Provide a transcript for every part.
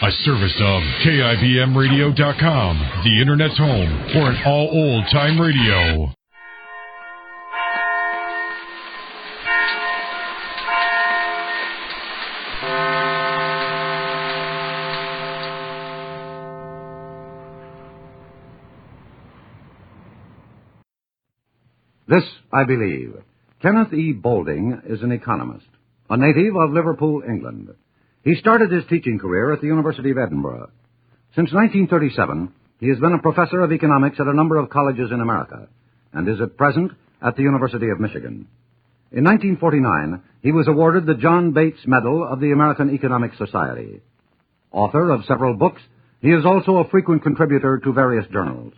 A service of KIBMradio.com, the Internet's home for an all old-time radio. This, I believe. Kenneth E. Boulding is an economist, a native of Liverpool, England. He started his teaching career at the University of Edinburgh. Since 1937, he has been a professor of economics at a number of colleges in America, and is at present at the University of Michigan. In 1949, he was awarded the John Bates Medal of the American Economic Society. Author of several books, he is also a frequent contributor to various journals.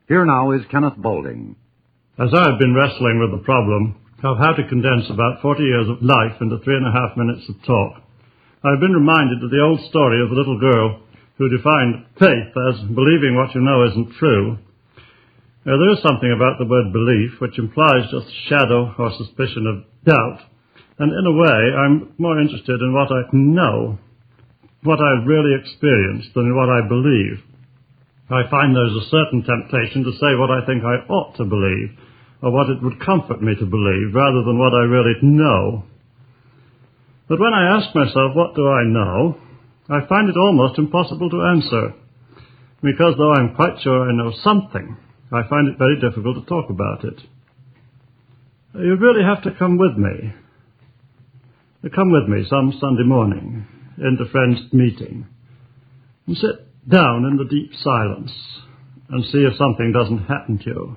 Here now is Kenneth Boulding. As I have been wrestling with the problem of how to condense about 40 years of life into 3.5 minutes of talk, I have been reminded of the old story of the little girl who defined faith as believing what you know isn't true. Now, there is something about the word belief which implies just a shadow or suspicion of doubt, and in a way I'm more interested in what I know, what I've really experienced, than in what I believe. I find there's a certain temptation to say what I think I ought to believe, or what it would comfort me to believe, rather than what I really know. But when I ask myself, what do I know, I find it almost impossible to answer, because though I'm quite sure I know something, I find it very difficult to talk about it. You really have to come with me. Come with me some Sunday morning into friends' meeting, and sit down in the deep silence and see if something doesn't happen to you.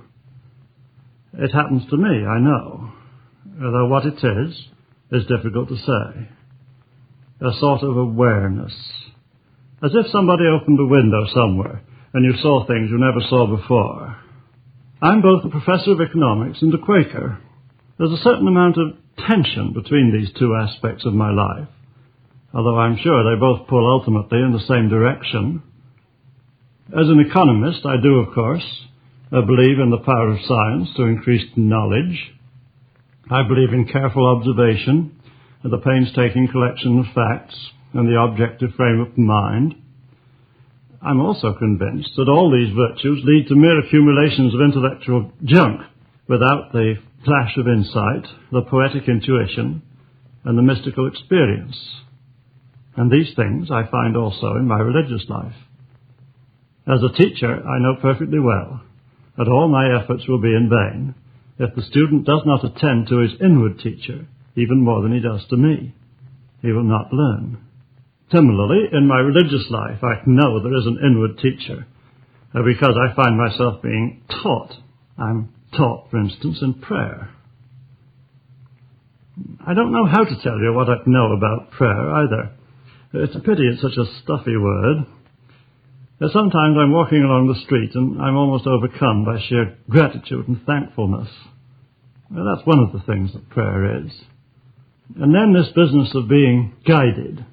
It happens to me, I know, although what it is difficult to say. A sort of awareness, as if somebody opened a window somewhere and you saw things you never saw before. I'm both a professor of economics and a Quaker. There's a certain amount of tension between these two aspects of my life, although I'm sure they both pull ultimately in the same direction. As an economist, I do, of course, believe in the power of science to increase knowledge. I believe in careful observation, the painstaking collection of facts, and the objective frame of mind. I'm also convinced that all these virtues lead to mere accumulations of intellectual junk without the flash of insight, the poetic intuition, and the mystical experience. And these things I find also in my religious life. As a teacher, I know perfectly well that all my efforts will be in vain if the student does not attend to his inward teacher even more than he does to me. He will not learn. Similarly, in my religious life, I know there is an inward teacher because I find myself being taught. I'm taught, for instance, in prayer. I don't know how to tell you what I know about prayer either. It's a pity it's such a stuffy word. Sometimes I'm walking along the street and I'm almost overcome by sheer gratitude and thankfulness. Well, that's one of the things that prayer is. And then this business of being guided.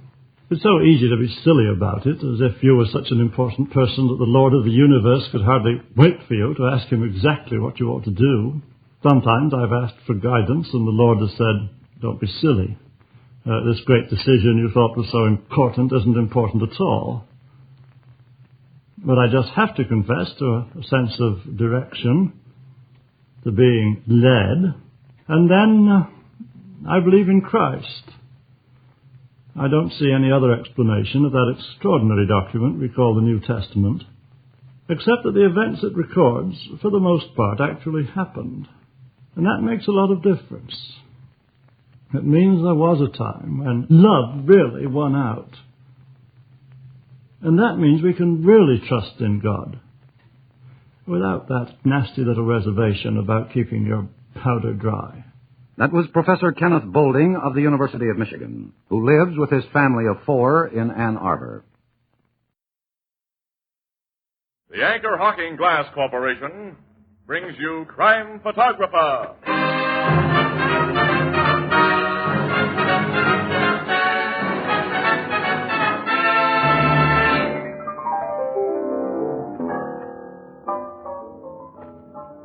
It's so easy to be silly about it, as if you were such an important person that the Lord of the universe could hardly wait for you to ask him exactly what you ought to do. Sometimes I've asked for guidance and the Lord has said, don't be silly. This great decision you thought was so important isn't important at all. But I just have to confess to a sense of direction, to being led, and then I believe in Christ. I don't see any other explanation of that extraordinary document we call the New Testament, except that the events it records, for the most part, actually happened. And that makes a lot of difference. It means there was a time when love really won out. And that means we can really trust in God, without that nasty little reservation about keeping your powder dry. That was Professor Kenneth Boulding of the University of Michigan, who lives with his family of 4 in Ann Arbor. The Anchor Hawking Glass Corporation brings you Crime Photographer.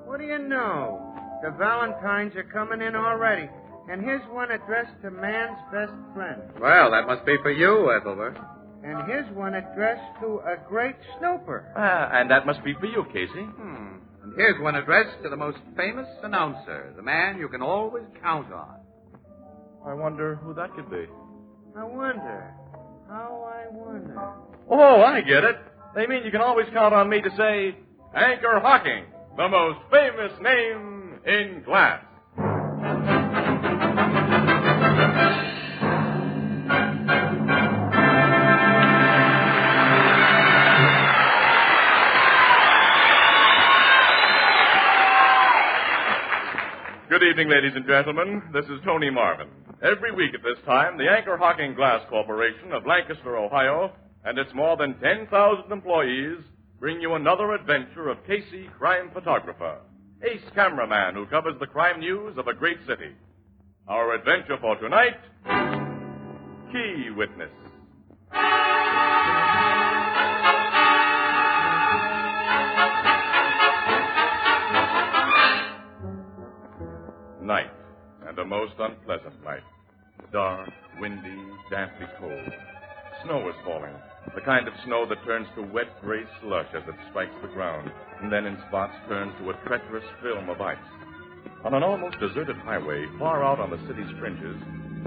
What do you know? The Valentines are coming in already. And here's one addressed to man's best friend. Well, that must be for you, Ethelbert. And here's one addressed to a great snooper. And that must be for you, Casey. And here's one addressed to the most famous announcer, the man you can always count on. I wonder who that could be. I wonder. Oh, I get it. They mean you can always count on me to say, Anchor Hocking, the most famous name in glass. Good evening, ladies and gentlemen. This is Tony Marvin. Every week at this time, the Anchor Hocking Glass Corporation of Lancaster, Ohio, and its more than 10,000 employees bring you another adventure of Casey, crime photographer, ace cameraman who covers the crime news of a great city. Our adventure for tonight, Key Witness. Night, and a most unpleasant night. Dark, windy, damply cold. Snow is falling, the kind of snow that turns to wet gray slush as it strikes the ground, and then in spots turns to a treacherous film of ice. On an almost deserted highway, far out on the city's fringes,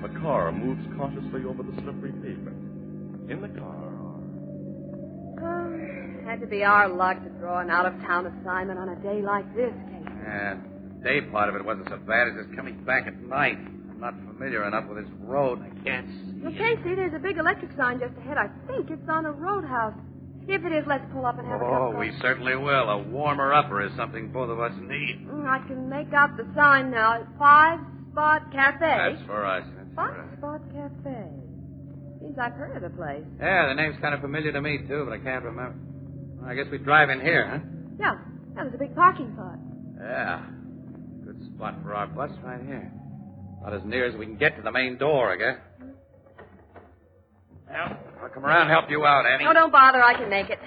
a car moves cautiously over the slippery pavement. In the car Oh, had to be our luck to draw an out-of-town assignment on a day like this, Casey. The day part of it wasn't so bad as just coming back at night. I'm not familiar enough with this road. I can't see. Well, Casey, there's a big electric sign just ahead. I think it's on a roadhouse. If it is, let's pull up and have a cup of Oh, coffee. we certainly will. A warmer-upper is something both of us need. I can make out the sign now. 5-Spot Cafe. That's for us. That's for us. 5-Spot Cafe. Seems I've heard of the place. Yeah, the name's kind of familiar to me, too, but I can't remember. Well, I guess we drive in here, huh? Yeah, that was a big parking spot. Yeah. Good spot for our bus right here. About as near as we can get to the main door, I guess. Well, I'll come around and help you out, Annie. No, don't bother. I can make it.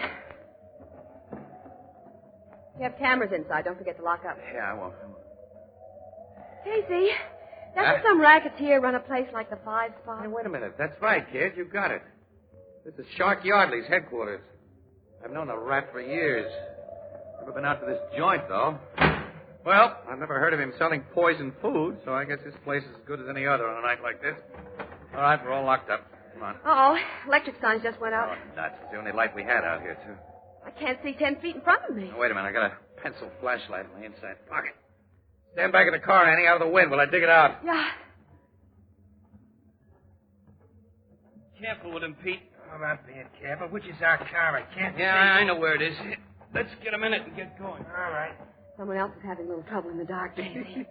You have cameras inside. Don't forget to lock up. Yeah, I won't. Casey, doesn't some racketeer run a place like the 5-Spot? Hey, wait a minute. That's right, kid. You got it. This is Shark Yardley's headquarters. I've known the rat for years. Never been out to this joint, though. Well, I've never heard of him selling poison food, so I guess this place is as good as any other on a night like this. All right, we're all locked up. Come on. Uh-oh. Electric signs just went out. Oh, nuts. It's the only light we had out here, too. I can't see 10 feet in front of me. Now, wait a minute. I got a pencil flashlight in my inside pocket. Stand back in the car, Annie, out of the wind while I dig it out. Yeah. Careful with him, Pete. I'm not being careful. Which is our car? I can't see. Yeah, I know where it is. Let's get a minute and get going. All right. Someone else is having a little trouble in the dark, Casey.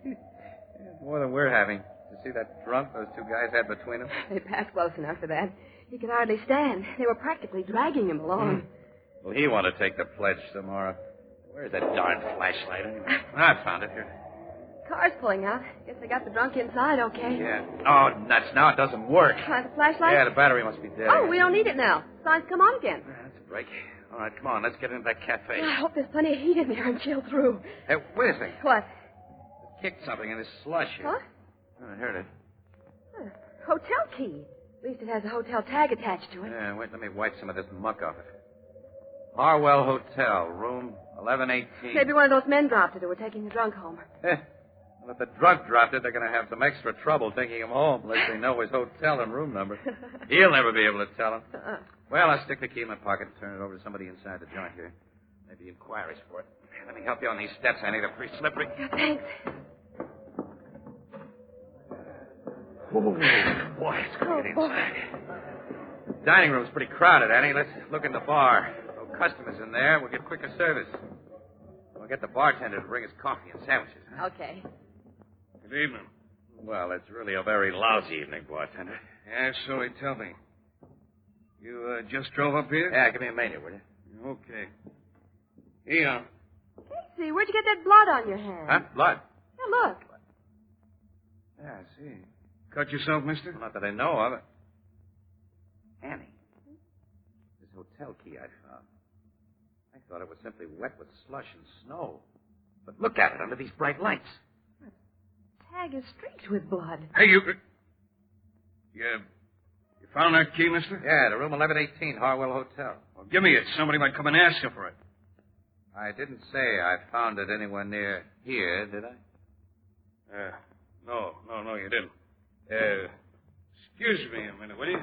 More than we're having. You see that drunk those two guys had between them? They passed close enough for that. He could hardly stand. They were practically dragging him along. Well, he want to take the pledge tomorrow. Where's that darn flashlight anyway? I found it here. Car's pulling out. Guess they got the drunk inside, okay? Yeah. Oh, nuts. Now it doesn't work. Try the flashlight? Yeah, the battery must be dead. Oh, we don't need it now. Signs come on again. That's a break. All right, come on. Let's get into that cafe. I hope there's plenty of heat in there and chill through. Hey, wait a second. What? Kicked something in this slush here. Huh? Oh, I heard it. Hotel key. At least it has a hotel tag attached to it. Yeah, wait, let me wipe some of this muck off it. Harwell Hotel, room 1118. Maybe one of those men dropped it who were taking the drunk home. Well, if the drunk dropped it, they're going to have some extra trouble taking him home unless they know his hotel and room number. He'll never be able to tell them. Well, I'll stick the key in my pocket and turn it over to somebody inside the joint here. Maybe inquiries for it. Let me help you on these steps, Annie. They're pretty slippery. Yeah, thanks. Oh, boy, it's good inside. The dining room's pretty crowded, Annie. Let's look in the bar. No customers in there. We'll get quicker service. We'll get the bartender to bring us coffee and sandwiches. Huh? Okay. Good evening. Well, it's really a very lousy evening, bartender. Yeah, so he tell me. You just drove up here? Yeah, give me a menu, will you? Okay. Here. Casey, where'd you get that blood on your hand? Huh? Blood? Yeah, look. Yeah, I see. Cut yourself, mister? Not that I know of it. Annie. This hotel key I found. I thought it was simply wet with slush and snow. But look at it under these bright lights. Tag is streaked with blood. Hey, you You found that key, mister? Yeah, to room 1118, Harwell Hotel. Well, give me it. Somebody might come and ask you for it. I didn't say I found it anywhere near here, did I? No, you didn't. Excuse me a minute, will you?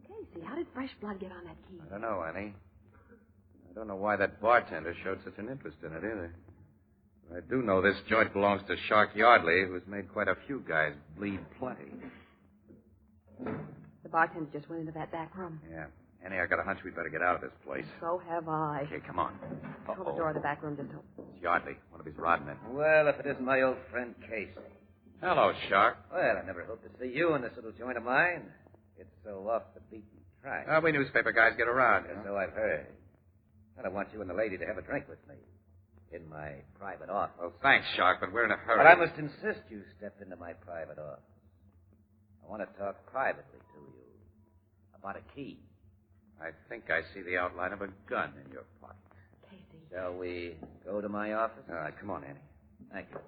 Casey, how did fresh blood get on that key? I don't know, Annie. I don't know why that bartender showed such an interest in it, either. I do know this joint belongs to Shark Yardley, who's made quite a few guys bleed plenty. The bartender just went into that back room. Yeah. Annie, I got a hunch we'd better get out of this place. So have I. Okay, come on. Oh, the door of the back room just opened. It's Yardley, one of his rod men. Well, if it isn't my old friend Casey. Hello, Shark. Well, I never hoped to see you in this little joint of mine. It's so off the beaten track. We newspaper guys get around, you know. So I've heard. I want you and the lady to have a drink with me. In my private office. Well, thanks, Shark, but we're in a hurry. But I must insist you step into my private office. I want to talk privately to you about a key. I think I see the outline of a gun in your pocket. Casey. Shall we go to my office? All right, come on, Annie. Thank you.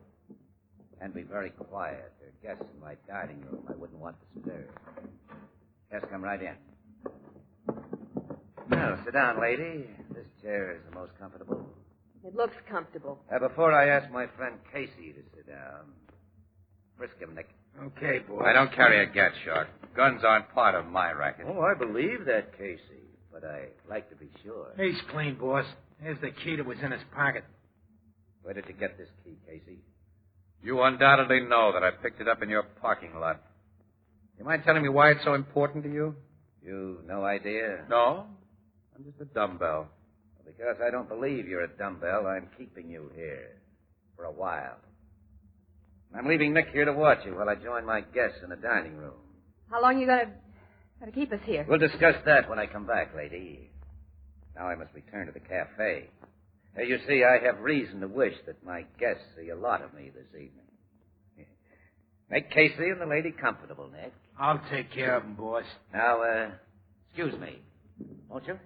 And be very quiet. There are guests in my dining room. I wouldn't want to stir. Yes, come right in. Now, sit down, lady. This chair is the most comfortable. It looks comfortable. Before I ask my friend Casey to sit down, frisk him, Nick. Okay, boy. I don't carry a gat, Shark. Guns aren't part of my racket. Oh, I believe that, Casey, but I like to be sure. He's clean, boss. Here's the key that was in his pocket. Where did you get this key, Casey? You undoubtedly know that I picked it up in your parking lot. You mind telling me why it's so important to you? You've no idea? No. I'm just a dumbbell. Because I don't believe you're a dumbbell, I'm keeping you here for a while. I'm leaving Nick here to watch you while I join my guests in the dining room. How long are you going to keep us here? We'll discuss that when I come back, lady. Now I must return to the cafe. You see, I have reason to wish that my guests see a lot of me this evening. Make Casey and the lady comfortable, Nick. I'll take care of him, boss. Now, excuse me, won't you?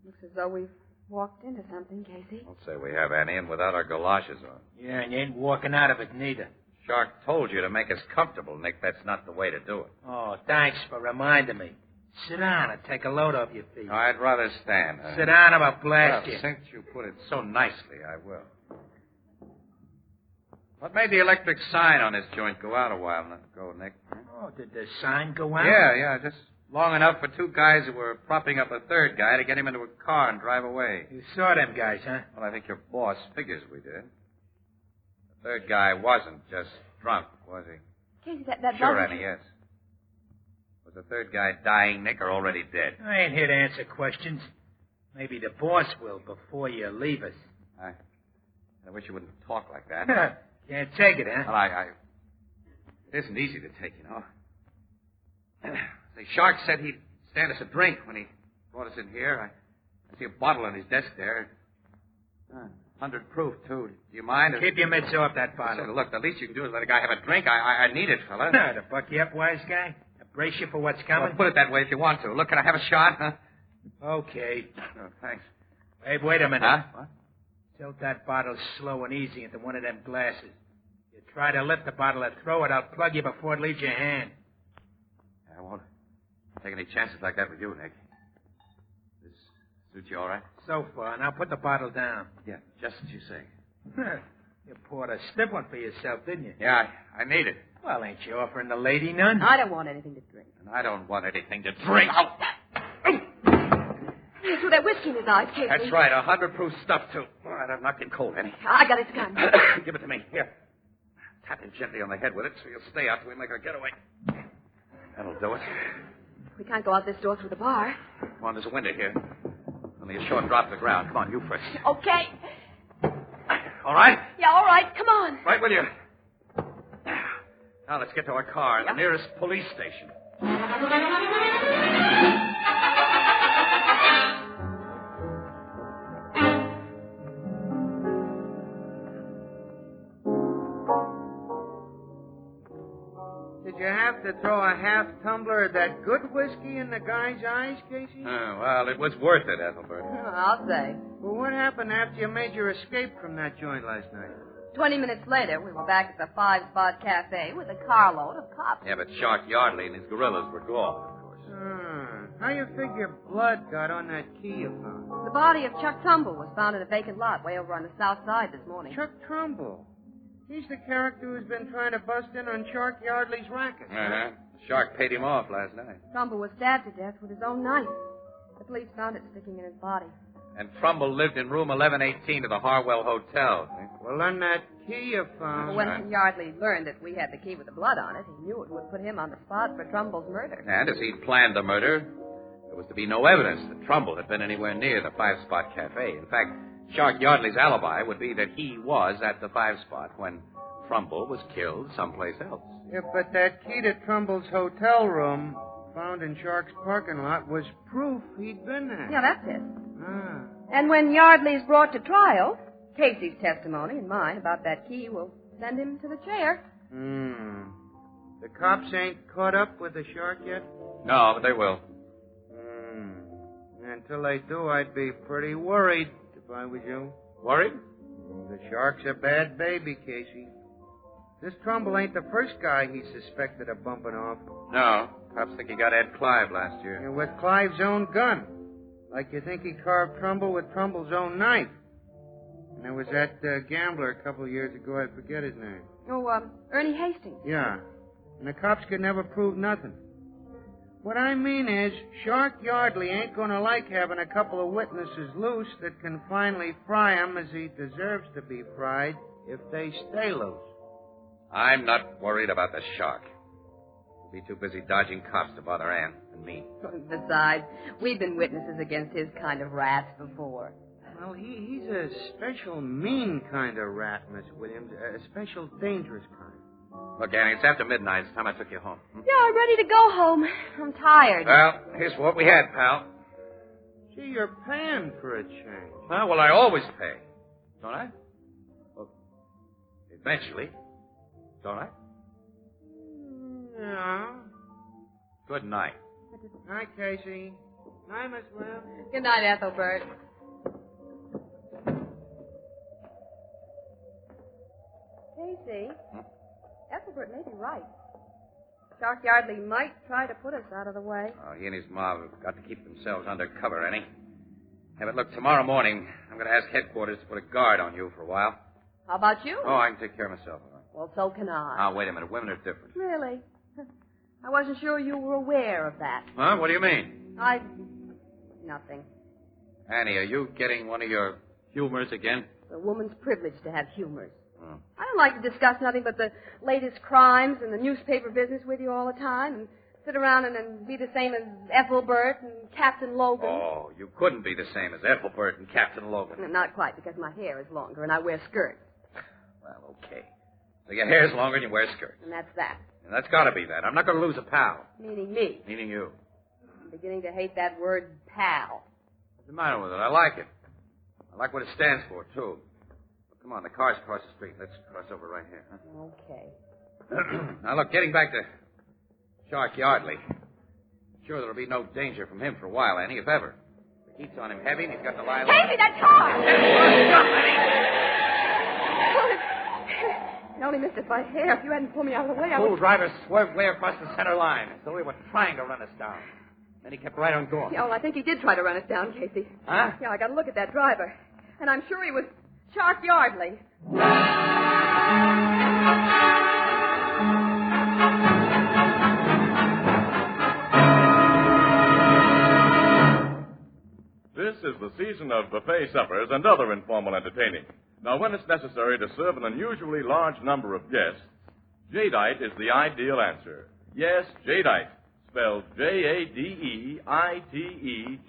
Looks as though we've walked into something, Casey. I'll say we have, Annie, and without our galoshes on. Yeah, and you ain't walking out of it neither. Shark told you to make us comfortable, Nick. That's not the way to do it. Oh, thanks for reminding me. Sit down and take a load off your feet. I'd rather stand. Sit down or I'll blast you. Since you put it so nicely, I will. What made the electric sign on this joint go out a while ago, Nick? Oh, did the sign go out? Yeah, just long enough for two guys who were propping up a third guy to get him into a car and drive away. You saw them guys, huh? Well, I think your boss figures we did. The third guy wasn't just drunk, was he? Casey, that Sure, wasn't... Annie, yes. Was the third guy dying, Nick, or already dead? I ain't here to answer questions. Maybe the boss will before you leave us. I wish you wouldn't talk like that. Can't take it, huh? Well, it isn't easy to take, you know. The Shark said he'd stand us a drink when he brought us in here. I see a bottle on his desk there. 100 proof, too. Do you mind? Keep your mitts off that bottle. Look, the least you can do is let a guy have a drink. I need it, fella. To buck you up, wise guy? To brace you for what's coming? Well, put it that way if you want to. Look, can I have a shot, huh? Okay. Oh, thanks. Hey, wait a minute. Huh? What? Tilt that bottle slow and easy into one of them glasses. You try to lift the bottle or throw it, I'll plug you before it leaves your hand. I won't take any chances like that with you, Nick. This suit you all right? So far. Now put the bottle down. Yeah, just as you say. You poured a stiff one for yourself, didn't you? Yeah, I need it. Well, ain't you offering the lady none? I don't want anything to drink. And I don't want anything to drink. He threw that whiskey in his eyes, Casey. That's right, 100 proof stuff, too. All right, I've knocked him cold, Annie. I got his gun. Give it to me. Here. Tap him gently on the head with it so he'll stay out till we make our getaway. That'll do it. We can't go out this door through the bar. Come on, there's a window here. Only a short drop to the ground. Come on, you first. Okay. All right? Yeah, all right. Come on. Right with you. Now let's get to our car, the nearest police station. Did you have to throw a half tumbler of that good whiskey in the guy's eyes, Casey? Well, it was worth it, Ethelbert. I'll say. Well, what happened after you made your escape from that joint last night? 20 minutes later, we were back at the Five Spot Cafe with a carload of cops. Yeah, but Shark Yardley and his gorillas were gone, of course. How you figure blood got on that key you found? The body of Chuck Trumbull was found in a vacant lot way over on the south side this morning. Chuck Trumbull? He's the character who's been trying to bust in on Shark Yardley's racket. Uh-huh. Shark paid him off last night. Trumbull was stabbed to death with his own knife. The police found it sticking in his body. And Trumbull lived in room 1118 of the Harwell Hotel. Well, then that key you found... When Yardley learned that we had the key with the blood on it, he knew it would put him on the spot for Trumbull's murder. And as he'd planned the murder, there was to be no evidence that Trumbull had been anywhere near the Five Spot Cafe. In fact, Shark Yardley's alibi would be that he was at the Five Spot when Trumbull was killed someplace else. Yeah, but that key to Trumbull's hotel room, found in Shark's parking lot, was proof he'd been there. Yeah, that's it. Ah. And when Yardley's brought to trial, Casey's testimony and mine about that key will send him to the chair. The cops ain't caught up with the shark yet? No, but they will. Until they do, I'd be pretty worried if I was you. Worried? The shark's a bad baby, Casey. This Trumbull ain't the first guy he suspected of bumping off. No. Cops think he got Ed Clive last year. And with Clive's own gun. Like you think he carved Trumbull with Trumbull's own knife. And there was that gambler a couple of years ago, I forget his name. Oh, Ernie Hastings. Yeah. And the cops could never prove nothing. What I mean is, Shark Yardley ain't gonna like having a couple of witnesses loose that can finally fry him as he deserves to be fried if they stay loose. I'm not worried about the shark. He'll be too busy dodging cops to bother Ann and me. Besides, we've been witnesses against his kind of rats before. Well, he's a special mean kind of rat, Miss Williams. A special dangerous kind. Look, Annie, it's after midnight. It's time I took you home. Yeah, I'm ready to go home. I'm tired. Well, here's what we had, pal. Gee, you're paying for a change. Well, I always pay. Don't I? Well, eventually. Don't I? Yeah. Good night. Night, Casey. Night, Miss Williams. Good night, Ethelbert. Casey, Ethelbert may be right. Shark Yardley might try to put us out of the way. Oh, he and his mob have got to keep themselves under cover, Annie. Yeah, but look, tomorrow morning, I'm going to ask headquarters to put a guard on you for a while. How about you? Oh, I can take care of myself. Well, so can I. Oh, wait a minute. Women are different. Really? I wasn't sure you were aware of that. Huh? What do you mean? Nothing. Annie, are you getting one of your humors again? It's a woman's privilege to have humors. Oh. I don't like to discuss nothing but the latest crimes and the newspaper business with you all the time and sit around and be the same as Ethelbert and Captain Logan. Oh, you couldn't be the same as Ethelbert and Captain Logan. Not quite, because my hair is longer and I wear skirts. Well, okay. So your hair's longer and you wear skirts. And that's that. And that's got to be that. I'm not going to lose a pal. Meaning me. Meaning you. I'm beginning to hate that word pal. What's the matter with it? I like it. I like what it stands for, too. Well, come on, the car's across the street. Let's cross over right here. Huh? Okay. Now, look, getting back to Shark Yardley. Sure, there'll be no danger from him for a while, Annie, if ever. The heat's on him heavy, and he's got the lie. Casey, that car! Stop, Annie! It only missed it by hair. If you hadn't pulled me out of the way, I would... Fool driver swerved way across the center line, as though he were trying to run us down. Then he kept right on going. Yeah, well, I think he did try to run us down, Casey. Huh? Yeah, I got to look at that driver. And I'm sure he was Shark Yardley. This is the season of buffet suppers and other informal entertaining. Now, when it's necessary to serve an unusually large number of guests, Jadeite is the ideal answer. Yes, Jadeite, spelled Jadeite,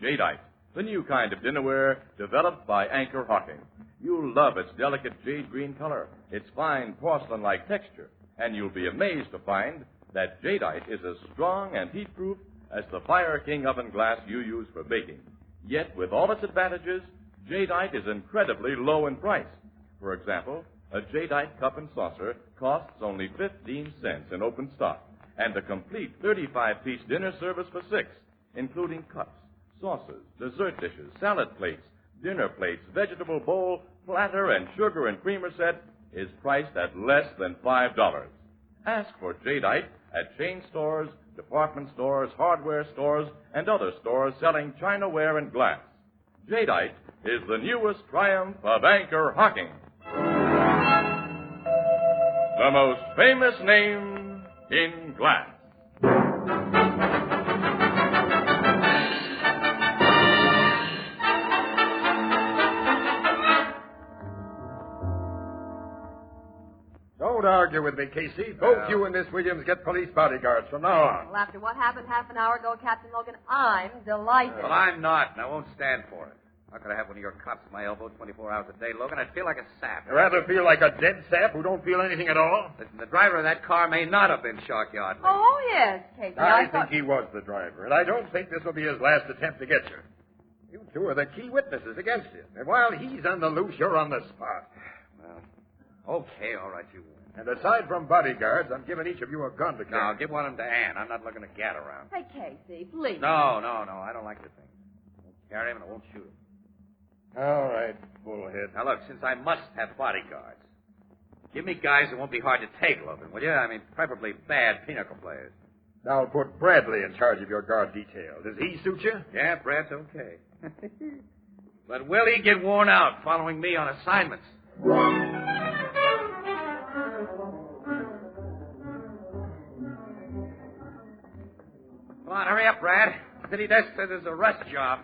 Jadeite, the new kind of dinnerware developed by Anchor Hocking. You'll love its delicate jade green color, its fine porcelain-like texture, and you'll be amazed to find that Jadeite is as strong and heat-proof as the Fire King oven glass you use for baking. Yet, with all its advantages, Jadeite is incredibly low in price. For example, a Jadeite cup and saucer costs only 15 cents in open stock, and a complete 35-piece dinner service for $6, including cups, saucers, dessert dishes, salad plates, dinner plates, vegetable bowl, platter, and sugar and creamer set, is priced at less than $5. Ask for Jadeite at chain stores, department stores, hardware stores, and other stores selling chinaware and glass. Jadeite is the newest triumph of anchor hocking. The most famous name in glass. Don't argue with me, Casey. Both you and Miss Williams get police bodyguards from now on. Well, after what happened half an hour ago, Captain Logan, I'm delighted. Well, I'm not, and I won't stand for it. How could I have one of your cops at my elbow 24 hours a day, Logan? I'd feel like a sap. You rather feel like a dead sap who don't feel anything at all? Listen, the driver of that car may not have been Shark Yardley. Oh, yes, Casey. I think he was the driver, and I don't think this will be his last attempt to get you. You two are the key witnesses against him. And while he's on the loose, you're on the spot. Well, okay, all right, you win. And aside from bodyguards, I'm giving each of you a gun to carry. Now, give one of them to Ann. I'm not looking to gat around. Hey, Casey, please. No, I don't like the thing. I won't carry him and I won't shoot him. All right, bullhead. Now, look, since I must have bodyguards, give me guys who won't be hard to take, Logan, will you? I mean, preferably bad pinochle players. Now put Bradley in charge of your guard detail. Does he suit you? Yeah, Brad's okay. But will he get worn out following me on assignments? Come on, hurry up, Brad. City desk says there's a rush job.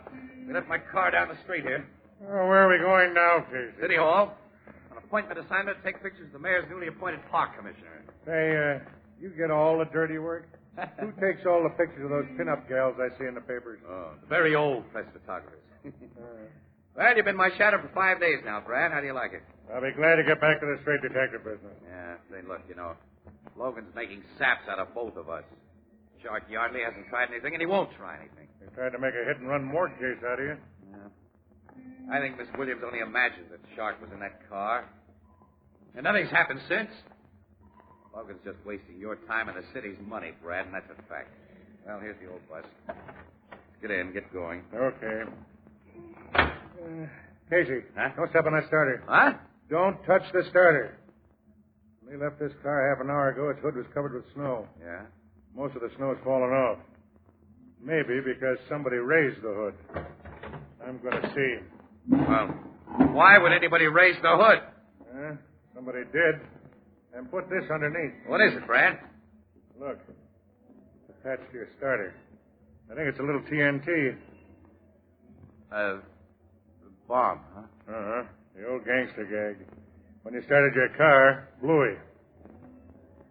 We left my car down the street here. Oh, where are we going now, Casey? City Hall. An appointment assignment to take pictures of the mayor's newly appointed park commissioner. Say, you get all the dirty work? Who takes all the pictures of those pin-up gals I see in the papers? Oh, the very old press photographers. Well, you've been my shadow for 5 days now, Brad. How do you like it? I'll be glad to get back to the straight detective business. Yeah, say, look, Logan's making saps out of both of us. Shark Yardley hasn't tried anything, and he won't try anything. They tried to make a hit-and-run morgue case out of you. Yeah. I think Miss Williams only imagined that Shark was in that car. And nothing's happened since. Logan's just wasting your time and the city's money, Brad, and that's a fact. Well, here's the old bus. Get in, get going. Okay. Casey, Huh? don't step on that starter. Huh? Don't touch the starter. When we left this car half an hour ago, its hood was covered with snow. Yeah? Most of the snow's fallen off. Maybe because somebody raised the hood. I'm going to see. Well, why would anybody raise the hood? Somebody did. And put this underneath. What is it, Brad? Look. Attached to your starter. I think it's a little TNT. Bomb, huh? Uh-huh. The old gangster gag. When you started your car, Bluey.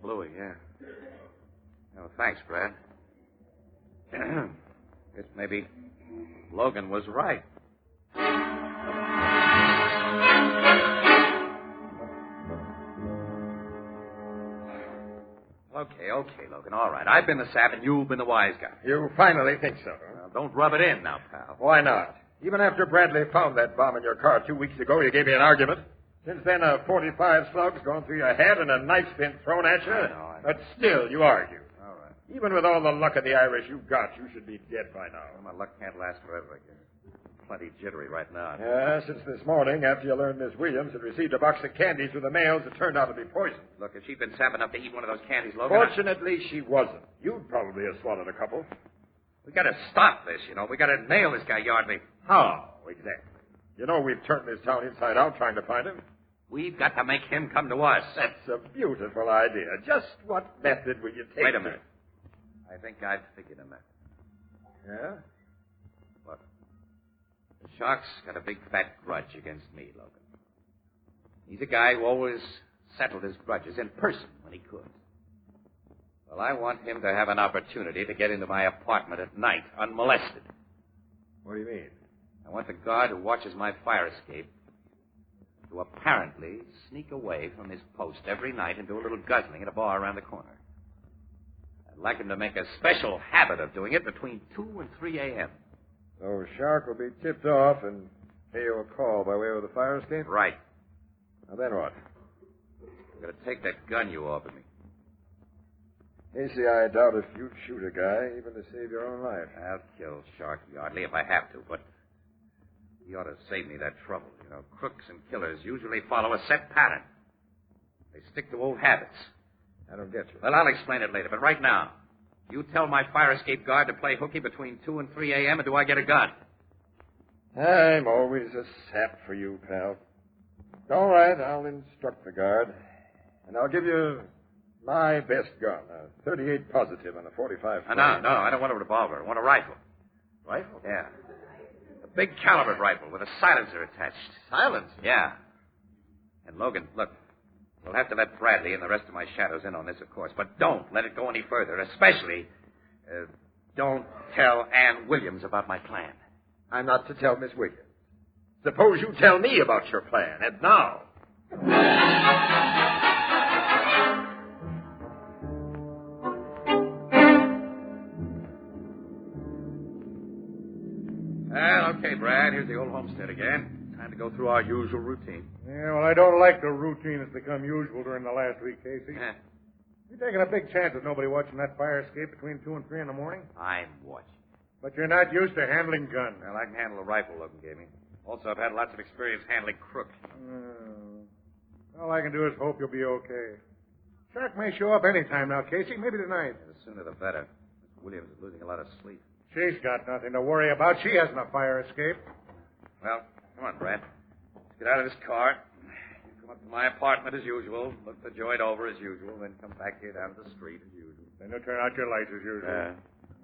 Bluey, yeah. Oh, thanks, Brad. Guess maybe Logan was right. Okay, Logan, all right. I've been the sap and you've been the wise guy. You finally think so, huh? Now, don't rub it in now, pal. Why not? Even after Bradley found that bomb in your car 2 weeks ago, you gave me an argument. Since then, a 45 slug's gone through your head and a knife's been thrown at you. I know. But still, you argue. All right. Even with all the luck of the Irish you've got, you should be dead by now. Well, my luck can't last forever, I guess. Plenty jittery right now. Yeah, since this morning, after you learned Miss Williams had received a box of candy through the mails that turned out to be poison. Look, if she'd been sap enough to eat one of those candies, Logan... Fortunately, she wasn't. You'd probably have swallowed a couple. We gotta stop this, We gotta nail this guy, Yardley. How, exactly? You know we've turned this town inside out trying to find him. We've got to make him come to us. That's a beautiful idea. Just what method will you take? Wait a minute. I think I've figured a method. Yeah? Look, the Shark's got a big fat grudge against me, Logan. He's a guy who always settled his grudges in person when he could. Well, I want him to have an opportunity to get into my apartment at night, unmolested. What do you mean? I want the guard who watches my fire escape to apparently sneak away from his post every night and do a little guzzling at a bar around the corner. I'd like him to make a special habit of doing it between 2 and 3 a.m. So Shark will be tipped off and pay you a call by way of the fire escape? Right. Now then what? I'm going to take that gun you offered me. Casey, I doubt if you'd shoot a guy even to save your own life. I'll kill Shark Yardley if I have to, but he ought to save me that trouble. Crooks and killers usually follow a set pattern. They stick to old habits. I don't get you. Well, I'll explain it later, but right now, you tell my fire escape guard to play hooky between 2 and 3 a.m., and do I get a gun? I'm always a sap for you, pal. All right, I'll instruct the guard. And I'll give you my best gun, a 38 positive and a 45 No, I don't want a revolver. I want a rifle. Rifle? Yeah. A big calibered rifle with a silencer attached. Silencer? Yeah. And Logan, look, we'll have to let Bradley and the rest of my shadows in on this, of course, but don't let it go any further, especially don't tell Ann Williams about my plan. I'm not to tell Miss Williams. Suppose you tell me about your plan, and now. Well, okay, Brad, here's the old homestead again. Time to go through our usual routine. Yeah, well, I don't like the routine that's become usual during the last week, Casey. Yeah. You're taking a big chance with nobody watching that fire escape between 2 and 3 in the morning. I'm watching. But you're not used to handling guns. Well, I can handle a rifle Logan gave me. Also, I've had lots of experience handling crooks. All I can do is hope you'll be okay. Shark may show up any time now, Casey. Maybe tonight. The sooner the better. Mr. Williams is losing a lot of sleep. She's got nothing to worry about. She hasn't a fire escape. Well, come on, Brad. Let's get out of this car. You come up to my apartment as usual, look the joint over as usual, then come back here down to the street as usual. Then you'll turn out your lights as usual.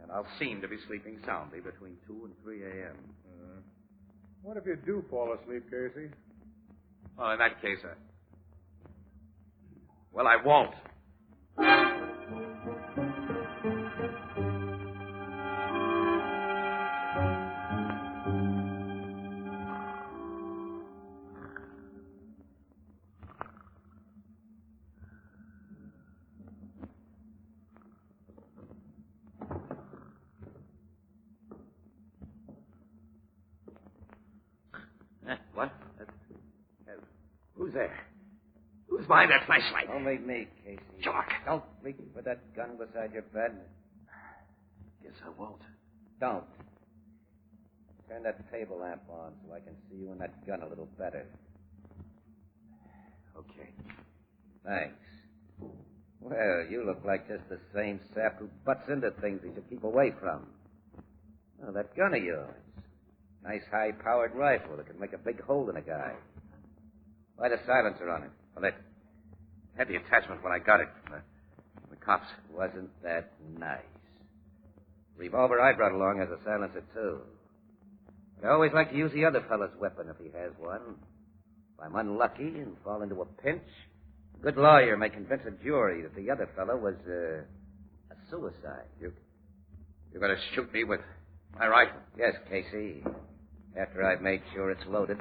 And I'll seem to be sleeping soundly between 2 and 3 a.m. What if you do fall asleep, Casey? Well, in that case, well, I won't. What? Who's there? Who's behind that flashlight? Only me, Casey. Shark. Don't reach for that gun beside your bed. Guess I won't. Don't. Turn that table lamp on so I can see you and that gun a little better. Okay. Thanks. Well, you look like just the same sap who butts into things he should keep away from. Oh, that gun of yours. Nice high-powered rifle that can make a big hole in a guy. Why the silencer on it? Well, it had the attachment when I got it from the cops. Wasn't that nice? Revolver I brought along has a silencer, too. I always like to use the other fellow's weapon if he has one. If I'm unlucky and fall into a pinch, a good lawyer may convince a jury that the other fellow was a suicide. You're going to shoot me with my rifle? Yes, Casey. After I've made sure it's loaded.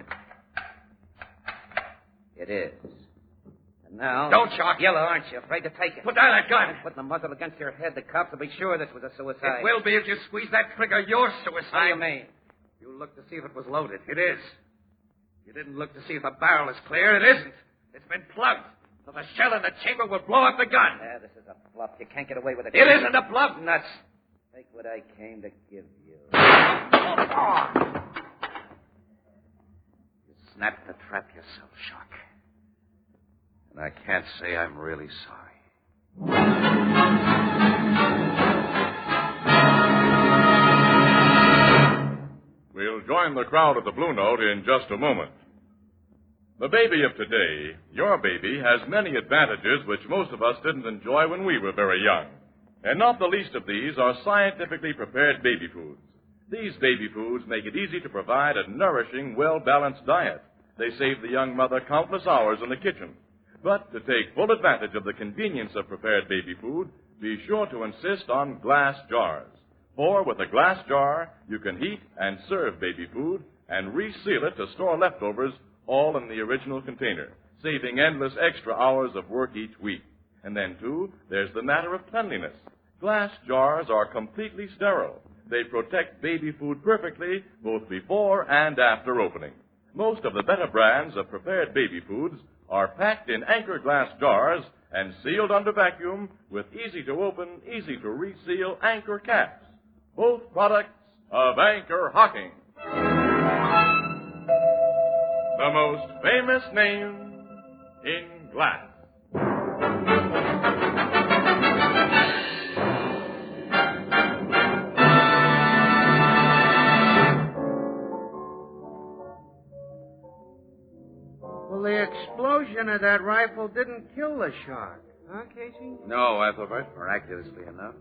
It is. And now... Don't, Shark. Yellow, aren't you? Afraid to take it? Put down that gun. Putting the muzzle against your head, the cops will be sure this was a suicide. It will be if you squeeze that trigger. You're suicide. What do you mean? You looked to see if it was loaded. It is. You didn't look to see if the barrel is clear. It isn't. It's been plugged. So the shell in the chamber will blow up the gun. Yeah, this is a bluff. You can't get away with it. It isn't a bluff. Nuts. Take what I came to give you. You snapped the trap yourself, Shark. And I can't say I'm really sorry. We'll join the crowd at the Blue Note in just a moment. The baby of today, your baby, has many advantages which most of us didn't enjoy when we were very young. And not the least of these are scientifically prepared baby foods. These baby foods make it easy to provide a nourishing, well-balanced diet. They save the young mother countless hours in the kitchen. But to take full advantage of the convenience of prepared baby food, be sure to insist on glass jars. For with a glass jar, you can heat and serve baby food and reseal it to store leftovers all in the original container, saving endless extra hours of work each week. And then, too, there's the matter of cleanliness. Glass jars are completely sterile. They protect baby food perfectly both before and after opening. Most of the better brands of prepared baby foods are packed in Anchor glass jars and sealed under vacuum with easy-to-open, easy-to-reseal Anchor caps. Both products of Anchor Hocking. The most famous name in glass. explosion of that rifle didn't kill the shark. Huh, Casey? No, Ethelbert, miraculously enough.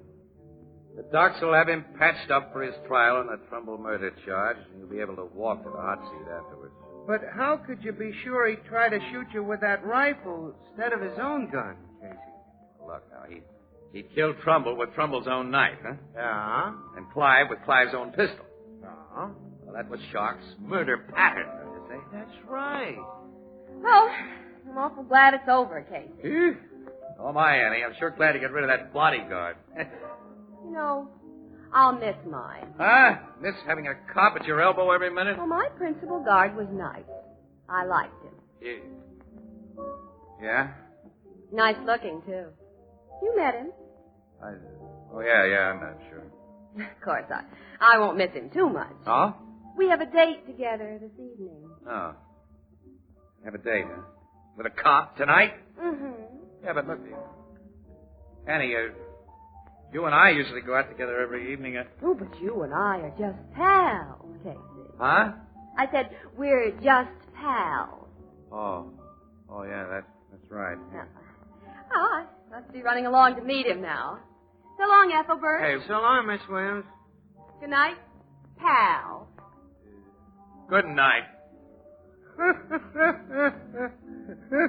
The docs will have him patched up for his trial on the Trumbull murder charge, and he'll be able to walk to the hot seat afterwards. But how could you be sure he'd try to shoot you with that rifle instead of his own gun, Casey? Look, now, he killed Trumbull with Trumbull's own knife, huh? Yeah? And Clive with Clive's own pistol. Yeah? Well, that was Shark's murder pattern, don't you say? That's right. Well, I'm awful glad it's over, Casey. Oh, my, Annie. I'm sure glad to get rid of that bodyguard. You know, I'll miss mine. Huh? Miss having a cop at your elbow every minute? Well, my principal guard was nice. I liked him. Yeah? Nice looking, too. You met him. Oh, yeah, I'm not sure. Of course, I won't miss him too much. Oh? We have a date together this evening. Oh. Have a date, huh? With a cop tonight? Mm-hmm. Yeah, but look, Annie, you and I usually go out together every evening. Oh, but you and I are just pals, Casey. Huh? I said we're just pals. Oh, yeah, that's right. Yeah. Oh, I must be running along to meet him now. So long, Ethelbert. Hey, so long, Miss Williams. Good night, pal. Good night.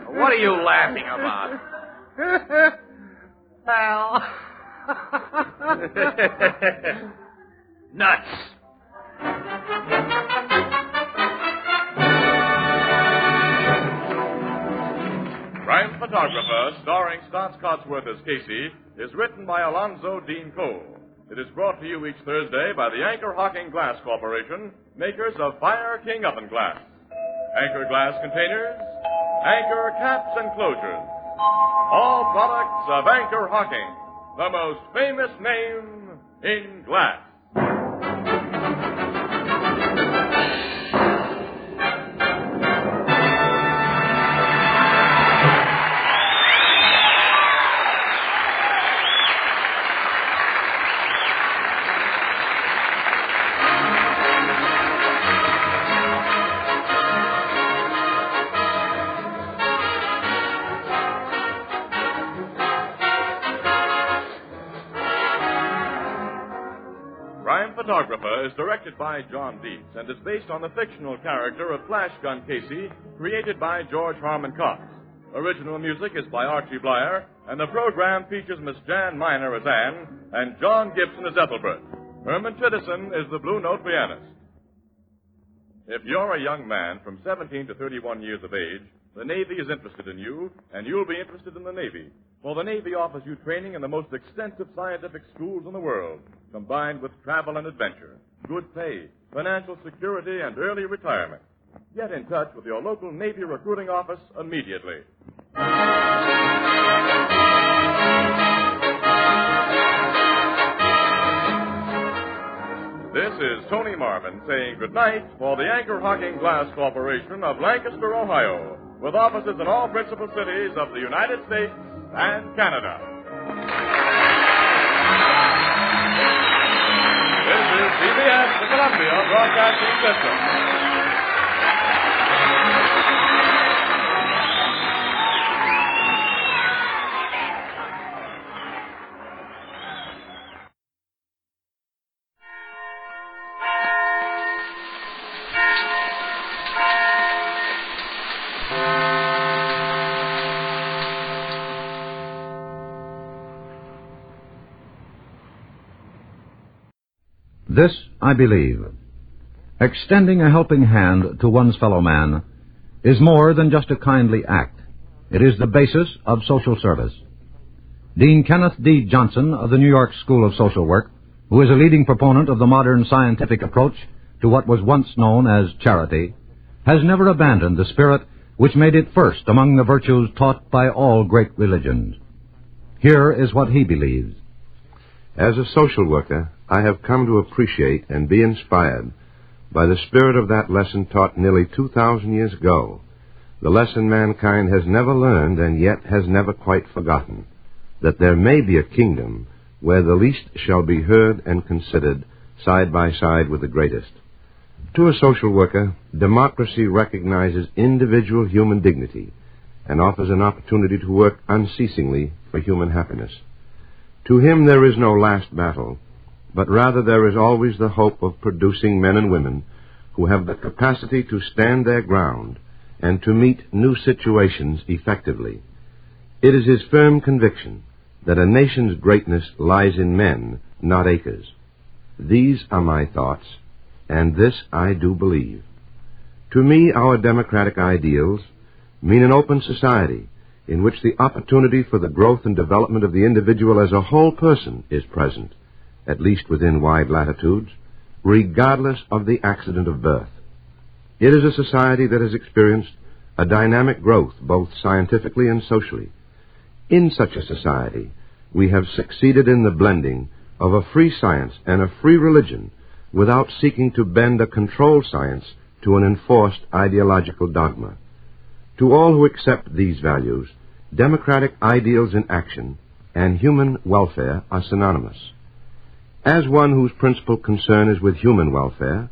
What are you laughing about? Pal. Nuts. Crime Photographer, starring Stotts Cotsworth as Casey, is written by Alonzo Dean Cole. It is brought to you each Thursday by the Anchor Hocking Glass Corporation, makers of Fire King Oven Glass. Anchor glass containers, Anchor caps and closures. All products of Anchor Hocking, the most famous name in glass. Photographer is directed by John Dietz and is based on the fictional character of Flash Gun Casey, created by George Harmon Cox. Original music is by Archie Blyer, and the program features Miss Jan Miner as Anne and John Gibson as Ethelbert. Herman Chittison is the Blue Note pianist. If you're a young man from 17 to 31 years of age, the Navy is interested in you, and you'll be interested in the Navy. For the Navy offers you training in the most extensive scientific schools in the world, combined with travel and adventure, good pay, financial security, and early retirement. Get in touch with your local Navy recruiting office immediately. This is Tony Marvin saying goodnight for the Anchor Hocking Glass Corporation of Lancaster, Ohio, with offices in all principal cities of the United States and Canada. This is CBS, the Columbia Broadcasting System. This I believe. Extending a helping hand to one's fellow man is more than just a kindly act. It is the basis of social service. Dean Kenneth D. Johnson of the New York School of Social Work, who is a leading proponent of the modern scientific approach to what was once known as charity, has never abandoned the spirit which made it first among the virtues taught by all great religions. Here is what he believes. As a social worker, I have come to appreciate and be inspired by the spirit of that lesson taught nearly 2,000 years ago, the lesson mankind has never learned and yet has never quite forgotten, that there may be a kingdom where the least shall be heard and considered side by side with the greatest. To a social worker, democracy recognizes individual human dignity and offers an opportunity to work unceasingly for human happiness. To him there is no last battle, but rather there is always the hope of producing men and women who have the capacity to stand their ground and to meet new situations effectively. It is his firm conviction that a nation's greatness lies in men, not acres. These are my thoughts, and this I do believe. To me, our democratic ideals mean an open society in which the opportunity for the growth and development of the individual as a whole person is present, at least within wide latitudes, regardless of the accident of birth. It is a society that has experienced a dynamic growth both scientifically and socially. In such a society, we have succeeded in the blending of a free science and a free religion without seeking to bend a controlled science to an enforced ideological dogma. To all who accept these values, democratic ideals in action and human welfare are synonymous. As one whose principal concern is with human welfare,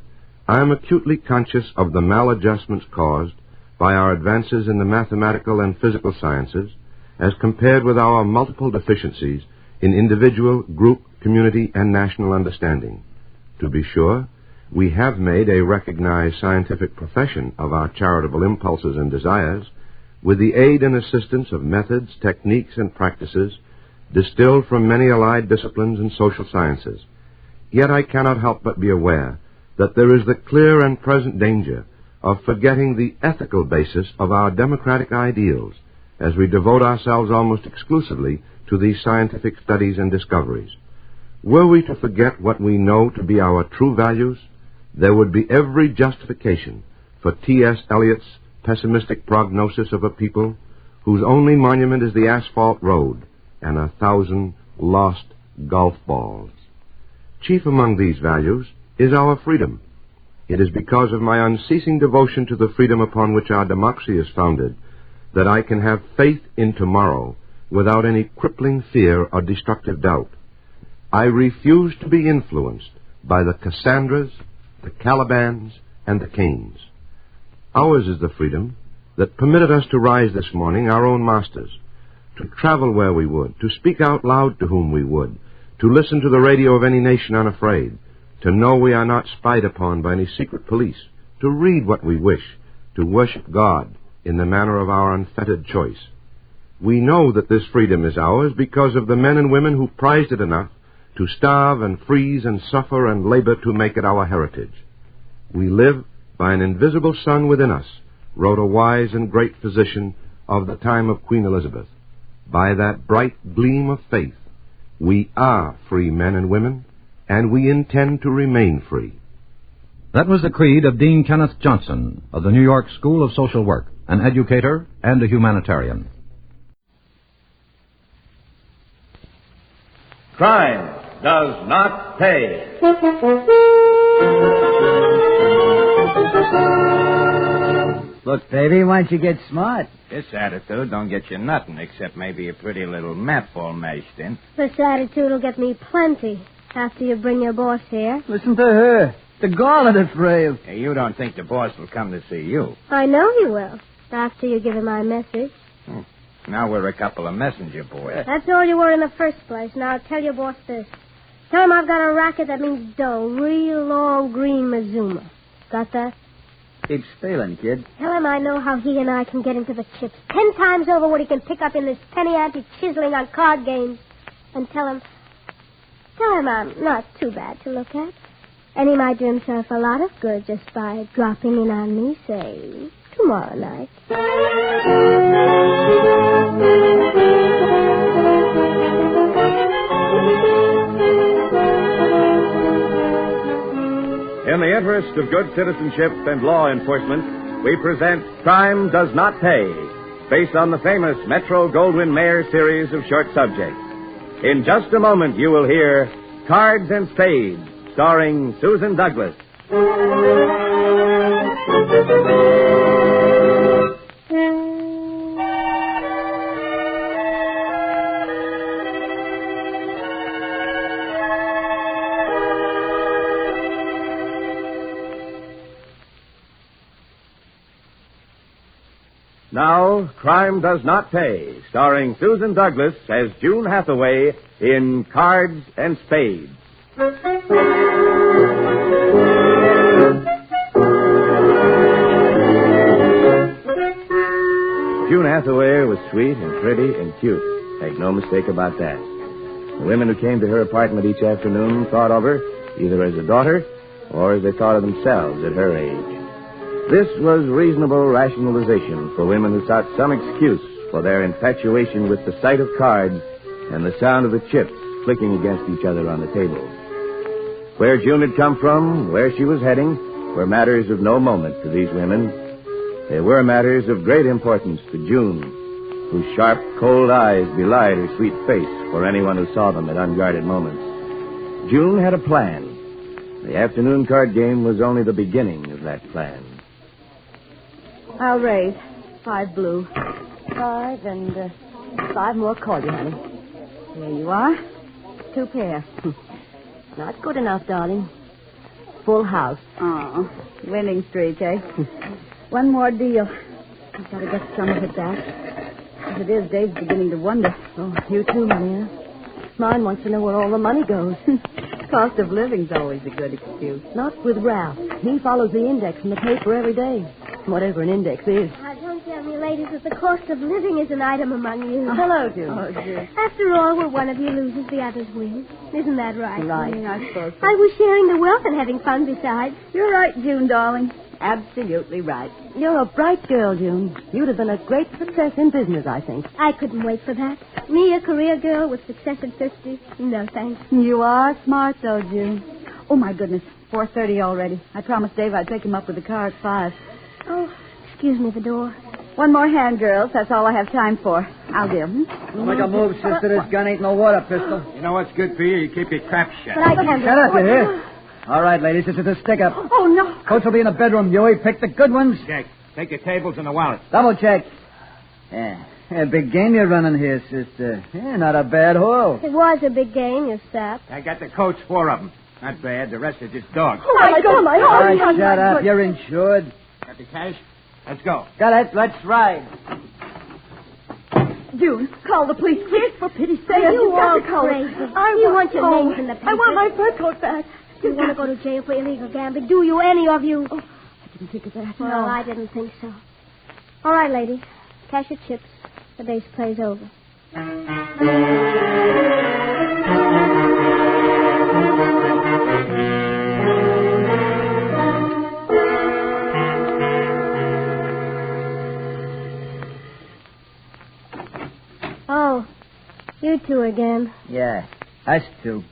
I am acutely conscious of the maladjustments caused by our advances in the mathematical and physical sciences as compared with our multiple deficiencies in individual, group, community, and national understanding. To be sure, we have made a recognized scientific profession of our charitable impulses and desires with the aid and assistance of methods, techniques, and practices distilled from many allied disciplines and social sciences. Yet I cannot help but be aware that there is the clear and present danger of forgetting the ethical basis of our democratic ideals as we devote ourselves almost exclusively to these scientific studies and discoveries. Were we to forget what we know to be our true values, there would be every justification for T.S. Eliot's pessimistic prognosis of a people whose only monument is the asphalt road and 1,000 lost golf balls. Chief among these values is our freedom. It is because of my unceasing devotion to the freedom upon which our democracy is founded that I can have faith in tomorrow without any crippling fear or destructive doubt. I refuse to be influenced by the Cassandras, the Calibans, and the Cains. Ours is the freedom that permitted us to rise this morning our own masters, to travel where we would, to speak out loud to whom we would, to listen to the radio of any nation unafraid, to know we are not spied upon by any secret police, to read what we wish, to worship God in the manner of our unfettered choice. We know that this freedom is ours because of the men and women who prized it enough to starve and freeze and suffer and labor to make it our heritage. We live by an invisible sun within us, wrote a wise and great physician of the time of Queen Elizabeth. By that bright gleam of faith, we are free men and women, and we intend to remain free. That was the creed of Dean Kenneth Johnson of the New York School of Social Work, an educator and a humanitarian. Crime does not pay. Look, baby, why don't you get smart? This attitude don't get you nothing except maybe a pretty little map all mashed in. This attitude will get me plenty after you bring your boss here. Listen to her. The gauntlet of brave. Hey, you don't think the boss will come to see you? I know he will, after you give him my message. Now we're a couple of messenger boys. That's all you were in the first place. Now I'll tell your boss this. Tell him I've got a racket that means dough, real long green Mazuma. Got that? Keep stealing, kid. Tell him I know how he and I can get into the chips 10 times over what he can pick up in this penny ante chiseling on card games. And tell him I'm not too bad to look at. And he might do himself a lot of good just by dropping in on me, say, tomorrow night. In the interest of good citizenship and law enforcement, we present Crime Does Not Pay, based on the famous Metro-Goldwyn-Mayer series of short subjects. In just a moment, you will hear Cards and Spades, starring Susan Douglas. Now, Crime Does Not Pay, starring Susan Douglas as June Hathaway in Cards and Spades. June Hathaway was sweet and pretty and cute. Make no mistake about that. The women who came to her apartment each afternoon thought of her either as a daughter or as they thought of themselves at her age. This was reasonable rationalization for women who sought some excuse for their infatuation with the sight of cards and the sound of the chips clicking against each other on the table. Where June had come from, where she was heading, were matters of no moment to these women. They were matters of great importance to June, whose sharp, cold eyes belied her sweet face for anyone who saw them at unguarded moments. June had a plan. The afternoon card game was only the beginning of that plan. I'll raise 5 blue. 5 and 5 more call you, honey. There you are. 2 pair. Not good enough, darling. Full house. Oh, winning streak, eh? One more deal. I've got to get some of it back. As it is, Dave's beginning to wonder. Oh, you too, Maria. Mine wants to know where all the money goes. Cost of living's always a good excuse. Not with Ralph. He follows the index in the paper every day. Whatever an index is. Don't tell me, ladies, that the cost of living is an item among you. Hello, June. Oh, dear. After all, where one of you loses, the others win. Isn't that right? Right, I suppose so. I was sharing the wealth and having fun besides. You're right, June, darling. Absolutely right. You're a bright girl, June. You'd have been a great success in business, I think. I couldn't wait for that. Me, a career girl with success at 50? No, thanks. You are smart, though, June. Oh, my goodness. 4:30 already. I promised Dave I'd pick him up with the car at 5. Oh, excuse me, the door. One more hand, girls. That's all I have time for. I'll give. Don't make a move, sister. This gun ain't no water pistol. You know what's good for you? You keep your trap shut. But I can't... Shut up, you hear? All right, ladies, this is a stick-up. Oh, no. Coach will be in the bedroom, Huey. Pick the good ones. Jack, take your tables and the wallet. Double check. Yeah, big game you're running here, sister. Yeah, not a bad haul. It was a big game, you sap. I got the coach 4 of them. Not bad. The rest are just dogs. Oh, my God. All right, shut up. You're insured. Got the cash? Let's go. Got it. Let's ride. June, call the police, quick, for pity's sake. You all call crazy. it. You want your names in the paper. I want my fur coat back. You want to go to jail for illegal gambling, do you, any of you? Oh, I didn't think of that. Well, No. I didn't think so. All right, ladies. Cash your chips. The day's play's over. Oh, you two again. Yeah, us two.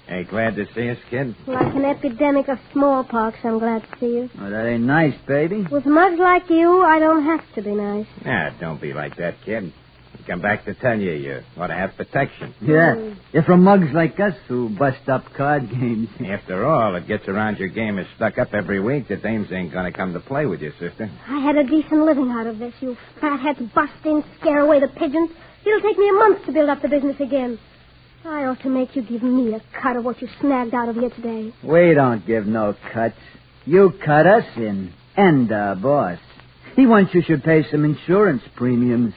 Hey, glad to see us, kid? Like an epidemic of smallpox, I'm glad to see you. Oh, that ain't nice, baby. With mugs like you, I don't have to be nice. Nah, don't be like that, kid. I come back to tell you ought to have protection. Yeah, if from mugs like us who bust up card games. After all, it gets around your game is stuck up every week. The dames ain't going to come to play with you, sister. I had a decent living out of this. You fatheads bust in, scare away the pigeons. It'll take me a month to build up the business again. I ought to make you give me a cut of what you snagged out of here today. We don't give no cuts. You cut us in. And our boss. He wants you should pay some insurance premiums.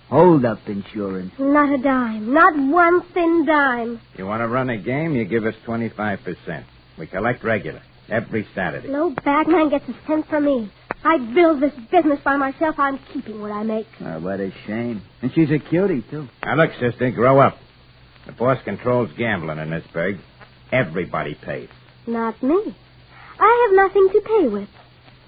Hold-up insurance. Not a dime. Not one thin dime. You want to run a game, you give us 25%. We collect regular, every Saturday. No bagman gets a cent from me. I build this business by myself. I'm keeping what I make. Oh, what a shame. And she's a cutie, too. Now, look, sister, grow up. The boss controls gambling in this burg. Everybody pays. Not me. I have nothing to pay with.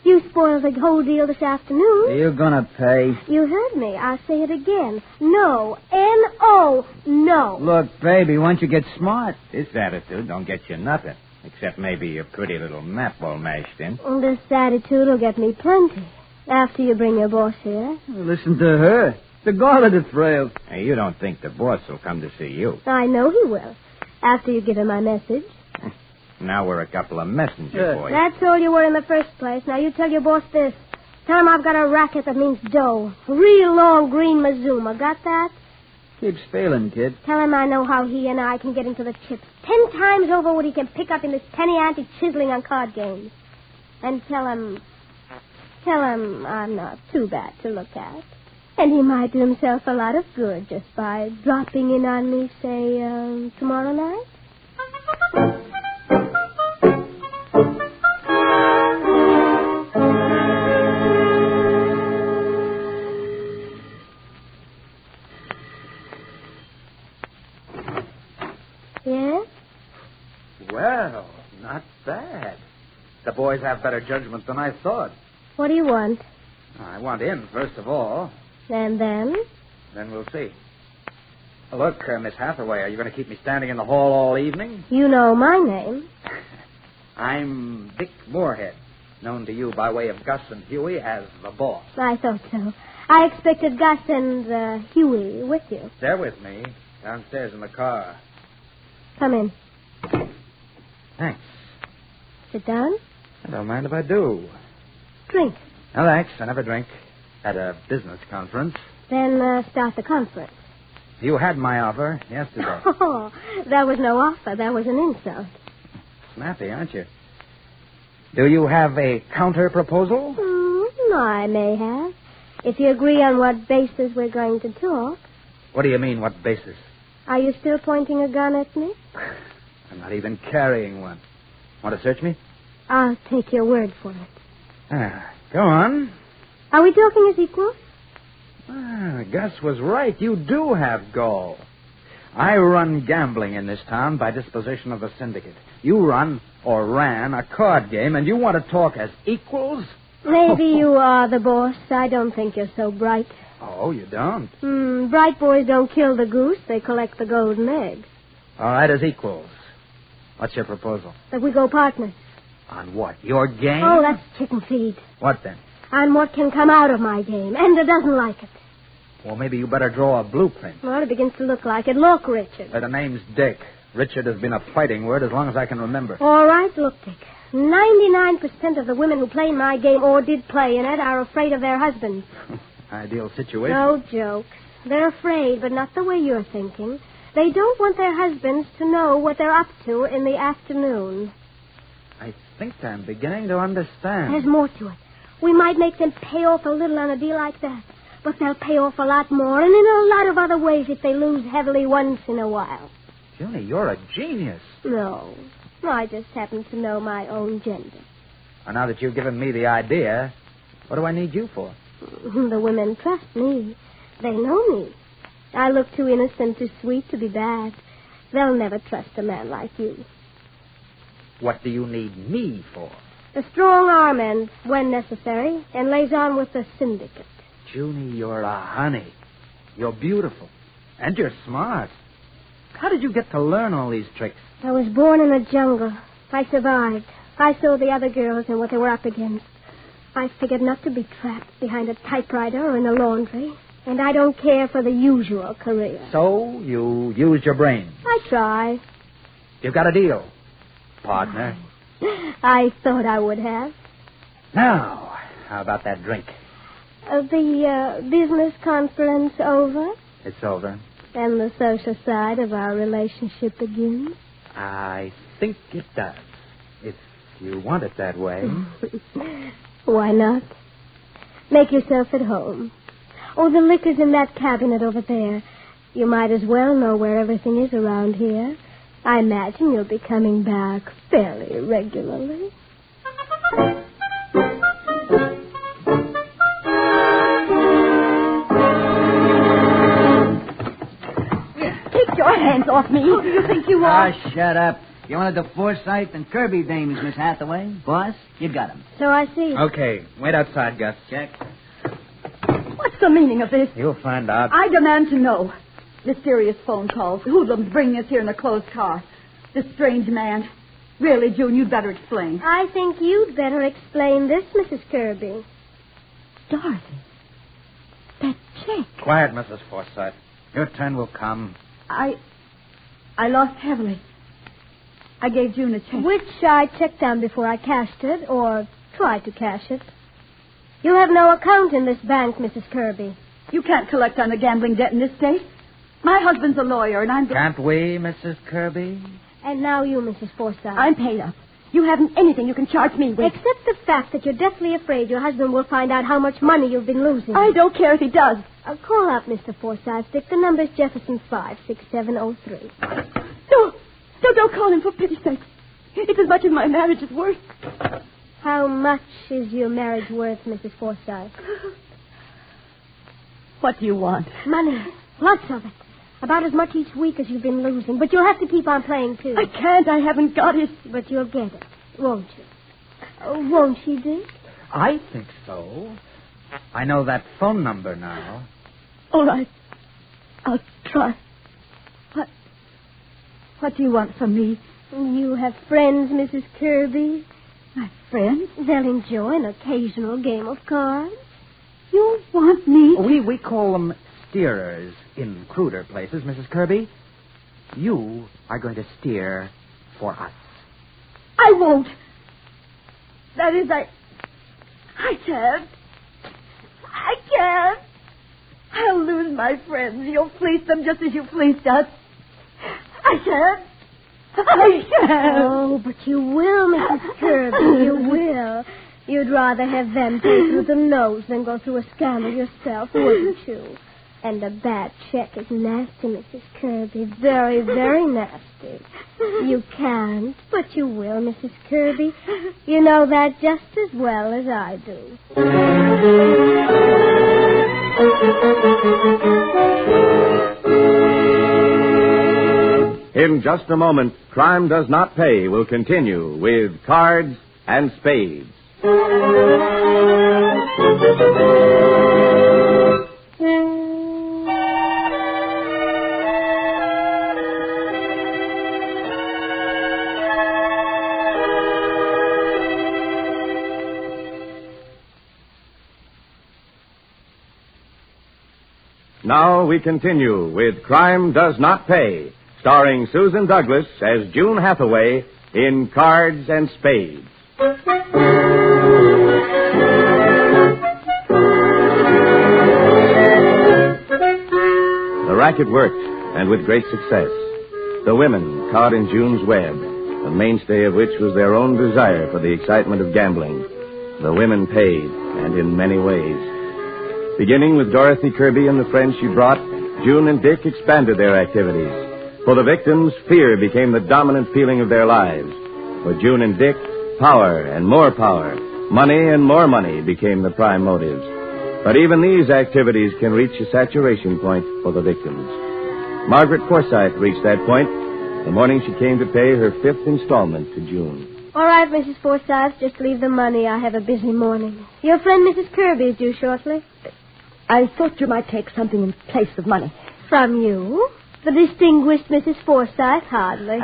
You spoiled the whole deal this afternoon. You're gonna pay. You heard me. I'll say it again. No. N-O. No. Look, baby, why don't you get smart? This attitude don't get you nothing, except maybe your pretty little map all mashed in. This attitude will get me plenty. After you bring your boss here. Listen to her. The gauntlet of frail. Hey, you don't think the boss will come to see you. I know he will. After you give him my message. Now we're a couple of messenger boys. That's all you were in the first place. Now you tell your boss this. Tell him I've got a racket that means dough. Real long green Mazuma. Got that? Keeps failing, kid. Tell him I know how he and I can get into the chips. 10 times over what he can pick up in this penny ante chiseling on card games. And tell him... Tell him I'm not too bad to look at. And he might do himself a lot of good just by dropping in on me, say, tomorrow night. Yes? Well, not bad. The boys have better judgment than I thought. What do you want? I want in, first of all. And then? Then we'll see. Look, Miss Hathaway, are you going to keep me standing in the hall all evening? You know my name. I'm Dick Moorhead, known to you by way of Gus and Huey as the boss. I thought so. I expected Gus and Huey with you. They're with me, downstairs in the car. Come in. Thanks. Sit down. I don't mind if I do. Drink. No, thanks. I never drink. At a business conference. Then start the conference. You had my offer yesterday. Oh, that was no offer. That was an insult. Snappy, aren't you? Do you have a counter-proposal? I may have. If you agree on what basis we're going to talk. What do you mean, what basis? Are you still pointing a gun at me? I'm not even carrying one. Want to search me? I'll take your word for it. Go on. Are we talking as equals? Gus was right. You do have gall. I run gambling in this town by disposition of the syndicate. You run, or ran, a card game, and you want to talk as equals? Maybe you are the boss. I don't think you're so bright. Oh, you don't? Bright boys don't kill the goose. They collect the golden eggs. All right, as equals. What's your proposal? That we go partners. On what? Your game? Oh, that's chicken feed. What then? On what can come out of my game. Enda doesn't like it. Well, maybe you better draw a blueprint. Well, it begins to look like it. Look, Richard. The name's Dick. Richard has been a fighting word as long as I can remember. All right, look, Dick. 99% of the women who play my game or did play in it are afraid of their husbands. Ideal situation. No jokes. They're afraid, but not the way you're thinking. They don't want their husbands to know what they're up to in the afternoon. I think I'm beginning to understand. There's more to it. We might make them pay off a little on a deal like that. But they'll pay off a lot more, and in a lot of other ways if they lose heavily once in a while. Junie, you're a genius. No, I just happen to know my own gender. Well, now that you've given me the idea, what do I need you for? The women trust me. They know me. I look too innocent, too sweet to be bad. They'll never trust a man like you. What do you need me for? A strong arm and, when necessary, and liaison with the syndicate. Junie, you're a honey. You're beautiful. And you're smart. How did you get to learn all these tricks? I was born in the jungle. I survived. I saw the other girls and what they were up against. I figured not to be trapped behind a typewriter or in a laundry. And I don't care for the usual career. So you used your brain. I try. You've got a deal, partner. I thought I would have. Now, how about that drink? The business conference over? It's over. And the social side of our relationship begins? I think it does. If you want it that way. Why not? Make yourself at home. Oh, the liquor's in that cabinet over there. You might as well know where everything is around here. I imagine you'll be coming back fairly regularly. Take your hands off me. Who do you think you are? Shut up. You wanted the Forsyth and Kirby dames, Miss Hathaway. Boss, you got them. So I see. Okay, wait outside, Gus. Check. What's the meaning of this? You'll find out. I demand to know. Mysterious phone calls. Hoodlums bringing us here in a closed car. This strange man. Really, June, you'd better explain. I think you'd better explain this, Mrs. Kirby. Dorothy. That check. Quiet, Mrs. Forsyth. Your turn will come. I lost heavily. I gave June a check. Which I checked on before I cashed it, or tried to cash it. You have no account in this bank, Mrs. Kirby. You can't collect on the gambling debt in this state. My husband's a lawyer, and I'm... Can't we, Mrs. Kirby? And now you, Mrs. Forsyth. I'm paid up. You haven't anything you can charge me with. Except the fact that you're deathly afraid your husband will find out how much money you've been losing. I don't care if he does. Call up Mr. Forsyth, Dick. The number's Jefferson 56703. No, don't call him, for pity's sake. It's as much as my marriage is worth. How much is your marriage worth, Mrs. Forsyth? What do you want? Money. Lots of it. About as much each week as you've been losing. But you'll have to keep on playing, too. I can't. I haven't got it. But you'll get it, won't you? Won't she, Dick? I think so. I know that phone number now. All right. I'll try. What do you want from me? You have friends, Mrs. Kirby. My friends? They'll enjoy an occasional game of cards. You want me? We call them steerers in cruder places, Mrs. Kirby. You are going to steer for us. I won't. That is, I can't. I can't. I'll lose my friends. You'll fleece them just as you fleeced us. I can't. I can't. Oh, but you will, Mrs. Kirby. You will. You'd rather have them pay through the nose than go through a scandal yourself, wouldn't you? And a bad check is nasty, Mrs. Kirby. Very, very nasty. You can't, but you will, Mrs. Kirby. You know that just as well as I do. In just a moment, Crime Does Not Pay will continue with Cards and Spades. Now we continue with Crime Does Not Pay, starring Susan Douglas as June Hathaway in Cards and Spades. The racket worked, and with great success. The women caught in June's web, the mainstay of which was their own desire for the excitement of gambling. The women paid, and in many ways. Beginning with Dorothy Kirby and the friends she brought, June and Dick expanded their activities. For the victims, fear became the dominant feeling of their lives. For June and Dick, power and more power, money and more money became the prime motives. But even these activities can reach a saturation point for the victims. Margaret Forsyth reached that point the morning she came to pay her 5th installment to June. All right, Mrs. Forsyth, just leave the money. I have a busy morning. Your friend Mrs. Kirby is due shortly. I thought you might take something in place of money. From you? The distinguished Mrs. Forsyth? Hardly.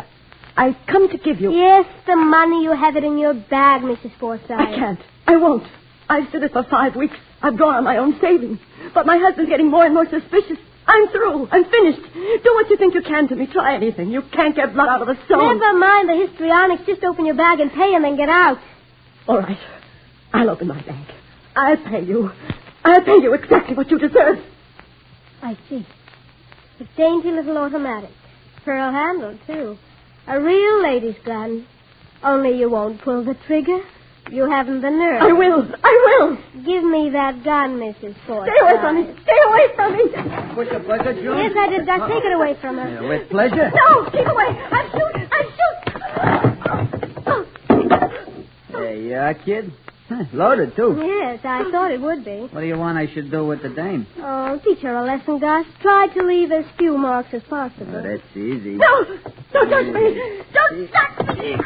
I've come to give you... Yes, the money. You have it in your bag, Mrs. Forsyth. I can't. I won't. I've stood it for 5 weeks. I've drawn on my own savings. But my husband's getting more and more suspicious. I'm through. I'm finished. Do what you think you can to me. Try anything. You can't get blood out of a stone. Never mind the histrionics. Just open your bag and pay and then get out. All right. I'll open my bag. I'll pay you. I'll pay you exactly what you deserve. I see. A dainty little automatic. Pearl handle, too. A real lady's gun. Only you won't pull the trigger. You haven't the nerve. I will. I will. Give me that gun, Mrs. Forsyth. Stay away from me. Stay away from me. With the pleasure, June? Yes, I did. I'll take it away from her. Yeah, with pleasure. No, keep away. I'll shoot. There you are, kid. Loaded, too. Yes, I thought it would be. What do you want I should do with the dame? Oh, teach her a lesson, Gus. Try to leave as few marks as possible. Oh, that's easy. No! Don't touch me! Don't touch me!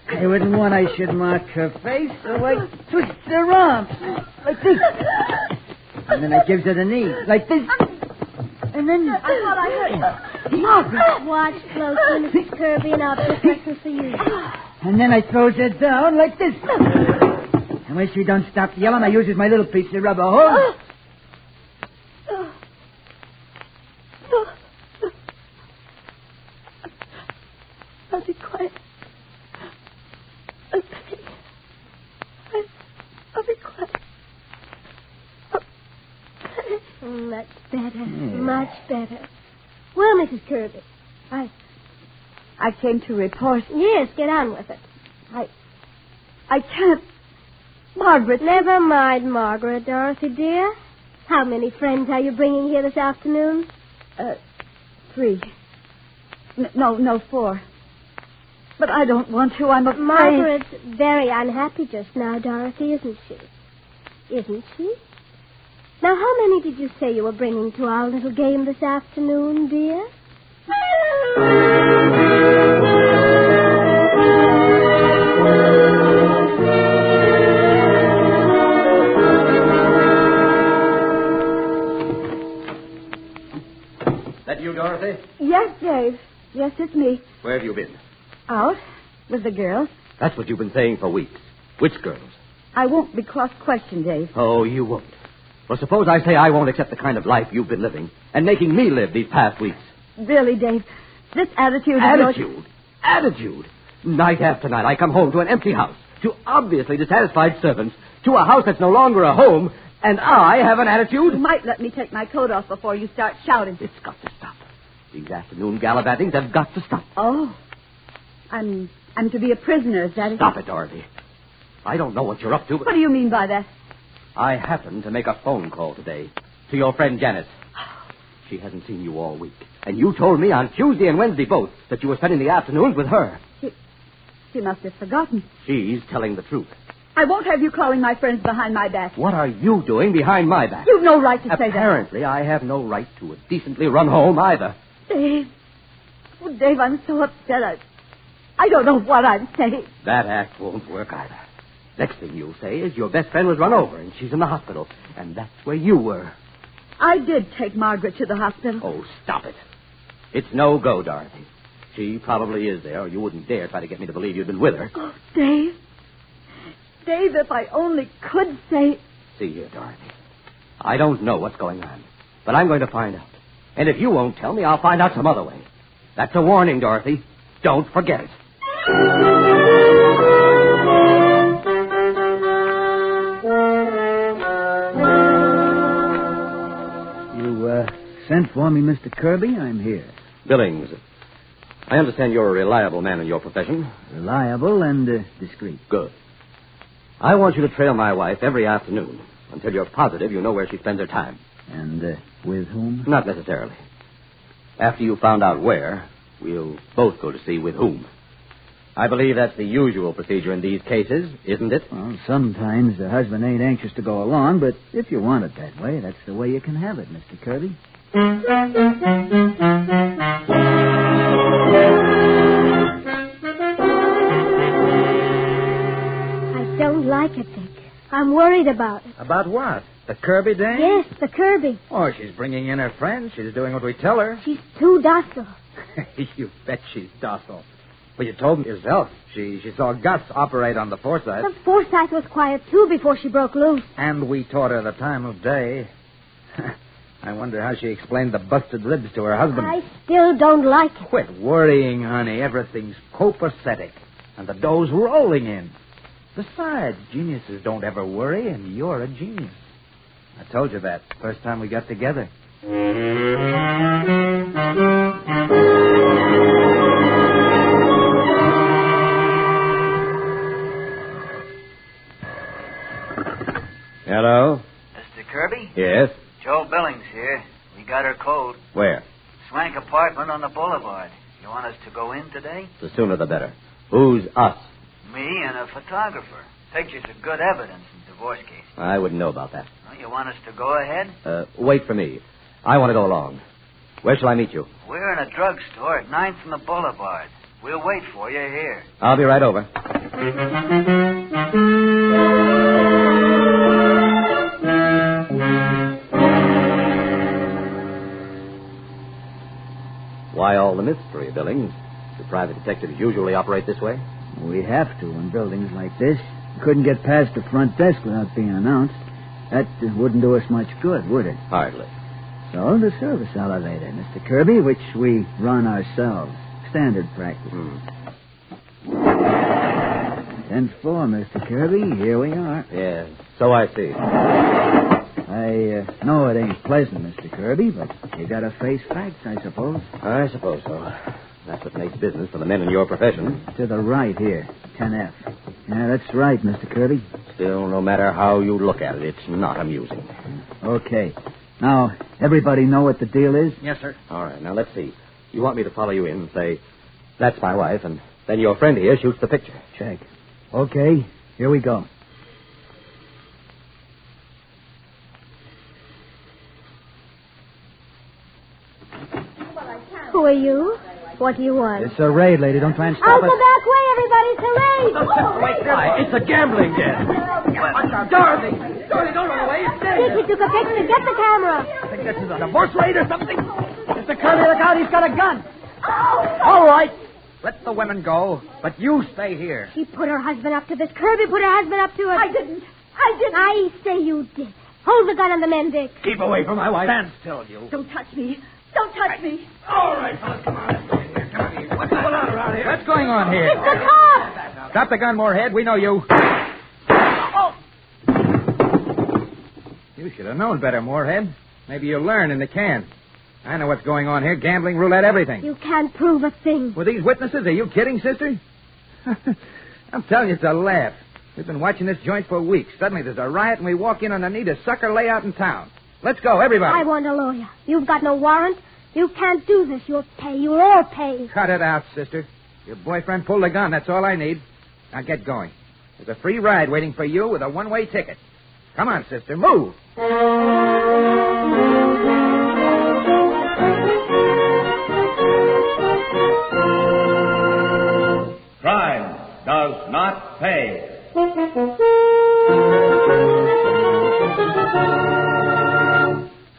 I wouldn't want I should mark her face, so I twist her arms. Like this. And then I gives her the knee. Like this. And then... I thought I heard her. Margaret, watch closely, Mrs. Kirby, and I'll put lessons for you. And then I throws her down like this. And when she don't stop yelling, I uses my little piece of rubber hose. I'll be quiet. I'll be quiet. Much better. Much better. Well, Mrs. Kirby. I came to report. Yes, get on with it. I can't. Margaret. Never mind, Margaret, Dorothy, dear. How many friends are you bringing here this afternoon? 3. No, 4. But I don't want to. I'm afraid. Margaret's very unhappy just now, Dorothy, isn't she? Isn't she? Now, how many did you say you were bringing to our little game this afternoon, dear? That you, Dorothy? Yes, Dave. Yes, it's me. Where have you been? Out with the girls. That's what you've been saying for weeks. Which girls? I won't be cross-questioned, Dave. Oh, you won't. Well, suppose I say I won't accept the kind of life you've been living and making me live these past weeks. Really, Dave, this attitude is Attitude? Attitude? Night after night, I come home to an empty house, to obviously dissatisfied servants, to a house that's no longer a home, and I have an attitude? You might let me take my coat off before you start shouting. It's got to stop. These afternoon gallivantings have got to stop. Oh. I'm to be a prisoner, is that it? Stop it, Dorothy. I don't know what you're up to, but... What do you mean by that? I happened to make a phone call today to your friend Janice. She hasn't seen you all week. And you told me on Tuesday and Wednesday both that you were spending the afternoons with her. She must have forgotten. She's telling the truth. I won't have you calling my friends behind my back. What are you doing behind my back? You've no right to say that. Apparently, I have no right to decently run home either. Dave. Oh, Dave, I'm so upset. I don't know what I'm saying. That act won't work either. Next thing you'll say is your best friend was run over and she's in the hospital. And that's where you were. I did take Margaret to the hospital. Oh, stop it. It's no go, Dorothy. She probably is there, or you wouldn't dare try to get me to believe you'd been with her. Oh, Dave. Dave, if I only could say... See here, Dorothy. I don't know what's going on, but I'm going to find out. And if you won't tell me, I'll find out some other way. That's a warning, Dorothy. Don't forget it. You, sent for me, Mr. Kirby? I'm here. Billings, I understand you're a reliable man in your profession. Reliable and discreet. Good. I want you to trail my wife every afternoon until you're positive you know where she spends her time. And with whom? Not necessarily. After you found out where, we'll both go to see with whom. I believe that's the usual procedure in these cases, isn't it? Well, sometimes the husband ain't anxious to go along, but if you want it that way, that's the way you can have it, Mr. Kirby. I don't like it, Dick. I'm worried about it. About what? The Kirby dame? Yes, the Kirby. Oh, she's bringing in her friends. She's doing what we tell her. She's too docile. You bet she's docile. Well, you told me yourself. She saw Gus operate on the Forsyth. The Forsyth was quiet, too, before she broke loose. And we taught her the time of day. I wonder how she explained the busted ribs to her husband. I still don't like it. Quit worrying, honey. Everything's copacetic. And the dough's rolling in. Besides, geniuses don't ever worry, and you're a genius. I told you that first time we got together. Hello? Mr. Kirby? Yes? Joe Billings here. We got her code. Where? Swank apartment on the boulevard. You want us to go in today? The sooner the better. Who's us? Me and a photographer. Pictures are good evidence in divorce cases. I wouldn't know about that. Well, you want us to go ahead? Wait for me. I want to go along. Where shall I meet you? We're in a drugstore at 9th and the boulevard. We'll wait for you here. I'll be right over. Why all the mystery, Billings? Do private detectives usually operate this way? We have to in buildings like this. We couldn't get past the front desk without being announced. That wouldn't do us much good, would it? Hardly. So the service elevator, Mr. Kirby, which we run ourselves. Standard practice. 10-4, Mr. Kirby. Here we are. Yes, so I see. I know it ain't pleasant, Mr. Kirby, but you gotta face facts, I suppose. I suppose so. That's what makes business for the men in your profession. To the right here. 10F. Yeah, that's right, Mr. Kirby. Still, no matter how you look at it, it's not amusing. Okay. Now, everybody know what the deal is? Yes, sir. All right, now let's see. You want me to follow you in and say, that's my wife, and then your friend here shoots the picture. Check. Okay, here we go. Who are you? What do you want? It's a raid, lady. Don't try and Out stop the us. back way, everybody. It's a raid. Wait, it's a gambling den. Dorothy, don't run away. It's Dickie took a picture. Get the camera. I think this is a divorce raid or something. Mr. Kirby, look out. He's got a gun. All right. Let the women go, but you stay here. She put her husband up to this. Kirby put her husband up to it. I didn't. I say you did. Hold the gun on the men, Dick. Keep away from my wife. Stand still, you. Don't touch me. Don't touch me. All right, fellas, come on. What's going on around here? What's going on here? It's the cops. Drop the gun, Moorhead. We know you. Oh. You should have known better, Moorhead. Maybe you'll learn in the can. I know what's going on here. Gambling, roulette, everything. You can't prove a thing. With these witnesses? Are you kidding, sister? I'm telling you, it's a laugh. We've been watching this joint for weeks. Suddenly there's a riot, and we walk in on the neatest sucker layout in town. Let's go, everybody. I want a lawyer. You've got no warrant. You can't do this. You'll pay. You'll all pay. Cut it out, sister. Your boyfriend pulled the gun. That's all I need. Now get going. There's a free ride waiting for you with a one-way ticket. Come on, sister. Move. Crime does not pay.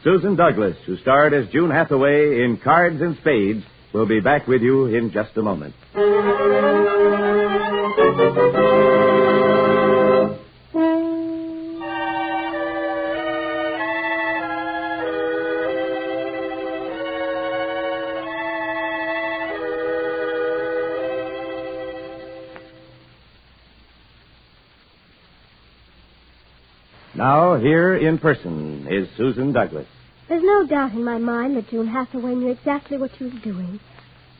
Susan Douglas, who starred as June Hathaway in Cards and Spades, will be back with you in just a moment. Now, here in person is Susan Douglas. There's no doubt in my mind that June Hathaway knew exactly what she was doing.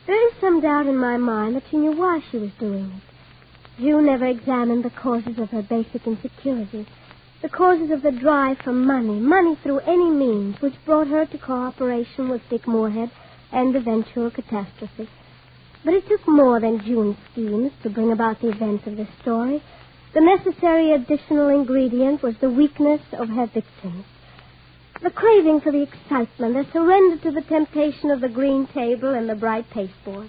There is some doubt in my mind that she knew why she was doing it. June never examined the causes of her basic insecurity, the causes of the drive for money through any means, which brought her to cooperation with Dick Moorhead and eventual catastrophe. But it took more than June's schemes to bring about the events of this story. The necessary additional ingredient was the weakness of her victims. The craving for the excitement, the surrender to the temptation of the green table and the bright pasteboard.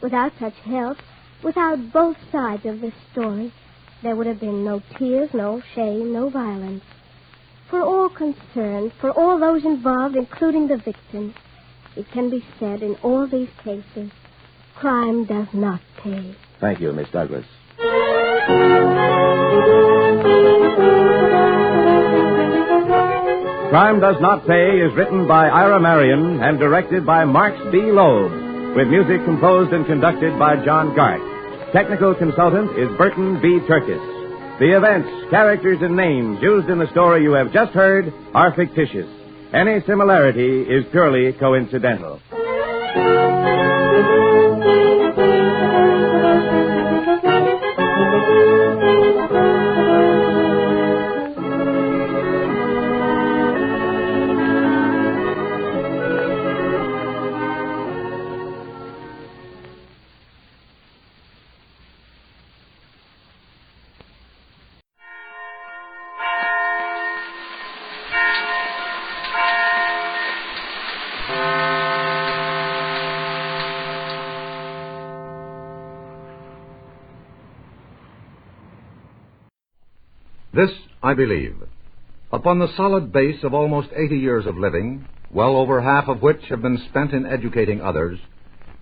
Without such help, without both sides of this story, there would have been no tears, no shame, no violence. For all concerned, for all those involved, including the victims, it can be said in all these cases, crime does not pay. Thank you, Miss Douglas. Crime Does Not Pay is written by Ira Marion and directed by Marks B. Loeb, with music composed and conducted by John Gart. Technical consultant is Burton B. Turkis. The events, characters, and names used in the story you have just heard are fictitious. Any similarity is purely coincidental. This, I believe, upon the solid base of almost 80 years of living, well over half of which have been spent in educating others,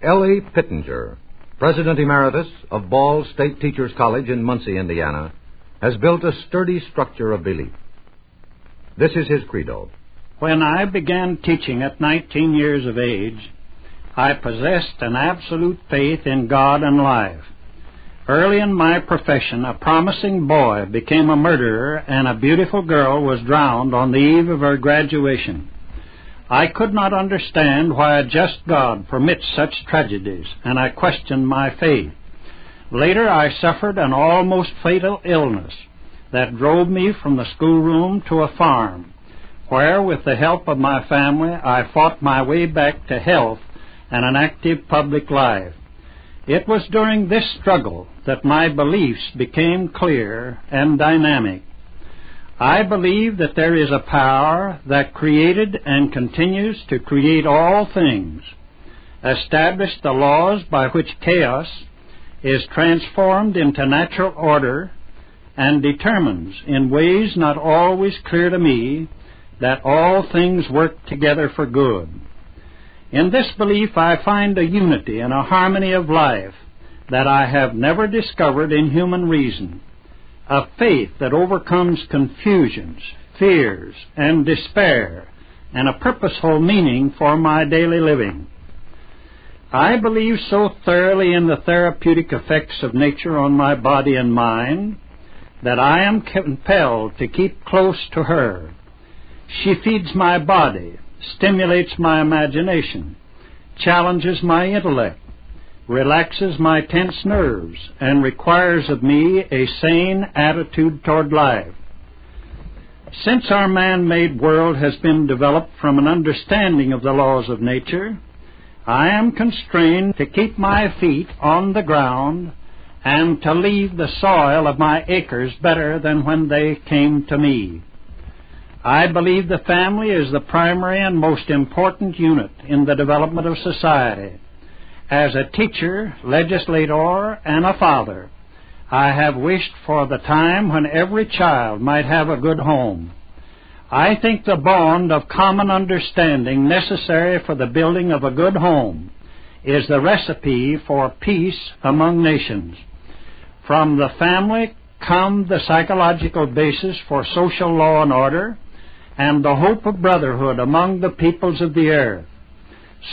L.A. Pittenger, President Emeritus of Ball State Teachers College in Muncie, Indiana, has built a sturdy structure of belief. This is his credo. When I began teaching at 19 years of age, I possessed an absolute faith in God and life. Early in my profession, a promising boy became a murderer, and a beautiful girl was drowned on the eve of her graduation. I could not understand why a just God permits such tragedies, and I questioned my faith. Later, I suffered an almost fatal illness that drove me from the schoolroom to a farm, where, with the help of my family, I fought my way back to health and an active public life. It was during this struggle that my beliefs became clear and dynamic. I believe that there is a power that created and continues to create all things, established the laws by which chaos is transformed into natural order, and determines, in ways not always clear to me, that all things work together for good. In this belief I find a unity and a harmony of life that I have never discovered in human reason, a faith that overcomes confusions, fears, and despair, and a purposeful meaning for my daily living. I believe so thoroughly in the therapeutic effects of nature on my body and mind that I am compelled to keep close to her. She feeds my body, stimulates my imagination, challenges my intellect, relaxes my tense nerves, and requires of me a sane attitude toward life. Since our man-made world has been developed from an understanding of the laws of nature, I am constrained to keep my feet on the ground and to leave the soil of my acres better than when they came to me. I believe the family is the primary and most important unit in the development of society. As a teacher, legislator, and a father, I have wished for the time when every child might have a good home. I think the bond of common understanding necessary for the building of a good home is the recipe for peace among nations. From the family come the psychological basis for social law and order, and the hope of brotherhood among the peoples of the earth.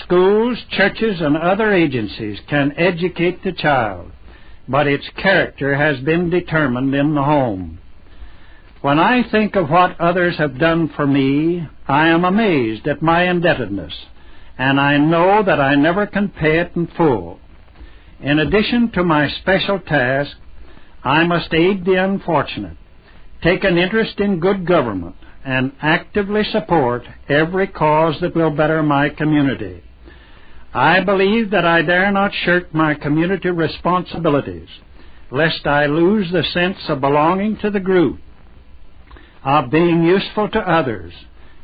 Schools, churches, and other agencies can educate the child, but its character has been determined in the home. When I think of what others have done for me, I am amazed at my indebtedness, and I know that I never can pay it in full. In addition to my special task, I must aid the unfortunate, take an interest in good government, and actively support every cause that will better my community. I believe that I dare not shirk my community responsibilities, lest I lose the sense of belonging to the group, of being useful to others,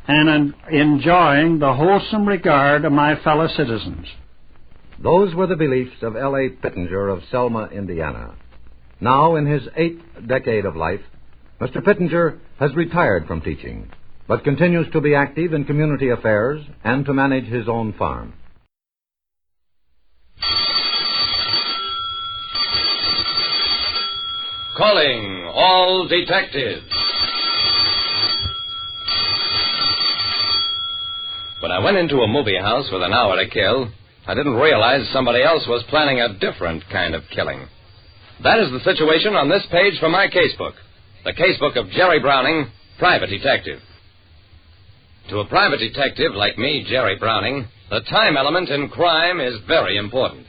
and enjoying the wholesome regard of my fellow citizens. Those were the beliefs of L.A. Pittenger of Selma, Indiana. Now, in his 8th decade of life, Mr. Pittenger has retired from teaching, but continues to be active in community affairs and to manage his own farm. Calling all detectives. When I went into a movie house with an hour to kill, I didn't realize somebody else was planning a different kind of killing. That is the situation on this page from my casebook. The casebook of Jerry Browning, private detective. To a private detective like me, Jerry Browning, the time element in crime is very important.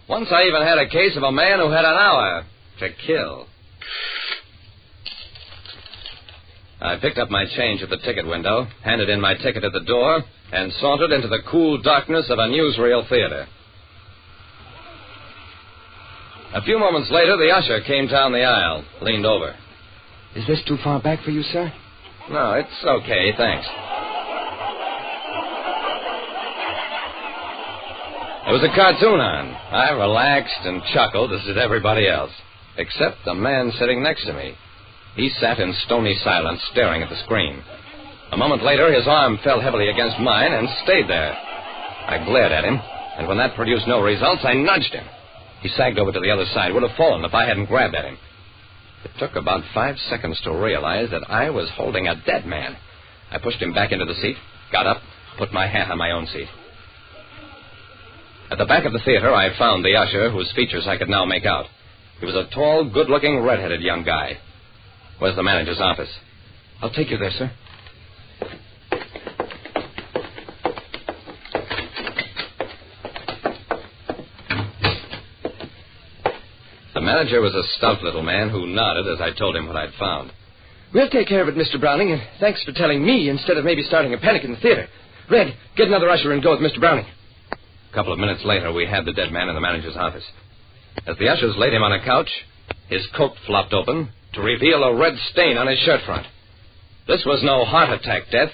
Once I even had a case of a man who had an hour to kill. I picked up my change at the ticket window, handed in my ticket at the door, and sauntered into the cool darkness of a newsreel theater. A few moments later, the usher came down the aisle, leaned over. Is this too far back for you, sir? No, it's okay, thanks. There was a cartoon on. I relaxed and chuckled as did everybody else, except the man sitting next to me. He sat in stony silence, staring at the screen. A moment later, his arm fell heavily against mine and stayed there. I glared at him, and when that produced no results, I nudged him. He sagged over to the other side, would have fallen if I hadn't grabbed at him. It took about 5 seconds to realize that I was holding a dead man. I pushed him back into the seat, got up, put my hat on my own seat. At the back of the theater, I found the usher, whose features I could now make out. He was a tall, good-looking, red-headed young guy. Where's the manager's office? I'll take you there, sir. manager was a stout little man who nodded as I told him what I'd found. We'll take care of it, Mr. Browning, and thanks for telling me instead of maybe starting a panic in the theater. Red, get another usher and go with Mr. Browning. A couple of minutes later, we had the dead man in the manager's office. As the ushers laid him on a couch, his coat flopped open to reveal a red stain on his shirt front. This was no heart attack death.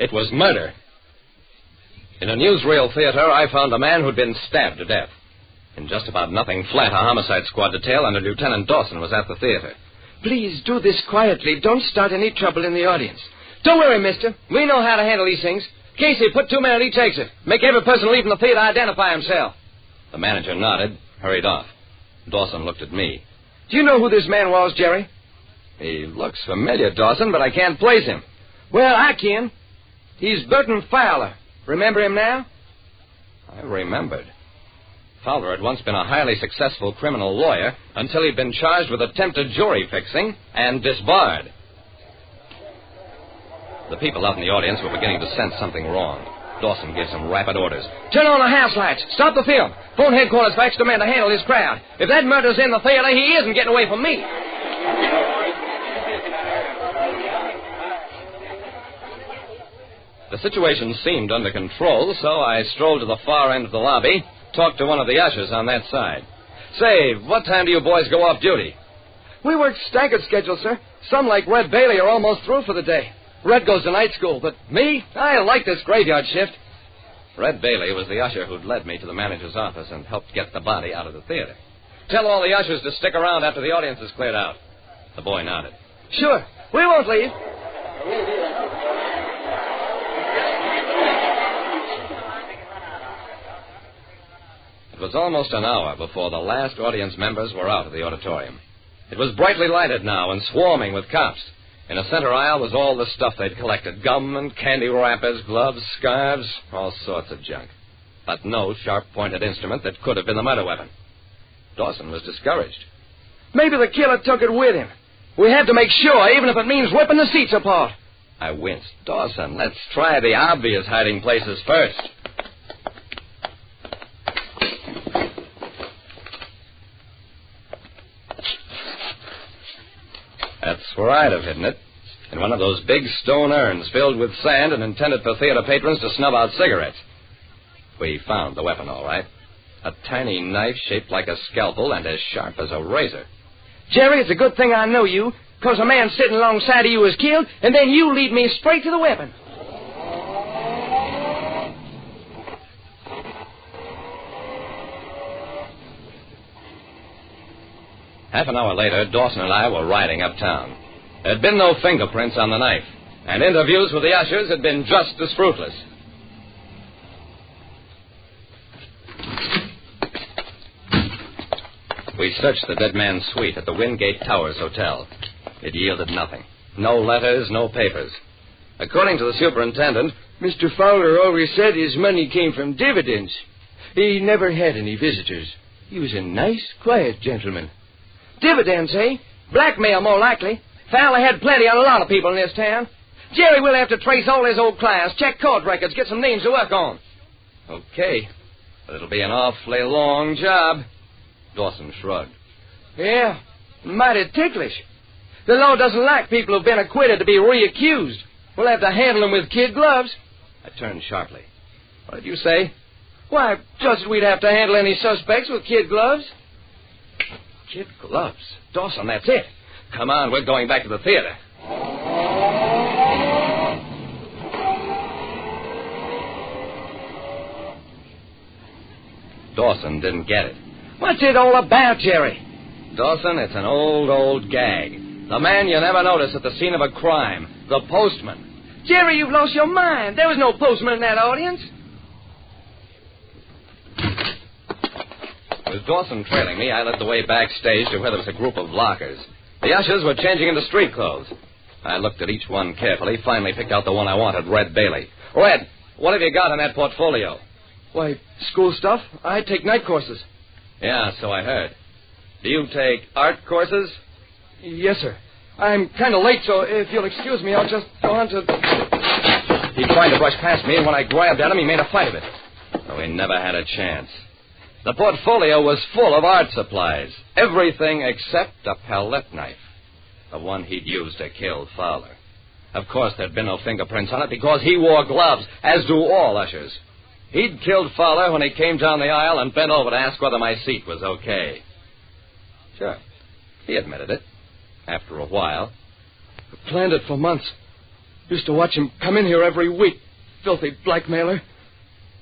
It was murder. In a newsreel theater, I found a man who'd been stabbed to death. In just about nothing flat, a homicide squad detail under Lieutenant Dawson was at the theater. Please do this quietly. Don't start any trouble in the audience. Don't worry, mister. We know how to handle these things. Casey, put 2 men on each exit. Make every person leaving the theater identify himself. The manager nodded, hurried off. Dawson looked at me. Do you know who this man was, Jerry? He looks familiar, Dawson, but I can't place him. Well, I can. He's Burton Fowler. Remember him now? I remembered. Fowler had once been a highly successful criminal lawyer until he'd been charged with attempted jury fixing and disbarred. The people out in the audience were beginning to sense something wrong. Dawson gave some rapid orders. Turn on the house lights. Stop the film. Phone headquarters for extra men to handle this crowd. If that murder's in the theater, he isn't getting away from me. The situation seemed under control, so I strolled to the far end of the lobby, talked to one of the ushers on that side. Say, what time do you boys go off duty? We work staggered schedule, sir. Some, like Red Bailey, are almost through for the day. Red goes to night school, but me, I like this graveyard shift. Red Bailey was the usher who'd led me to the manager's office and helped get the body out of the theater. Tell all the ushers to stick around after the audience is cleared out. The boy nodded. Sure. We won't leave. It was almost an hour before the last audience members were out of the auditorium. It was brightly lighted now and swarming with cops. In a center aisle was all the stuff they'd collected. Gum and candy wrappers, gloves, scarves, all sorts of junk. But no sharp-pointed instrument that could have been the murder weapon. Dawson was discouraged. Maybe the killer took it with him. We have to make sure, even if it means ripping the seats apart. I winced. Dawson, let's try the obvious hiding places first. That's where I'd have hidden it. In one of those big stone urns filled with sand and intended for theater patrons to snub out cigarettes. We found the weapon, all right. A tiny knife shaped like a scalpel and as sharp as a razor. Jerry, it's a good thing I know you, because a man sitting alongside of you was killed, and then you lead me straight to the weapon. Half an hour later, Dawson and I were riding uptown. There had been no fingerprints on the knife, and interviews with the ushers had been just as fruitless. We searched the dead man's suite at the Wingate Towers Hotel. It yielded nothing. No letters, no papers. According to the superintendent, Mr. Fowler always said his money came from dividends. He never had any visitors. He was a nice, quiet gentleman. Dividends, eh? Blackmail, more likely. Fowler had plenty on a lot of people in this town. Jerry, we'll have to trace all his old clients, check court records, get some names to work on. Okay, but it'll be an awfully long job. Dawson shrugged. Yeah, mighty ticklish. The law doesn't like people who've been acquitted to be reaccused. We'll have to handle them with kid gloves. I turned sharply. What did you say? Why, just we'd have to handle any suspects with kid gloves. Kid gloves? Dawson, that's it. Come on, we're going back to the theater. Dawson didn't get it. What's it all about, Jerry? Dawson, it's an old gag. The man you never notice at the scene of a crime. The postman. Jerry, you've lost your mind. There was no postman in that audience. With Dawson trailing me, I led the way backstage to where there was a group of lockers. The ushers were changing into street clothes. I looked at each one carefully, finally picked out the one I wanted, Red Bailey. Red, what have you got in that portfolio? Why, school stuff. I take night courses. Yeah, so I heard. Do you take art courses? Yes, sir. I'm kind of late, so if you'll excuse me, I'll just go on to... He tried to brush past me, and when I grabbed at him, he made a fight of it. So he never had a chance. The portfolio was full of art supplies, everything except a palette knife, the one he'd used to kill Fowler. Of course, there'd been no fingerprints on it because he wore gloves, as do all ushers. He'd killed Fowler when he came down the aisle and bent over to ask whether my seat was okay. Sure, he admitted it, after a while. I planned it for months. Used to watch him come in here every week, filthy blackmailer.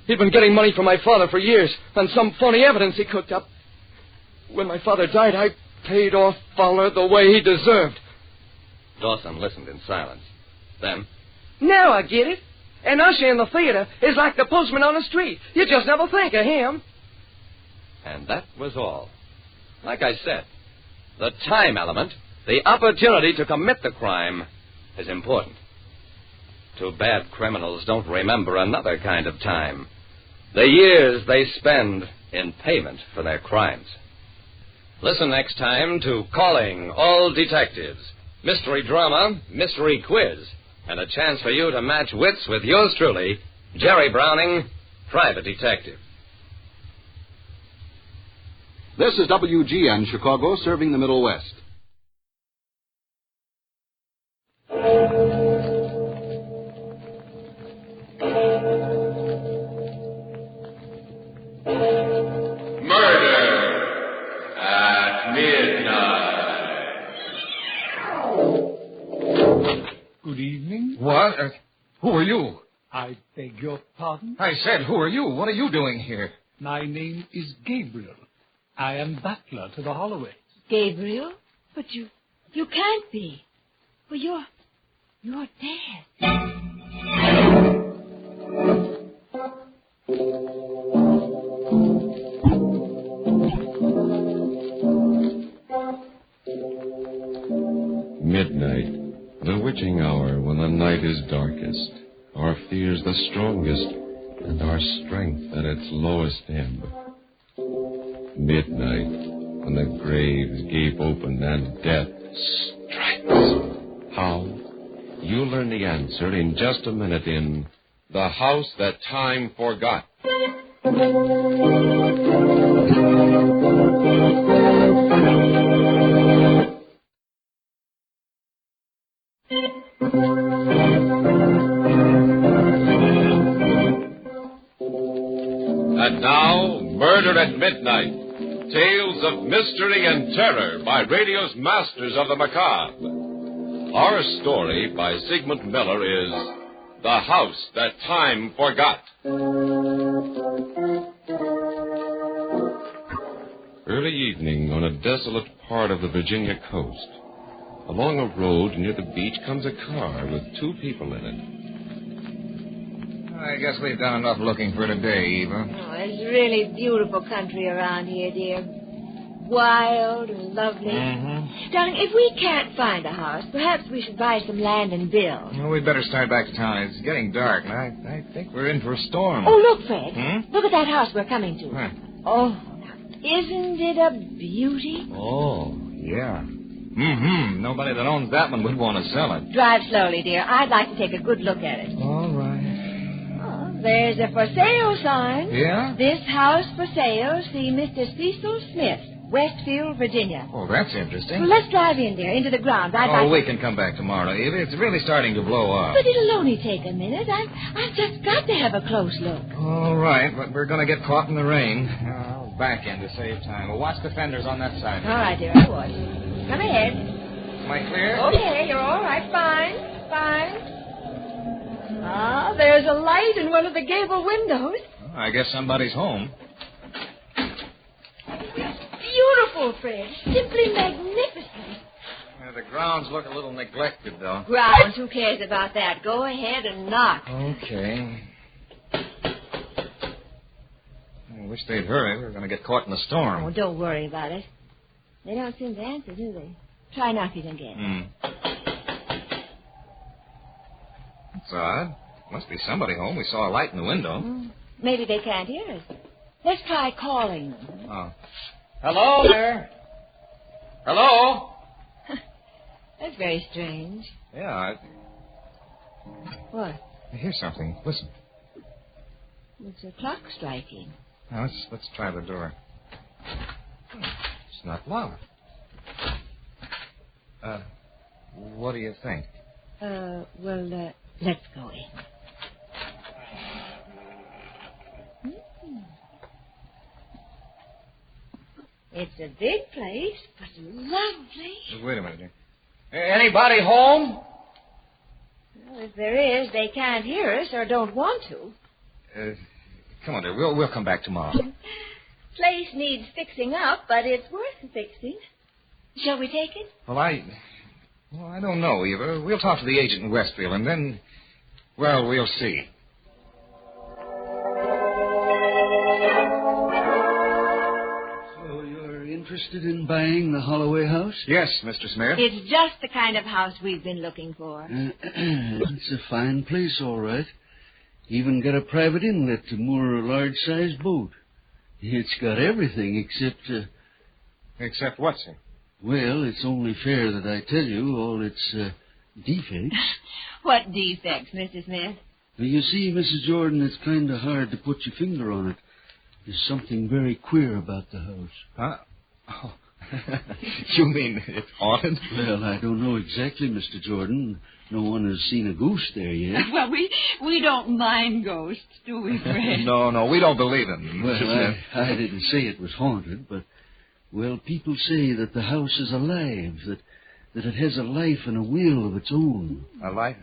He'd been getting money from my father for years on some phony evidence he cooked up. When my father died, I paid off Fowler the way he deserved. Dawson listened in silence. Then, now I get it. An usher in the theater is like the postman on the street. You just never think of him. And that was all. Like I said, the time element, the opportunity to commit the crime, is important. Too bad criminals don't remember another kind of time. The years they spend in payment for their crimes. Listen next time to Calling All Detectives. Mystery drama, mystery quiz, and a chance for you to match wits with yours truly, Jerry Browning, Private Detective. This is WGN Chicago, serving the Middle West. Good evening. What? Who are you? I beg your pardon? I said, who are you? What are you doing here? My name is Gabriel. I am butler to the Holloways. Gabriel? But you can't be. Well, you're dead. Midnight, the witching hour when the night is darkest, our fears the strongest, and our strength at its lowest ebb. Midnight, when the graves gape open and death strikes. How? You'll learn the answer in just a minute in The House That Time Forgot. And now, Murder at Midnight. Tales of mystery and terror by radio's masters of the macabre. Our story by Sigmund Miller is The House That Time Forgot. Early evening on a desolate part of the Virginia coast. Along a road near the beach comes a car with two people in it. I guess we've done enough looking for today, Eva. Oh, it's really beautiful country around here, dear. Wild and lovely. Mm-hmm. Darling, if we can't find a house, perhaps we should buy some land and build. Well, we'd better start back to town. It's getting dark, and I think we're in for a storm. Oh, look, Fred. Look at that house we're coming to. Huh. Oh, now, isn't it a beauty? Oh, yeah. Mm-hmm. Nobody that owns that one would want to sell it. Drive slowly, dear. I'd like to take a good look at it. All right. There's a for sale sign. Yeah? This house for sale. See Mr. Cecil Smith, Westfield, Virginia. Oh, that's interesting. Well, let's drive in there, into the ground, right by... Oh, we can come back tomorrow, Eva. It's really starting to blow up. But it'll only take a minute. I've just got to have a close look. All right, but we're going to get caught in the rain. I'll back in to save time. Well, watch the fenders on that side. All right, dear, I would. Come ahead. Am I clear? Okay, you're all right. Fine. Ah, there's a light in one of the gable windows. I guess somebody's home. Beautiful, Fred. Simply magnificent. Yeah, the grounds look a little neglected, though. Grounds? Who cares about that? Go ahead and knock. Okay. I wish they'd hurry. We're going to get caught in the storm. Oh, don't worry about it. They don't seem to answer, do they? Try knocking again. That's odd. Must be somebody home. We saw a light in the window. Maybe they can't hear us. Let's try calling them. Oh. Hello there. Hello? That's very strange. Yeah, What? I hear something. Listen. It's a clock striking. Now, let's try the door. It's not locked. What do you think? Let's go in. It's a big place, but lovely. Wait a minute. Anybody home? Well, if there is, they can't hear us or don't want to. Come on, dear. We'll come back tomorrow. Place needs fixing up, but it's worth fixing. Shall we take it? Well, I don't know, Eva. We'll talk to the agent in Westfield, and then, well, we'll see. So you're interested in buying the Holloway house? Yes, Mr. Smith. It's just the kind of house we've been looking for. It's a fine place, all right. Even got a private inlet to moor a large-sized boat. It's got everything except... Except what, sir? Well, it's only fair that I tell you all its defects. What defects, Mr. Smith? Well, you see, Mrs. Jordan, it's kind of hard to put your finger on it. There's something very queer about the house. Huh? Oh. You mean it's haunted? Well, I don't know exactly, Mr. Jordan. No one has seen a ghost there yet. Well, we don't mind ghosts, do we, Fred? No, we don't believe in them. Well, I didn't say it was haunted, but, well, people say that the house is alive, that it has a life and a will of its own. A life?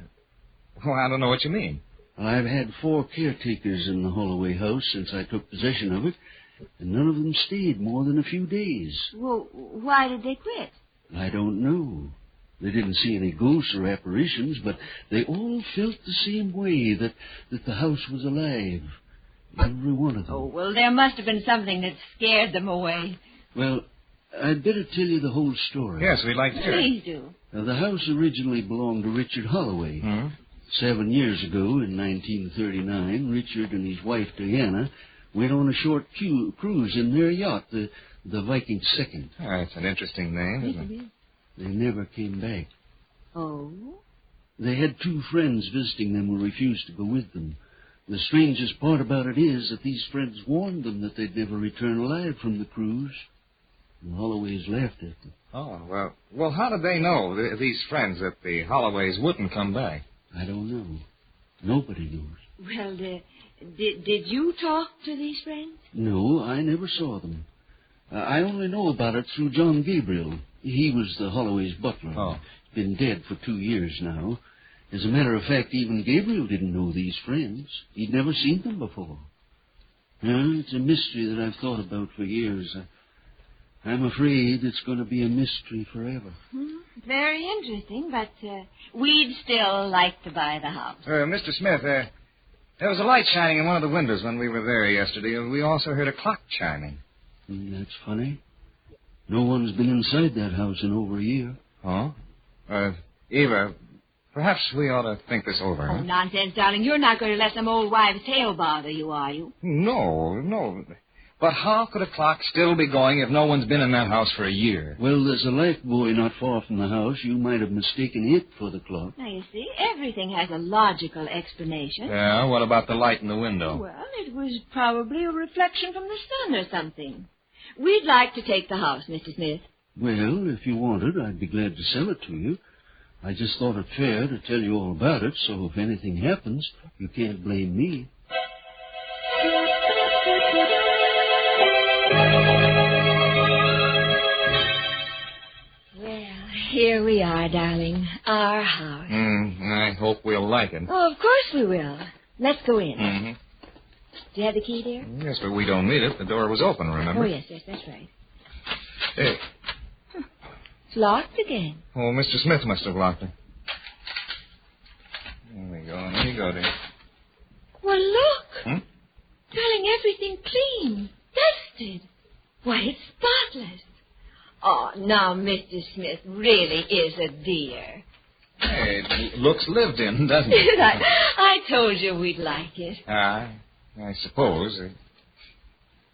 Well, I don't know what you mean. Well, I've had 4 caretakers in the Holloway house since I took possession of it, and none of them stayed more than a few days. Well, why did they quit? I don't know. They didn't see any ghosts or apparitions, but they all felt the same way, that the house was alive. Every one of them. Oh, well, there must have been something that scared them away. Well, I'd better tell you the whole story. Yes, we'd like to hear it. Please do. Now, the house originally belonged to Richard Holloway. 7 years ago, in 1939, Richard and his wife, Diana, went on a short cruise in their yacht, the Viking II. That's an interesting name, isn't it? They never came back. Oh? They had 2 friends visiting them who refused to go with them. The strangest part about it is that these friends warned them that they'd never return alive from the cruise. The Holloways laughed at them. Oh, well, how did they know, these friends, that the Holloways wouldn't come back? I don't know. Nobody knows. Well, did you talk to these friends? No, I never saw them. I only know about it through John Gabriel. He was the Holloway's butler. Oh. Been dead for 2 years now. As a matter of fact, even Gabriel didn't know these friends. He'd never seen them before. It's a mystery that I've thought about for years. I'm afraid it's going to be a mystery forever. Very interesting, but we'd still like to buy the house. Mr. Smith, there was a light shining in one of the windows when we were there yesterday, and we also heard a clock chiming. That's funny. No one's been inside that house in over a year. Oh? Eva, perhaps we ought to think this over. Oh, nonsense, darling. You're not going to let some old wives' tale bother you, are you? No. But how could a clock still be going if no one's been in that house for a year? Well, there's a light buoy not far from the house. You might have mistaken it for the clock. Now, you see, everything has a logical explanation. Yeah, what about the light in the window? Well, it was probably a reflection from the sun or something. We'd like to take the house, Mr. Smith. Well, if you wanted, I'd be glad to sell it to you. I just thought it fair to tell you all about it, so if anything happens, you can't blame me. Well, here we are, darling. Our house. I hope we'll like it. Oh, of course we will. Let's go in. Do you have the key, dear? Yes, but we don't need it. The door was open, remember? Oh, yes, that's right. Hey. It's locked again. Oh, Mr. Smith must have locked it. There we go. Here you go, dear. Well, look. Darling, everything clean. Dusted. Why, it's spotless. Oh, now, Mr. Smith really is a dear. Hey, it looks lived in, doesn't it? I told you we'd like it. I suppose.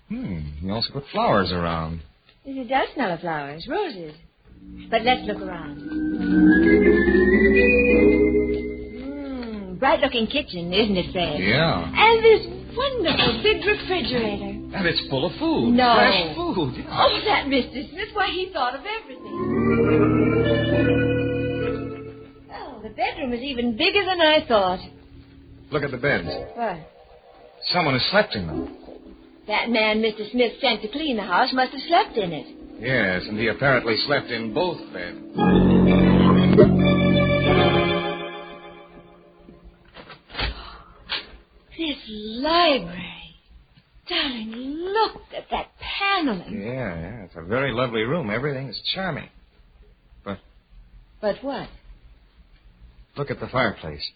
You also put flowers around. It does smell of flowers, roses. But let's look around. Bright-looking kitchen, isn't it, Fred? Yeah. And this wonderful big refrigerator. And it's full of food. No. Fresh food. Yeah. Oh, that Mr. Smith, why, he thought of everything. Oh, the bedroom is even bigger than I thought. Look at the beds. What? Someone has slept in them. That man Mr. Smith sent to clean the house must have slept in it. Yes, and he apparently slept in both beds. This library. Darling, look at that paneling. Yeah, it's a very lovely room. Everything is charming. But what? Look at the fireplace.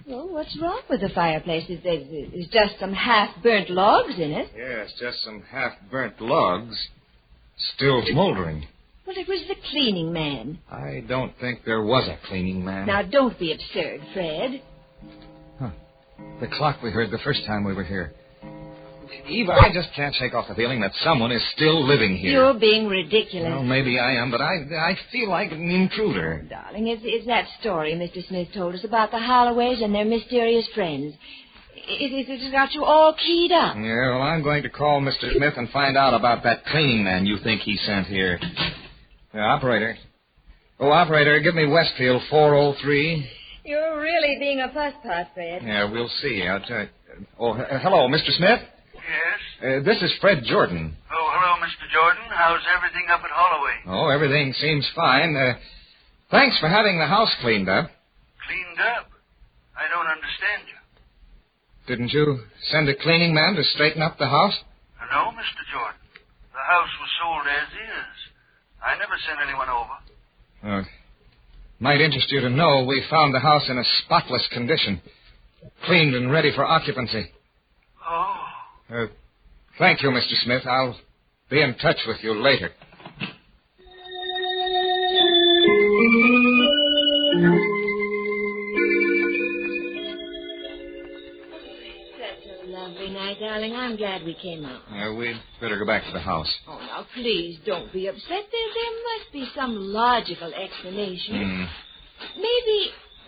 Well, what's wrong with the fireplace? There's just some half-burnt logs in it. Yes, just some half-burnt logs, still smoldering. Well, it was the cleaning man. I don't think there was a cleaning man. Now, don't be absurd, Fred. The clock we heard the first time we were here. Eva, I just can't shake off the feeling that someone is still living here. You're being ridiculous. Well, maybe I am, but I feel like an intruder. Darling, it's that story Mr. Smith told us about the Holloways and their mysterious friends. It's got you all keyed up. Yeah, well, I'm going to call Mr. Smith and find out about that cleaning man you think he sent here. Operator. Oh, operator, give me Westfield 403. You're really being a pusspot, Fred. Yeah, we'll see. I'll tell you. Oh, hello, Mr. Smith? Yes? This is Fred Jordan. Oh, hello, Mr. Jordan. How's everything up at Holloway? Oh, everything seems fine. Thanks for having the house cleaned up. Cleaned up? I don't understand you. Didn't you send a cleaning man to straighten up the house? No, Mr. Jordan. The house was sold as is. I never sent anyone over. Might interest you to know we found the house in a spotless condition. Cleaned and ready for occupancy. Oh. Thank you, Mr. Smith. I'll be in touch with you later. Such a lovely night, darling. I'm glad we came out. We'd better go back to the house. Oh, now, please don't be upset. There must be some logical explanation.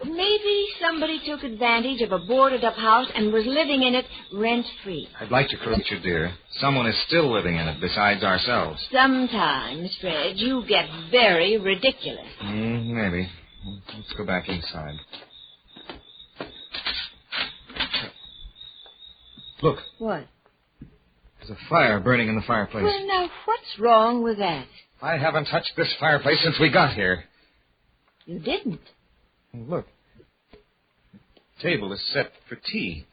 Maybe somebody took advantage of a boarded-up house and was living in it rent-free. I'd like to correct you, dear. Someone is still living in it besides ourselves. Sometimes, Fred, you get very ridiculous. Maybe. Let's go back inside. Look. What? There's a fire burning in the fireplace. Well, now, what's wrong with that? I haven't touched this fireplace since we got here. You didn't? Look. The table is set for tea.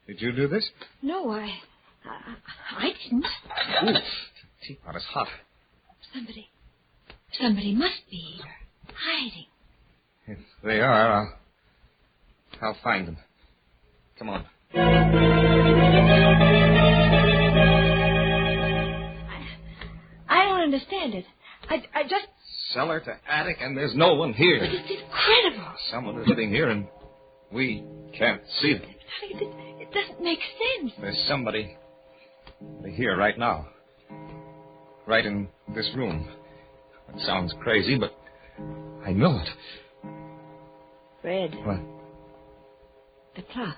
Did you do this? No, I didn't. Ooh, the teapot is hot. Somebody must be here, hiding. If they are, I'll find them. Come on. I don't understand it. I just... Cellar to attic, and there's no one here. But it's incredible. Someone is living here, and we can't see them. It doesn't make sense. There's somebody here right now. Right in this room. It sounds crazy, but I know it. Fred. What? The clock.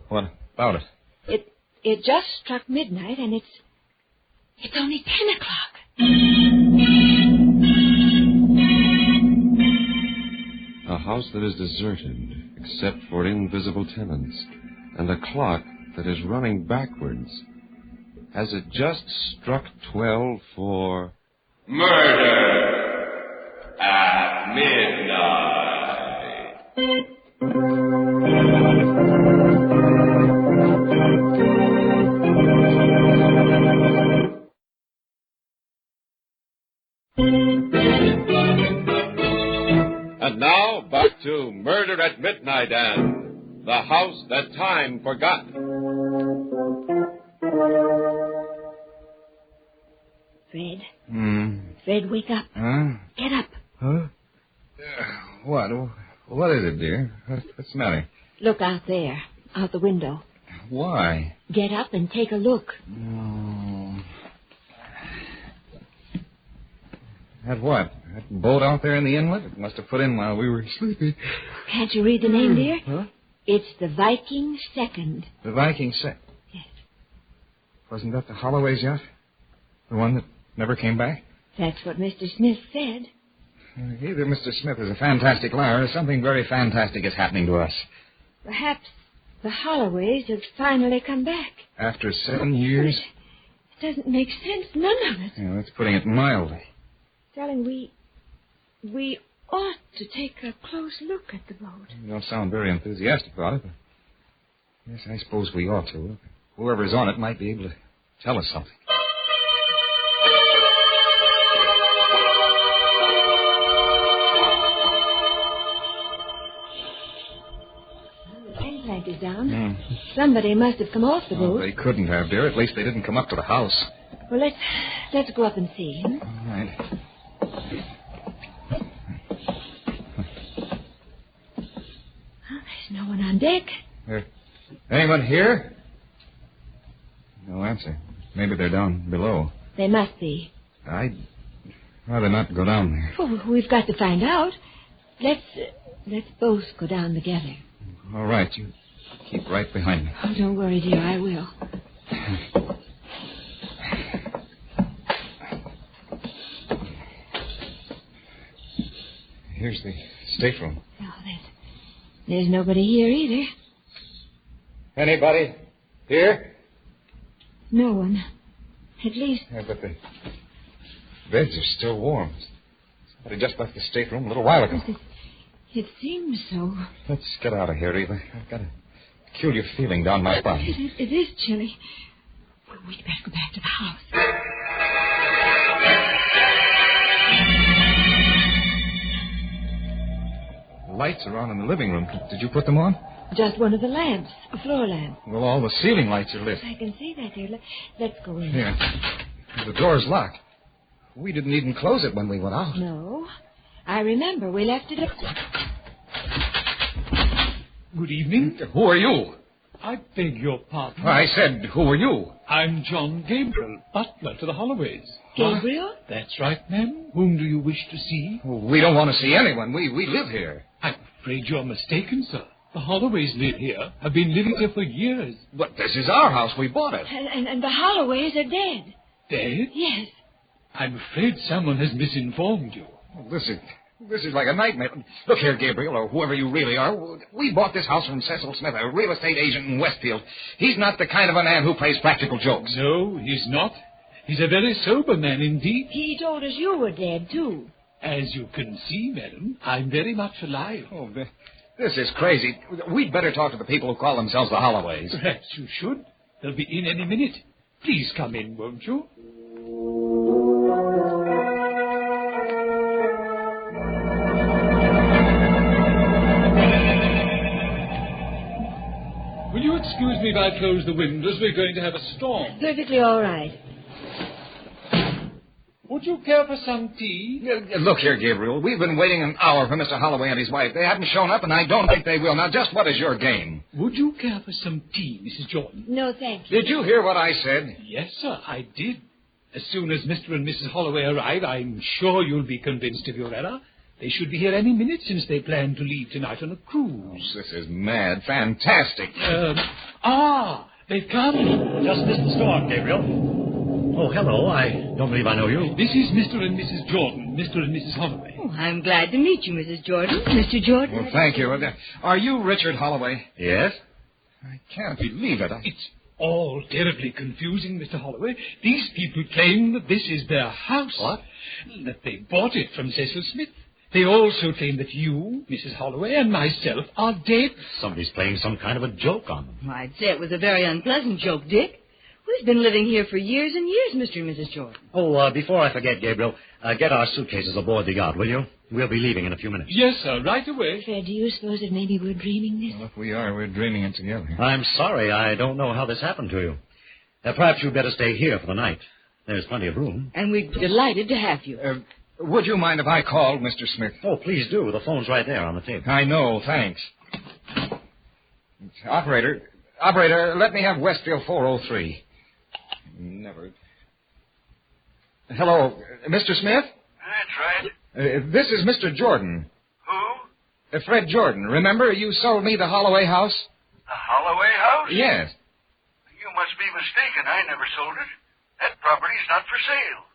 What about it? It just struck midnight, and it's only 10 o'clock. A house that is deserted, except for invisible tenants, and a clock that is running backwards. Has it just struck 12 for... Murder at midnight. And now, back to Murder at Midnight and The House That Time Forgot. Fred? Fred, wake up. Huh? Get up. Huh? What is it, dear? What's the matter? Look out there, out the window. Why? Get up and take a look. Oh. That what? That boat out there in the inlet? It must have put in while we were sleepy. Can't you read the name, dear? Huh? It's the Viking Second. The Viking Second? Yes. Wasn't that the Holloways yet? The one that never came back? That's what Mr. Smith said. Either Mr. Smith is a fantastic liar or something very fantastic is happening to us. Perhaps the Holloways have finally come back. After 7 years? It doesn't make sense, none of it. Yeah, that's putting it mildly. Darling, we ought to take a close look at the boat. You don't sound very enthusiastic about it, but yes, I suppose we ought to. Whoever's on it might be able to tell us something. Gangplank is down. Somebody must have come off the boat. They couldn't have, dear. At least they didn't come up to the house. Well, let's go up and see. All right. There's no one on deck. Anyone here? No answer. Maybe they're down below. They must be. I'd rather not go down there. Well, we've got to find out. Let's both go down together. All right, you keep right behind me. Oh, don't worry, dear. I will. Here's the stateroom. Oh, there's nobody here either. Anybody here? No one. At least... Yeah, but the beds are still warm. Somebody just left the stateroom a little while ago. It seems so. Let's get out of here, Eva. I've got a peculiar feeling down my body. It is chilly. We'd better go back to the house. The lights are on in the living room. Did you put them on? Just one of the lamps, a floor lamp. Well, all the ceiling lights are lit. I can see that, dear. Let's go in. Here. The door's locked. We didn't even close it when we went out. No. I remember we left it up. Good evening. Who are you? I beg your pardon. I said, who are you? I'm John Gabriel, butler to the Holloways. Gabriel? That's right, ma'am. Whom do you wish to see? We don't want to see anyone. We live here. I'm afraid you're mistaken, sir. The Holloways live here. Have been living here for years. But this is our house. We bought it. And the Holloways are dead. Dead? Yes. I'm afraid someone has misinformed you. Well, this is like a nightmare. Look here, Gabriel, or whoever you really are. We bought this house from Cecil Smith, a real estate agent in Westfield. He's not the kind of a man who plays practical jokes. No, he's not. He's a very sober man indeed. He told us you were dead, too. As you can see, madam, I'm very much alive. Oh, this is crazy. We'd better talk to the people who call themselves the Holloways. Perhaps you should. They'll be in any minute. Please come in, won't you? Will you excuse me if I close the windows? We're going to have a storm. Perfectly all right. Would you care for some tea? Look here, Gabriel. We've been waiting an hour for Mr. Holloway and his wife. They haven't shown up, and I don't think they will. Now, just what is your game? Would you care for some tea, Mrs. Jordan? No, thank you. Did you hear what I said? Yes, sir, I did. As soon as Mr. and Mrs. Holloway arrive, I'm sure you'll be convinced of your error. They should be here any minute since they plan to leave tonight on a cruise. Oh, this is mad. Fantastic. They've come. Just missed the storm, Gabriel. Oh, hello. I don't believe I know you. This is Mr. and Mrs. Jordan, Mr. and Mrs. Holloway. Oh, I'm glad to meet you, Mrs. Jordan. Mr. Jordan. Well, thank you. Are you Richard Holloway? Yes. I can't believe it. It's all terribly confusing, Mr. Holloway. These people claim that this is their house. What? That they bought it from Cecil Smith. They also claim that you, Mrs. Holloway, and myself are dead. Somebody's playing some kind of a joke on them. I'd say it was a very unpleasant joke, Dick. We've been living here for years and years, Mr. and Mrs. Jordan. Oh, before I forget, Gabriel, get our suitcases aboard the yacht, will you? We'll be leaving in a few minutes. Yes, sir, right away. Fred, do you suppose that maybe we're dreaming this? Well, if we are, we're dreaming it together. I'm sorry. I don't know how this happened to you. Perhaps you'd better stay here for the night. There's plenty of room. And we're delighted to have you. Would you mind if I called Mr. Smith? Oh, please do. The phone's right there on the table. I know, thanks. Operator, let me have Westfield 403. Never. Hello, Mr. Smith? That's right. This is Mr. Jordan. Who? Fred Jordan. Remember, you sold me the Holloway house? The Holloway house? Yes. You must be mistaken. I never sold it. That property's not for sale.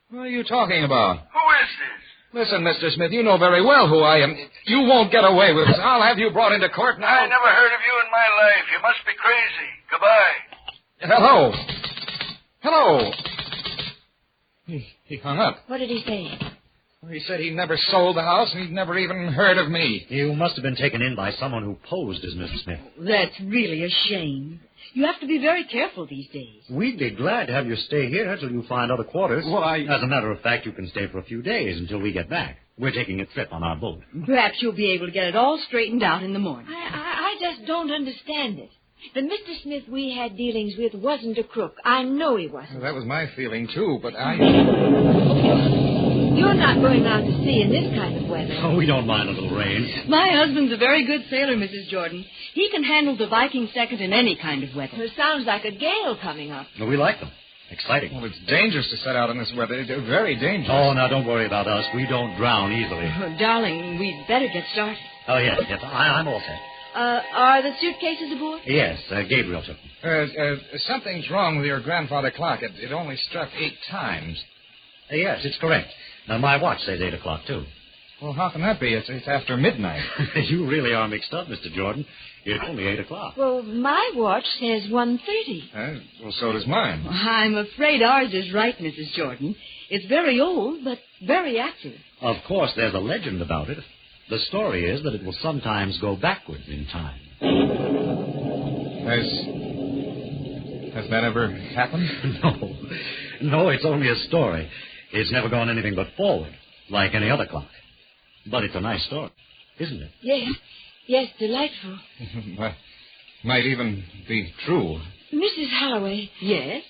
What are you talking about? Who is this? Listen, Mr. Smith, you know very well who I am. You won't get away with this. I'll have you brought into court now. I never heard of you in my life. You must be crazy. Goodbye. Hello. Hello. He hung up. What did he say? He said he never sold the house and he'd never even heard of me. You must have been taken in by someone who posed as Mr. Smith. That's really a shame. You have to be very careful these days. We'd be glad to have you stay here till you find other quarters. Why? As a matter of fact, you can stay for a few days until we get back. We're taking a trip on our boat. Perhaps you'll be able to get it all straightened out in the morning. I just don't understand it. The Mr. Smith we had dealings with wasn't a crook. I know he wasn't. Well, that was my feeling, too, but I... You're not going out to sea in this kind of weather. Oh, we don't mind a little rain. My husband's a very good sailor, Mrs. Jordan. He can handle the Viking second in any kind of weather. It sounds like a gale coming up. No, we like them. Exciting. Well, it's dangerous to set out in this weather. They're very dangerous. Oh, now, don't worry about us. We don't drown easily. Oh, darling, we'd better get started. Oh, yes. I'm all set. Are the suitcases aboard? Yes, Gabriel took them. Something's wrong with your grandfather clock. It only struck 8 times. Yes, it's correct. Now, my watch says 8 o'clock, too. Well, how can that be? It's after midnight. You really are mixed up, Mr. Jordan. It's only 8 o'clock. Well, my watch says 1:30. Well, so does mine. I'm afraid ours is right, Mrs. Jordan. It's very old, but very accurate. Of course, there's a legend about it. The story is that it will sometimes go backwards in time. Has that ever happened? No, it's only a story. It's never gone anything but forward, like any other clock. But it's a nice story, isn't it? Yes, delightful. Might even be true. Mrs. Holloway. Yes?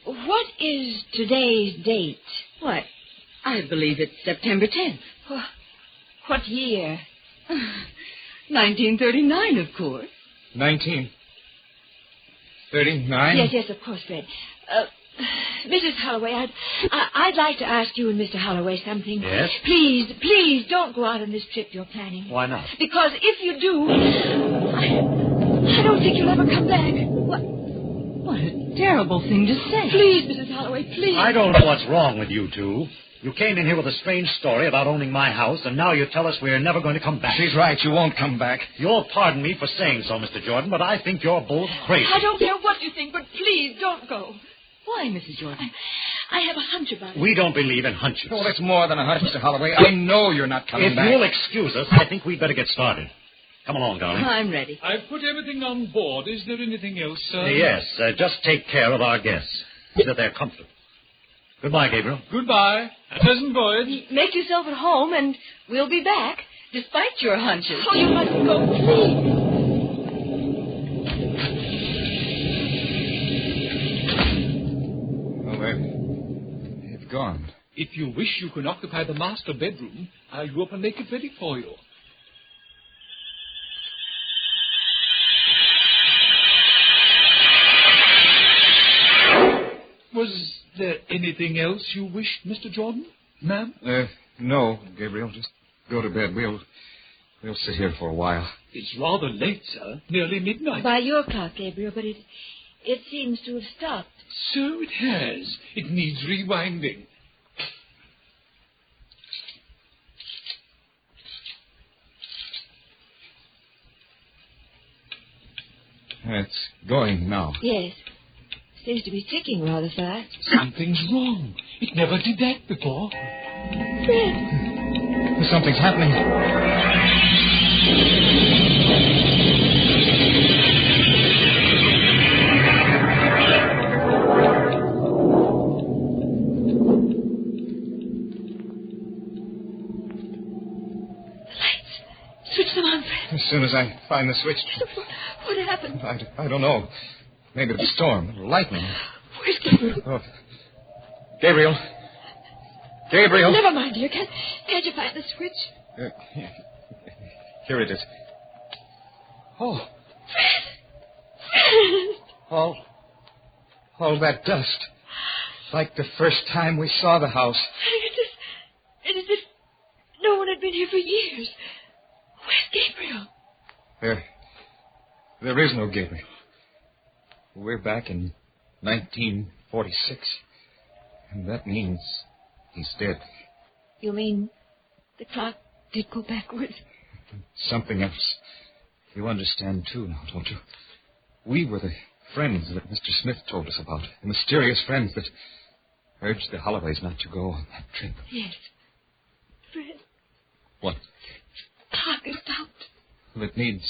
What is today's date? What? I believe it's September 10th. What year? 1939, of course. 1939? Yes, of course, Fred. Mrs. Holloway, I'd like to ask you and Mr. Holloway something. Yes? Please, don't go out on this trip you're planning. Why not? Because if you do, I don't think you'll ever come back. What a terrible thing to say. Please, Mrs. Holloway, please. I don't know what's wrong with you two. You came in here with a strange story about owning my house, and now you tell us we're never going to come back. She's right. You won't come back. You'll pardon me for saying so, Mr. Jordan, but I think you're both crazy. I don't care what you think, but please don't go. Why, Mrs. Jordan? I have a hunch about it. We don't believe in hunches. Oh, it's more than a hunch, Mr. Holloway. I know you're not coming back. If you'll excuse us, I think we'd better get started. Come along, darling. I'm ready. I've put everything on board. Is there anything else, sir? Yes, just take care of our guests, so that they're comfortable. Goodbye, Gabriel. Goodbye. A pleasant voyage. Make yourself at home, and we'll be back, despite your hunches. Oh, you mustn't go, please. It's gone. If you wish, you can occupy the master bedroom. I'll go up and make it ready for you. Was there anything else you wished, Mr. Jordan? Ma'am? No, Gabriel. Just go to bed. We'll sit here for a while. It's rather late, sir. Nearly midnight. By your clock, Gabriel, but it seems to have stopped. So it has. It needs rewinding. It's going now. Yes. Seems to be ticking rather fast. Something's wrong. It never did that before. Fred. Something's happening. Switch them on, Fred. As soon as I find the switch. What happened? I don't know. Maybe it's a storm, lightning. Where's Gabriel? Oh. Gabriel. Gabriel. Never mind, dear. Can't you find the switch? Here it is. Oh. Fred! All that dust. Like the first time we saw the house. It's as if no one had been here for years. Where's Gabriel? There is no Gabriel. We're back in 1946. And that means he's dead. You mean the clock did go backwards? Something else. You understand, too, now, don't you? We were the friends that Mr. Smith told us about. The mysterious friends that urged the Holloways not to go on that trip. Yes. Fred. What? The clock is stopped. Well, it needs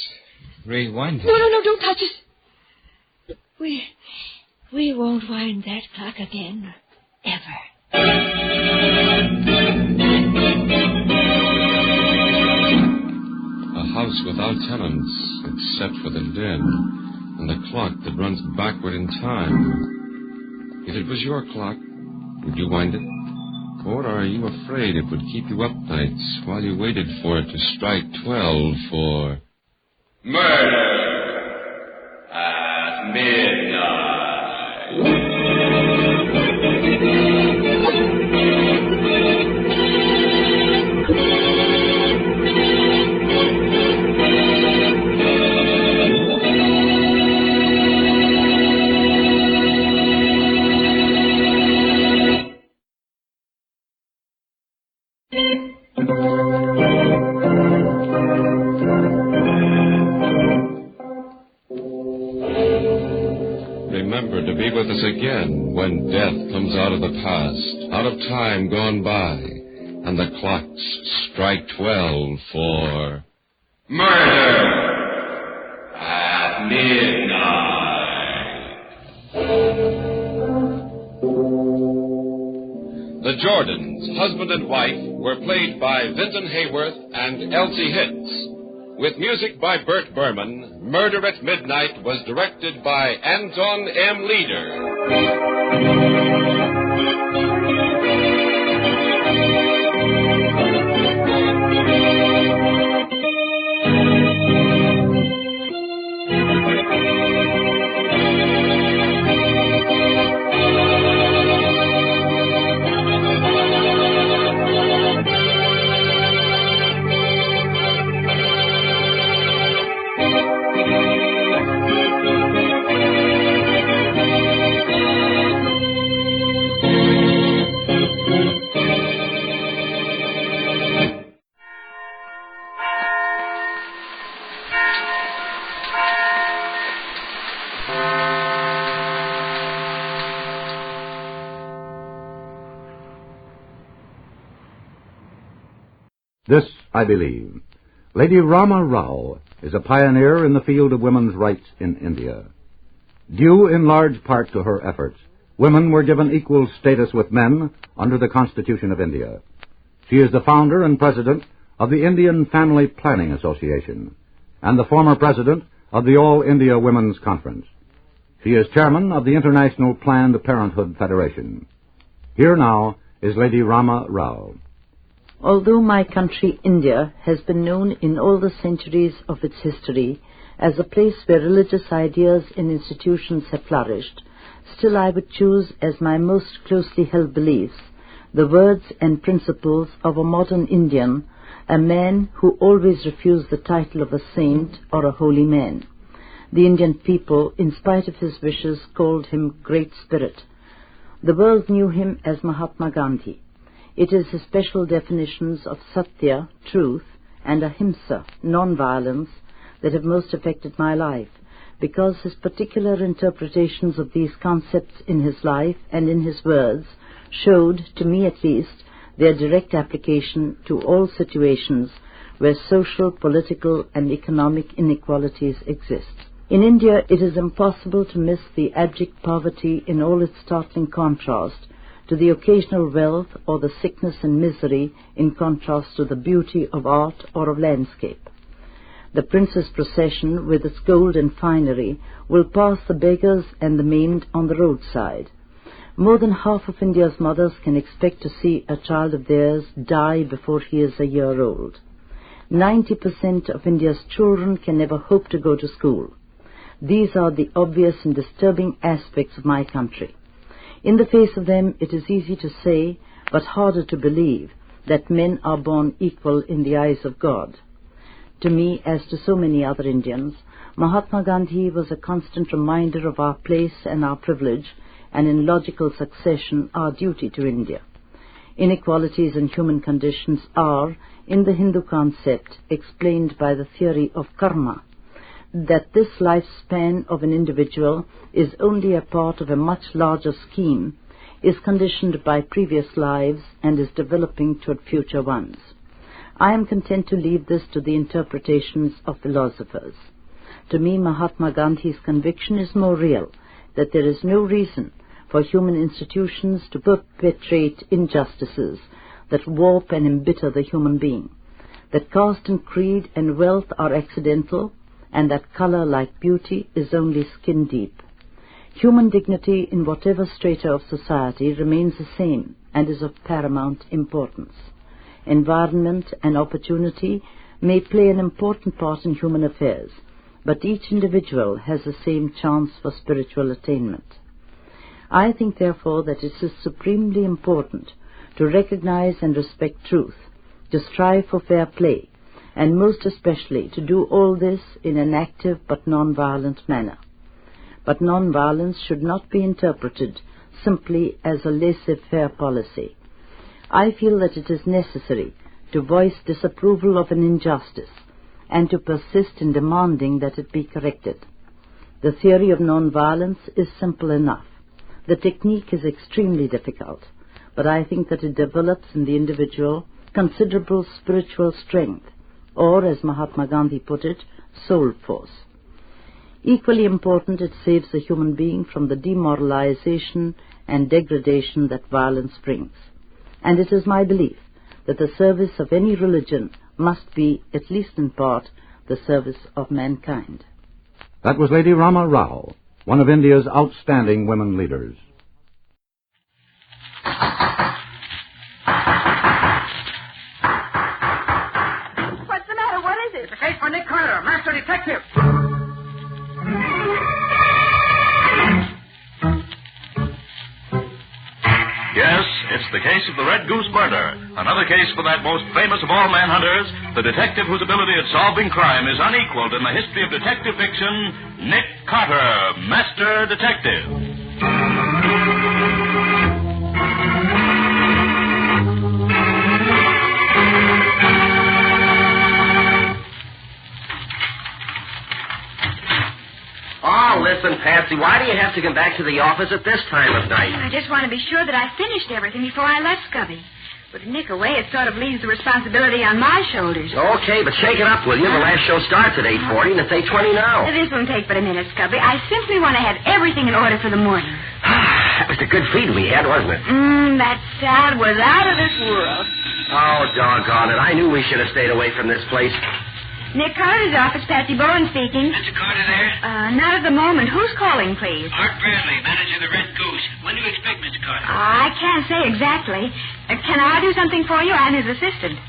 rewinding. No, don't touch it. We won't wind that clock again. Ever. A house without tenants, except for the dead, and a clock that runs backward in time. If it was your clock, would you wind it? Or are you afraid it would keep you up nights while you waited for it to strike 12 for... Murder at midnight. Remember to be with us again when death comes out of the past, out of time gone by, and the clocks strike 12 for... Murder at midnight. The Jordans, husband and wife, were played by Vinton Hayworth and Elsie Hitz. With music by Bert Berman, Murder at Midnight was directed by Anton M. Leader. This I believe. Lady Rama Rao is a pioneer in the field of women's rights in India. Due in large part to her efforts, women were given equal status with men under the Constitution of India. She is the founder and president of the Indian Family Planning Association and the former president of the All India Women's Conference. She is chairman of the International Planned Parenthood Federation. Here now is Lady Rama Rao. Although my country, India, has been known in all the centuries of its history as a place where religious ideas and institutions have flourished, still I would choose as my most closely held beliefs the words and principles of a modern Indian, a man who always refused the title of a saint or a holy man. The Indian people, in spite of his wishes, called him Great Spirit. The world knew him as Mahatma Gandhi. It is his special definitions of satya, truth, and ahimsa, non-violence, that have most affected my life, because his particular interpretations of these concepts in his life and in his words showed, to me at least, their direct application to all situations where social, political, and economic inequalities exist. In India, it is impossible to miss the abject poverty in all its startling contrast to the occasional wealth or the sickness and misery in contrast to the beauty of art or of landscape. The prince's procession, with its gold and finery, will pass the beggars and the maimed on the roadside. More than half of India's mothers can expect to see a child of theirs die before he is a year old. 90% of India's children can never hope to go to school. These are the obvious and disturbing aspects of my country. In the face of them, it is easy to say, but harder to believe, that men are born equal in the eyes of God. To me, as to so many other Indians, Mahatma Gandhi was a constant reminder of our place and our privilege, and in logical succession, our duty to India. Inequalities in human conditions are, in the Hindu concept, explained by the theory of karma, that this lifespan of an individual is only a part of a much larger scheme, is conditioned by previous lives, and is developing toward future ones. I am content to leave this to the interpretations of philosophers. To me, Mahatma Gandhi's conviction is more real, that there is no reason for human institutions to perpetrate injustices that warp and embitter the human being, that caste and creed and wealth are accidental, and that color, like beauty, is only skin deep. Human dignity in whatever strata of society remains the same and is of paramount importance. Environment and opportunity may play an important part in human affairs, but each individual has the same chance for spiritual attainment. I think, therefore, that it is supremely important to recognize and respect truth, to strive for fair play, and most especially to do all this in an active but non-violent manner. But non-violence should not be interpreted simply as a laissez-faire policy. I feel that it is necessary to voice disapproval of an injustice and to persist in demanding that it be corrected. The theory of non-violence is simple enough. The technique is extremely difficult, but I think that it develops in the individual considerable spiritual strength, or, as Mahatma Gandhi put it, soul force. Equally important, it saves the human being from the demoralization and degradation that violence brings. And it is my belief that the service of any religion must be, at least in part, the service of mankind. That was Lady Rama Rao, one of India's outstanding women leaders. What's the matter? What is it? It's a case for Nick Carter, master detective. Yes, it's the case of the Red Goose Murder. Another case for that most famous of all manhunters, the detective whose ability at solving crime is unequaled in the history of detective fiction, Nick Carter, Master Detective. Oh, listen, Patsy, why do you have to come back to the office at this time of night? I just want to be sure that I finished everything before I left Scubby. With Nick away, it sort of leaves the responsibility on my shoulders. Okay, but shake it up, will you? The last show starts at 8:40, and it's 8:20 now. This won't take but a minute, Scubby. I simply want to have everything in order for the morning. That was a good feed we had, wasn't it? That sound was out of this world. Oh, doggone it. I knew we should have stayed away from this place. Nick Carter's office, Patsy Bowen speaking. Mr. Carter there? Not at the moment. Who's calling, please? Art Bradley, manager of the Red Goose. When do you expect Mr. Carter? I can't say exactly. Can I do something for you? I'm his assistant.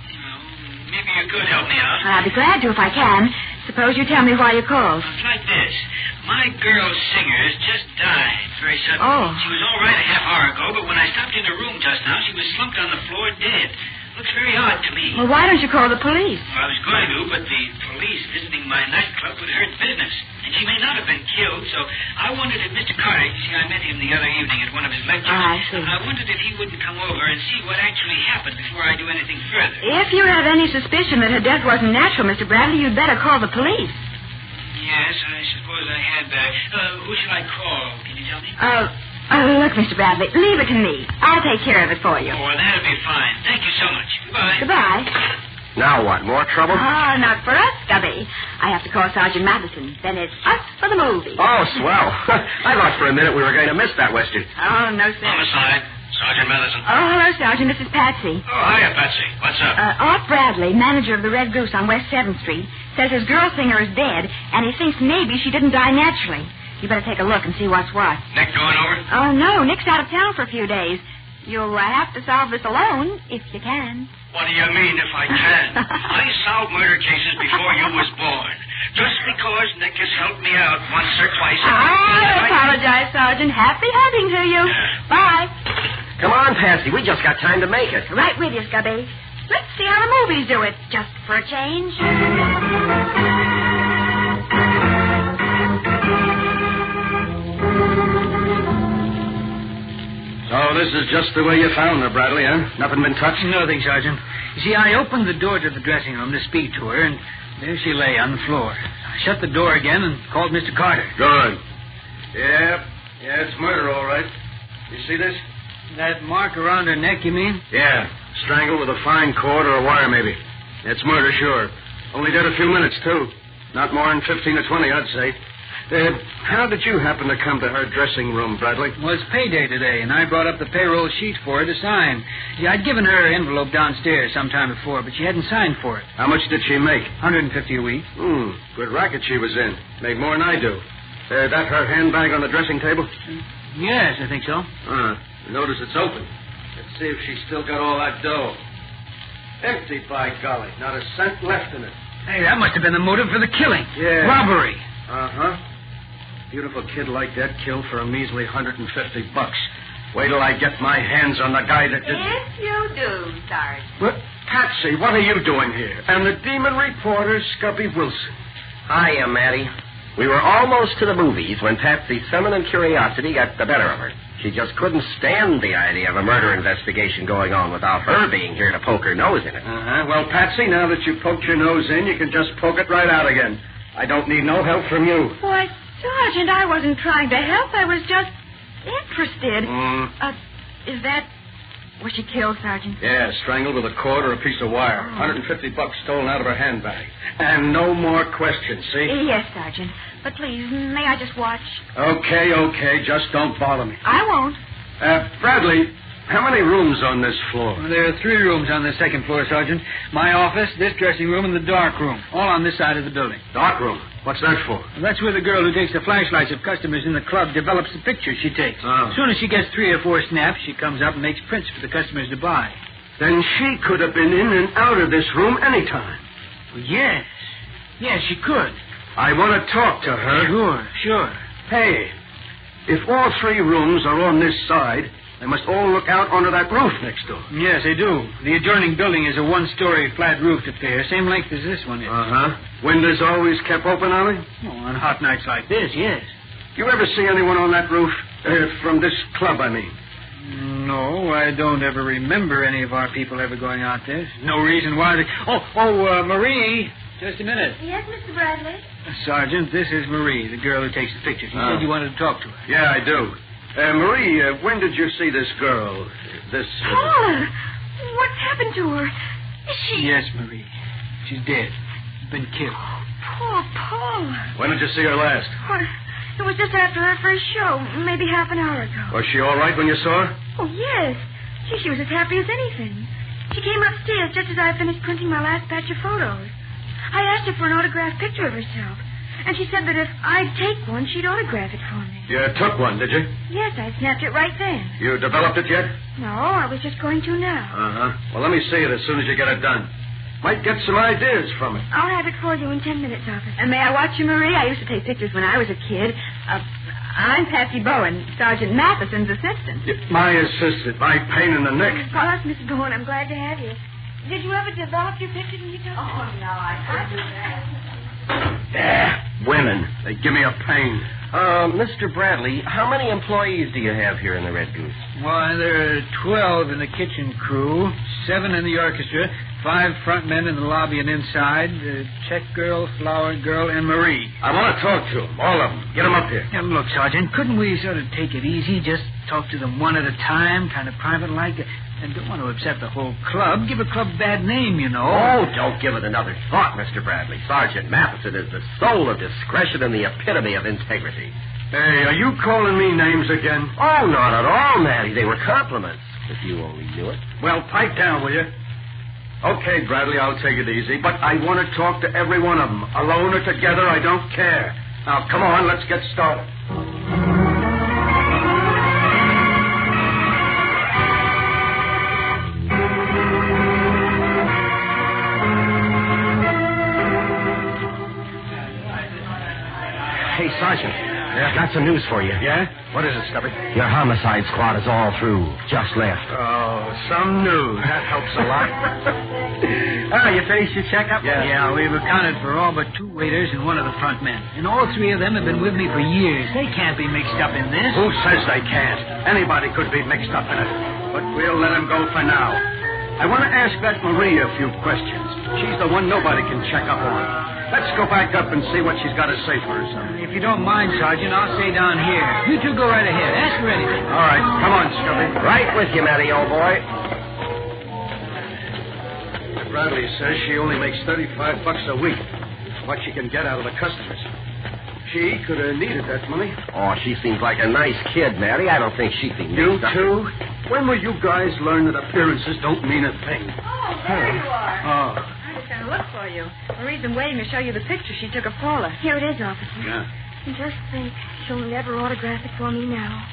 Maybe you could help me out. I'll be glad to if I can. Suppose you tell me why you called. It's like this. My girl singer has just died very suddenly. Oh. She was all right a half hour ago, but when I stopped in her room just now, she was slumped on the floor dead. Looks very odd to me. Well, why don't you call the police? Well, I was going to, but the police visiting my nightclub would hurt business. And she may not have been killed, so I wondered if Mr. Carter, you see, I met him the other evening at one of his lectures. I see. I wondered if he wouldn't come over and see what actually happened before I do anything further. If you have any suspicion that her death wasn't natural, Mr. Bradley, you'd better call the police. Yes, I suppose I had better. Who should I call? Can you tell me? Look, Mr. Bradley, leave it to me. I'll take care of it for you. Oh, well, that'll be fine. Thank you so much. Goodbye. Goodbye. Now what, more trouble? Oh, not for us, Stubby. I have to call Sergeant Madison. Then it's us for the movie. Oh, swell. I thought for a minute we were going to miss that Western. Oh, no, sir. Homicide. Sergeant Madison. Oh, hello, Sergeant. This is Patsy. Oh, hiya, Patsy. What's up? Art Bradley, manager of the Red Goose on West 7th Street, says his girl singer is dead, and he thinks maybe she didn't die naturally. You better take a look and see what's what. Nick going over? Oh, no. Nick's out of town for a few days. You'll have to solve this alone, if you can. What do you mean, if I can? I solved murder cases before you was born. Just because Nick has helped me out once or twice. I apologize, Sergeant. Happy hunting to you. Bye. Come on, Patsy. We just got time to make it. Right with you, Scubby. Let's see how the movies do it, just for a change. So this is just the way you found her, Bradley, huh? Nothing been touched? Nothing, Sergeant. You see, I opened the door to the dressing room to speak to her, and there she lay on the floor. I shut the door again and called Mr. Carter. Good. Yeah, it's murder, all right. You see this? That mark around her neck, you mean? Yeah, strangled with a fine cord or a wire, maybe. It's murder, sure. Only dead a few minutes, too. Not more than 15 or 20, I'd say. How did you happen to come to her dressing room, Bradley? Well, it's payday today, and I brought up the payroll sheet for her to sign. Yeah, I'd given her an envelope downstairs sometime before, but she hadn't signed for it. How much did she make? $150 a week. Good racket she was in. Made more than I do. That her handbag on the dressing table? Yes, I think so. Notice it's open. Let's see if she's still got all that dough. Empty, by golly. Not a cent left in it. Hey, that must have been the motive for the killing. Yeah. Robbery. Uh-huh. Beautiful kid like that killed for a measly $150. Wait till I get my hands on the guy that did... Yes, you do, Sergeant. But, Patsy, what are you doing here? And the demon reporter, Scubby Wilson. Hiya, Matty. We were almost to the movies when Patsy's feminine curiosity got the better of her. She just couldn't stand the idea of a murder investigation going on without her being here to poke her nose in it. Well, Patsy, now that you poked your nose in, you can just poke it right out again. I don't need no help from you. Why, Sergeant, I wasn't trying to help. I was just interested. Is that... Was she killed, Sergeant? Yeah, strangled with a cord or a piece of wire. $150 stolen out of her handbag. And no more questions, see? Yes, Sergeant. But please, may I just watch? Okay. Just don't bother me. I won't. Bradley, how many rooms on this floor? Well, there are 3 rooms on the second floor, Sergeant. My office, this dressing room, and the dark room. All on this side of the building. Dark room? What's that for? Well, that's where the girl who takes the flashlights of customers in the club develops the pictures she takes. Oh. As soon as she gets 3 or 4 snaps, she comes up and makes prints for the customers to buy. Then she could have been in and out of this room any time. Well, yes. Yes, she could. I want to talk to her. Sure. Hey, if all 3 rooms are on this side, they must all look out onto that roof next door. Yes, they do. The adjoining building is a 1-story flat-roofed affair, same length as this one is. Windows always kept open, are they? Oh, on hot nights like this, yes. You ever see anyone on that roof? From this club, I mean. No, I don't ever remember any of our people ever going out there. No reason why they... Marie, just a minute. Yes, Mr. Bradley? Sergeant, this is Marie, the girl who takes the pictures. You said you wanted to talk to her. Yeah, I do. Marie, when did you see this girl? Paula! What's happened to her? Is she... Yes, Marie. She's dead. Been killed. Poor Paula. When did you see her last? It was just after her first show, maybe half an hour ago. Was she all right when you saw her? Oh, yes. She was as happy as anything. She came upstairs just as I finished printing my last batch of photos. I asked her for an autographed picture of herself, and she said that if I'd take one, she'd autograph it for me. You took one, did you? Yes, I snapped it right then. You developed it yet? No, I was just going to now. Well, let me see it as soon as you get it done. Might get some ideas from it. I'll have it for you in 10 minutes, officer. And may I watch you, Marie? I used to take pictures when I was a kid. I'm Patsy Bowen, Sergeant Matheson's assistant. My assistant. My pain in the neck. Oh, that's Miss Bowen. I'm glad to have you. Did you ever develop your pictures when you took them? Oh, no, I couldn't do that. Yeah, women. They give me a pain. Mr. Bradley, how many employees do you have here in the Red Goose? Why, there are 12 in the kitchen crew, 7 in the orchestra, 5 front men in the lobby and inside, check girl, flower girl, and Marie. I want to talk to them, all of them. Get them up here. Now, look, Sergeant, couldn't we sort of take it easy, just talk to them one at a time, kind of private-like? And don't want to upset the whole club. Give a club a bad name, you know. Oh, don't give it another thought, Mr. Bradley. Sergeant Matheson is the soul of discretion and the epitome of integrity. Hey, are you calling me names again? Oh, not at all, Matty. They were compliments, if you only knew it. Well, pipe down, will you? Okay, Bradley, I'll take it easy, but I want to talk to every one of them. Alone or together, I don't care. Now, come on, let's get started. Hey, Sergeant. Yeah? Got some news for you. Yeah? What is it, Stubby? Your homicide squad is all through. Just left. Oh, some news. That helps a lot. You finished your checkup? Yeah. Yeah, we've accounted for all but 2 waiters and 1 of the front men. And all 3 of them have been with me for years. They can't be mixed up in this. Who says they can't? Anybody could be mixed up in it. But we'll let him go for now. I want to ask that Marie a few questions. She's the one nobody can check up on. Let's go back up and see what she's got to say for herself. If you don't mind, Sergeant, I'll stay down here. You two go right ahead. Ask her anything. All right. Come on, Scubby. Right with you, Matty, old boy. Bradley says she only makes $35 a week. What she can get out of the customers. She could have needed that money. Oh, she seems like a nice kid, Matty. I don't think she'd be You mixed up. too? When will you guys learn that appearances don't mean a thing? Oh, there you are. Oh. I was going to look for you. Marie's been waiting to show you the picture she took of Paula. Here it is, officer. Yeah. And just think, she'll never autograph it for me now.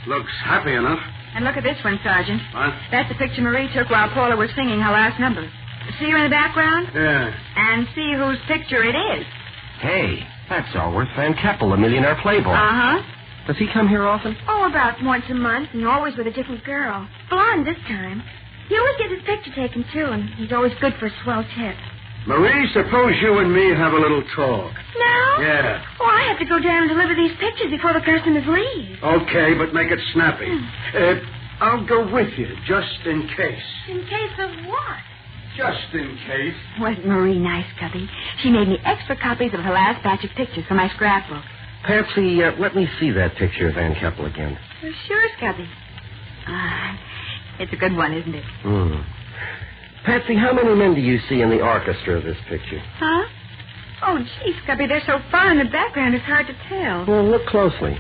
Looks happy enough. And look at this one, Sergeant. What? That's the picture Marie took while Paula was singing her last number. See her in the background? Yeah. And see whose picture it is. Hey, that's Alworth Van Keppel, the millionaire playboy. Uh-huh. Does he come here often? Oh, about once a month, and always with a different girl. Blonde this time. He always gets his picture taken, too, and he's always good for a swell tip. Marie, suppose you and me have a little talk. Now? Yeah. Oh, I have to go down and deliver these pictures before the customers leave. Okay, but make it snappy. I'll go with you, just in case. In case of what? Just in case. Wasn't Marie nice, Cubby? She made me extra copies of her last batch of pictures for my scrapbook. Patsy, let me see that picture of Van Keppel again. Well, sure, Scubby. It's a good one, isn't it? Patsy, how many men do you see in the orchestra of this picture? Huh? Oh, gee, Scubby, they're so far in the background it's hard to tell. Well, look closely.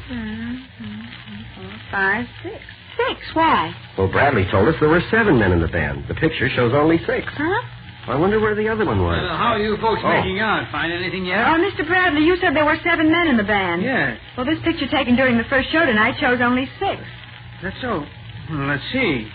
5, 6. 6? Why? Well, Bradley told us there were 7 men in the band. The picture shows only 6. Huh? I wonder where the other one was. How are you folks making out? Find anything yet? Oh, Mr. Bradley, you said there were 7 men in the band. Yes. Well, this picture taken during the first show tonight shows only 6. That's so. Well, let's see.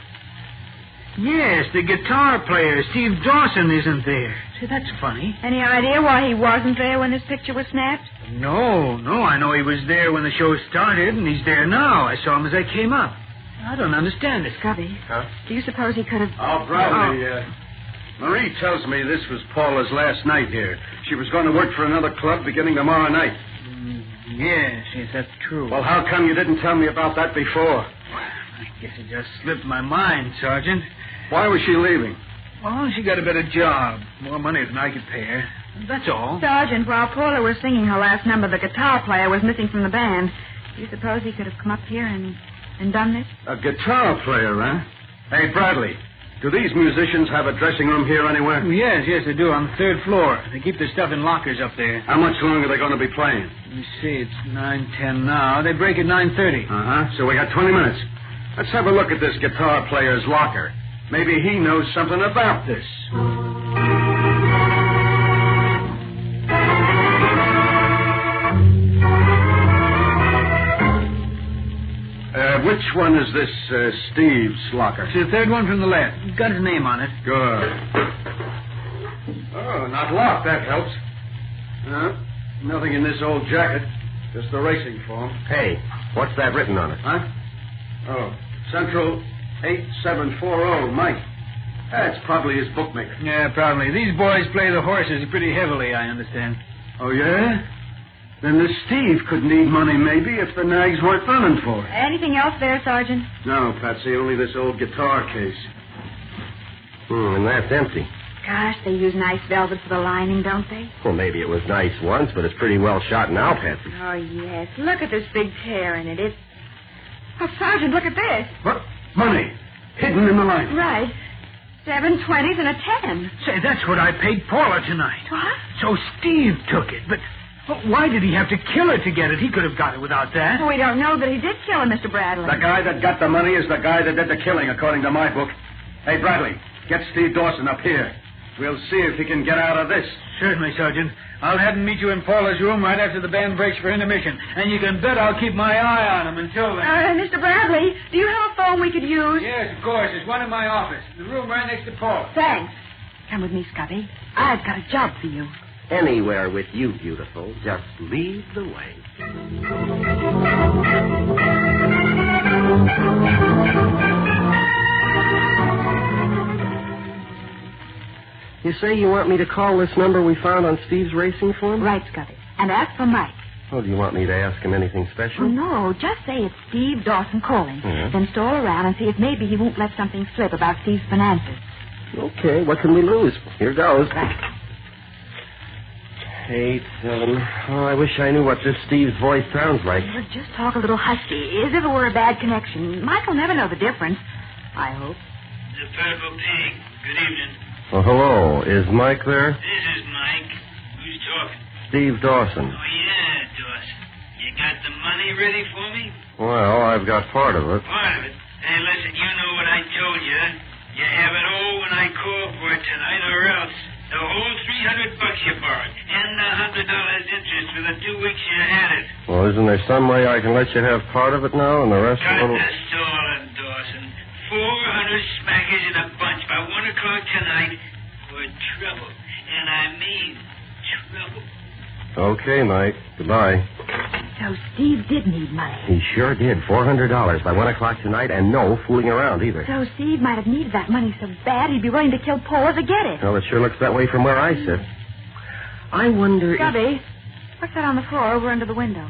Yes, the guitar player, Steve Dawson, isn't there. See, that's funny. Any idea why he wasn't there when this picture was snapped? No. I know he was there when the show started, and he's there now. I saw him as I came up. I don't understand it. Scubby, Huh? do you suppose he could have... Oh, Bradley, Marie tells me this was Paula's last night here. She was going to work for another club beginning tomorrow night. Yes, that's true. Well, how come you didn't tell me about that before? I guess it just slipped my mind, Sergeant. Why was she leaving? Well, she got a better job. More money than I could pay her. That's all. Sergeant, while Paula was singing her last number, the guitar player was missing from the band. Do you suppose he could have come up here and done this? A guitar player, huh? Hey, Bradley, do these musicians have a dressing room here anywhere? Yes, they do, on the 3rd floor. They keep their stuff in lockers up there. How much longer are they going to be playing? Let me see, it's 9:10 now. They break at 9:30. Uh-huh, so we got 20 minutes. Let's have a look at this guitar player's locker. Maybe he knows something about this. Which one is this Steve's locker? It's the 3rd one from the left. It's got his name on it. Good. Oh, not locked. That helps. Nothing in this old jacket. Just the racing form. Hey, what's that written on it? Huh? Oh, Central 8740, Mike. That's probably his bookmaker. Yeah, probably. These boys play the horses pretty heavily, I understand. Oh, yeah? Then this Steve could need money, maybe, if the nags weren't running for it. Anything else there, Sergeant? No, Patsy, only this old guitar case. And that's empty. Gosh, they use nice velvet for the lining, don't they? Well, maybe it was nice once, but it's pretty well shot now, Patsy. Oh, yes. Look at this big tear in it. It's... Oh, Sergeant, look at this. What? Money. Hidden in the lining. Right. 7 20s and a 10. Say, that's what I paid Paula tonight. What? So Steve took it, but why did he have to kill her to get it? He could have got it without that. Well, we don't know that he did kill her, Mr. Bradley. The guy that got the money is the guy that did the killing, according to my book. Hey, Bradley, get Steve Dawson up here. We'll see if he can get out of this. Certainly, Sergeant. I'll have him meet you in Paula's room right after the band breaks for intermission. And you can bet I'll keep my eye on him until then. Mr. Bradley, do you have a phone we could use? Yes, of course. There's one in my office. The room right next to Paula. Thanks. Come with me, Scubby. I've got a job for you. Anywhere with you, beautiful. Just lead the way. You say you want me to call this number we found on Steve's racing form? Right, Scubby. And ask for Mike. Oh, do you want me to ask him anything special? Oh, no, just say it's Steve Dawson calling. Yeah. Then stroll around and see if maybe he won't let something slip about Steve's finances. Okay, what can we lose? Here goes. 87. Oh, I wish I knew what this Steve's voice sounds like. Well, just talk a little husky, as if it were a bad connection. Mike will never know the difference, I hope. The Purple Pig. Good evening. Well, hello. Is Mike there? This is Mike. Who's talking? Steve Dawson. Oh, yeah, Dawson. You got the money ready for me? Well, I've got part of it. Part of it? Hey, listen, you know what I told you. You have it all when I call for it tonight, or else. The whole $300 you borrowed, and the $100 interest for the 2 weeks you had it. Well, isn't there some way I can let you have part of it now and the rest Got a little... the stalling, Dawson. 400 smackers in a bunch by 1 o'clock tonight for trouble. And I mean trouble. Okay, Mike. Goodbye. So Steve did need money. He sure did. $400 by 1 o'clock tonight, and no fooling around either. So Steve might have needed that money so bad he'd be willing to kill Paula to get it. Well, it sure looks that way from where I sit. I wonder Scubby, what's that on the floor over under the window?